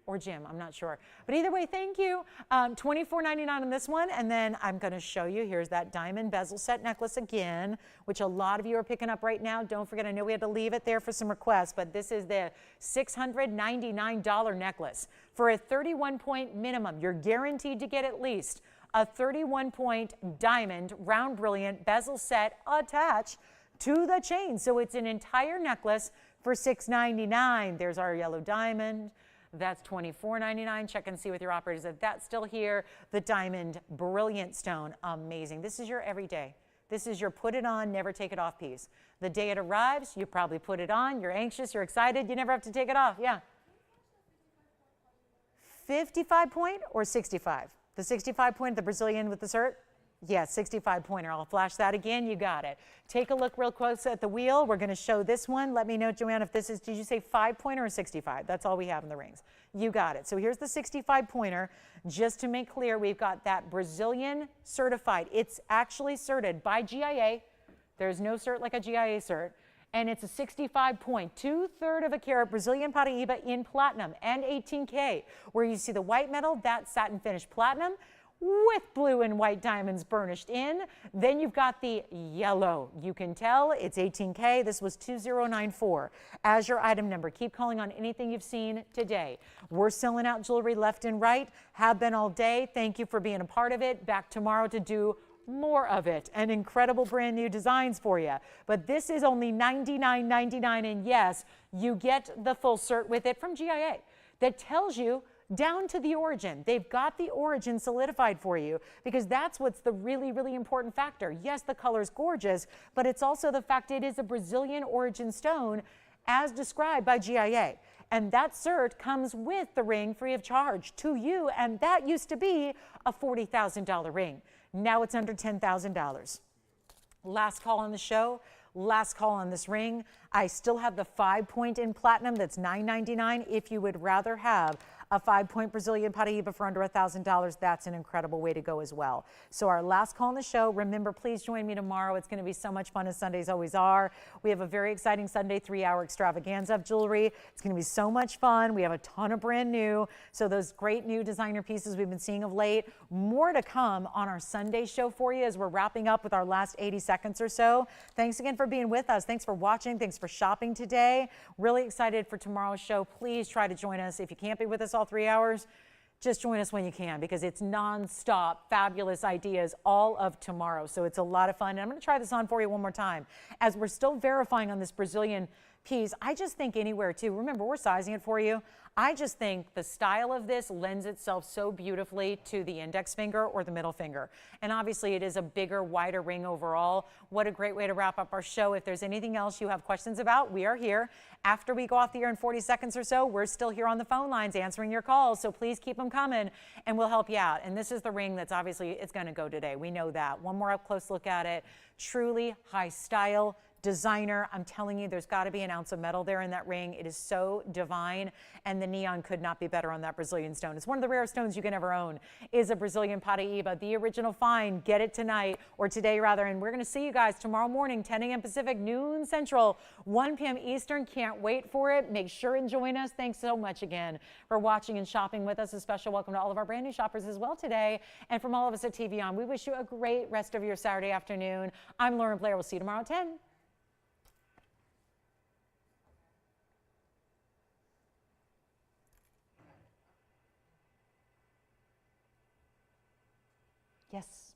or Jim. I'm not sure. But either way, thank you. $24.99 on this one. And then I'm going to show you. Here's that diamond bezel set necklace again, which a lot of you are picking up right now. Don't forget, I know we had to leave it there for some requests, but this is the $699 necklace. For a 31-point minimum, you're guaranteed to get at least a 31-point diamond round brilliant bezel set attached to the chain. So it's an entire necklace for $699. There's our yellow diamond. That's $24.99. Check and see with your operators if that's still here. The diamond brilliant stone. Amazing. This is your everyday. This is your put it on, never take it off piece. The day it arrives, you probably put it on. You're anxious. You're excited. You never have to take it off. Yeah. 55 point or 65? The 65 point, the Brazilian with the cert? Yeah, 65 pointer. I'll flash that again. You got it. Take a look real close at the wheel. We're going to show this one. Let me know, Joanne, if this is, did you say 5 pointer or 65? That's all we have in the rings. You got it. So here's the 65 pointer. Just to make clear, we've got that Brazilian certified. It's actually certed by GIA. There's no cert like a GIA cert. And it's a 65 point, 2/3 of a carat Brazilian Paraiba in platinum and 18K. Where you see the white metal, that's satin finished platinum with blue and white diamonds burnished in. Then you've got the yellow. You can tell it's 18K. This was 2094 as your item number. Keep calling on anything you've seen today. We're selling out jewelry left and right, have been all day. Thank you for being a part of it. Back tomorrow to do more of it and incredible brand new designs for you. But this is only $99.99, and yes, you get the full cert with it from GIA that tells you down to the origin. They've got the origin solidified for you because that's what's the really, really important factor. Yes, the color's gorgeous, but it's also the fact it is a Brazilian origin stone as described by GIA. And that cert comes with the ring free of charge to you, and that used to be a $40,000 ring. Now it's under $10,000. Last call on the show, last call on this ring. I still have the 5 point in platinum that's $999. If you would rather have a 5 point Brazilian Paraiba for under $1,000, that's an incredible way to go as well. So our last call on the show, remember, please join me tomorrow. It's going to be so much fun as Sundays always are. We have a very exciting Sunday 3-hour extravaganza of jewelry. It's going to be so much fun. We have a ton of brand new. So those great new designer pieces we've been seeing of late, more to come on our Sunday show for you as we're wrapping up with our last 80 seconds or so. Thanks again for being with us. Thanks for watching. Thanks for shopping today. Really excited for tomorrow's show. Please try to join us. If you can't be with us all 3 hours, just join us when you can because it's non-stop fabulous ideas all of tomorrow. So it's a lot of fun. And I'm going to try this on for you one more time. As we're still verifying on this Brazilian piece, I just think anywhere too, remember we're sizing it for you. I just think the style of this lends itself so beautifully to the index finger or the middle finger. And obviously it is a bigger, wider ring overall. What a great way to wrap up our show. If there's anything else you have questions about, we are here. After we go off the air in 40 seconds or so, we're still here on the phone lines answering your calls. So please keep them coming and we'll help you out. And this is the ring that's obviously, it's going to go today. We know that. One more up close look at it. Truly high style. Designer. I'm telling you, there's got to be an ounce of metal there in that ring. It is so divine, and the neon could not be better on that Brazilian stone. It's one of the rarest stones you can ever own, is a Brazilian Paraiba, the original find. Get it tonight, or today rather, and we're going to see you guys tomorrow morning, 10 a.m. Pacific, noon Central, 1 p.m. Eastern. Can't wait for it. Make sure and join us. Thanks so much again for watching and shopping with us. A special welcome to all of our brand new shoppers as well today, and from all of us at TVON, we wish you a great rest of your Saturday afternoon. I'm Lauren Blair. We'll see you tomorrow at 10. Yes.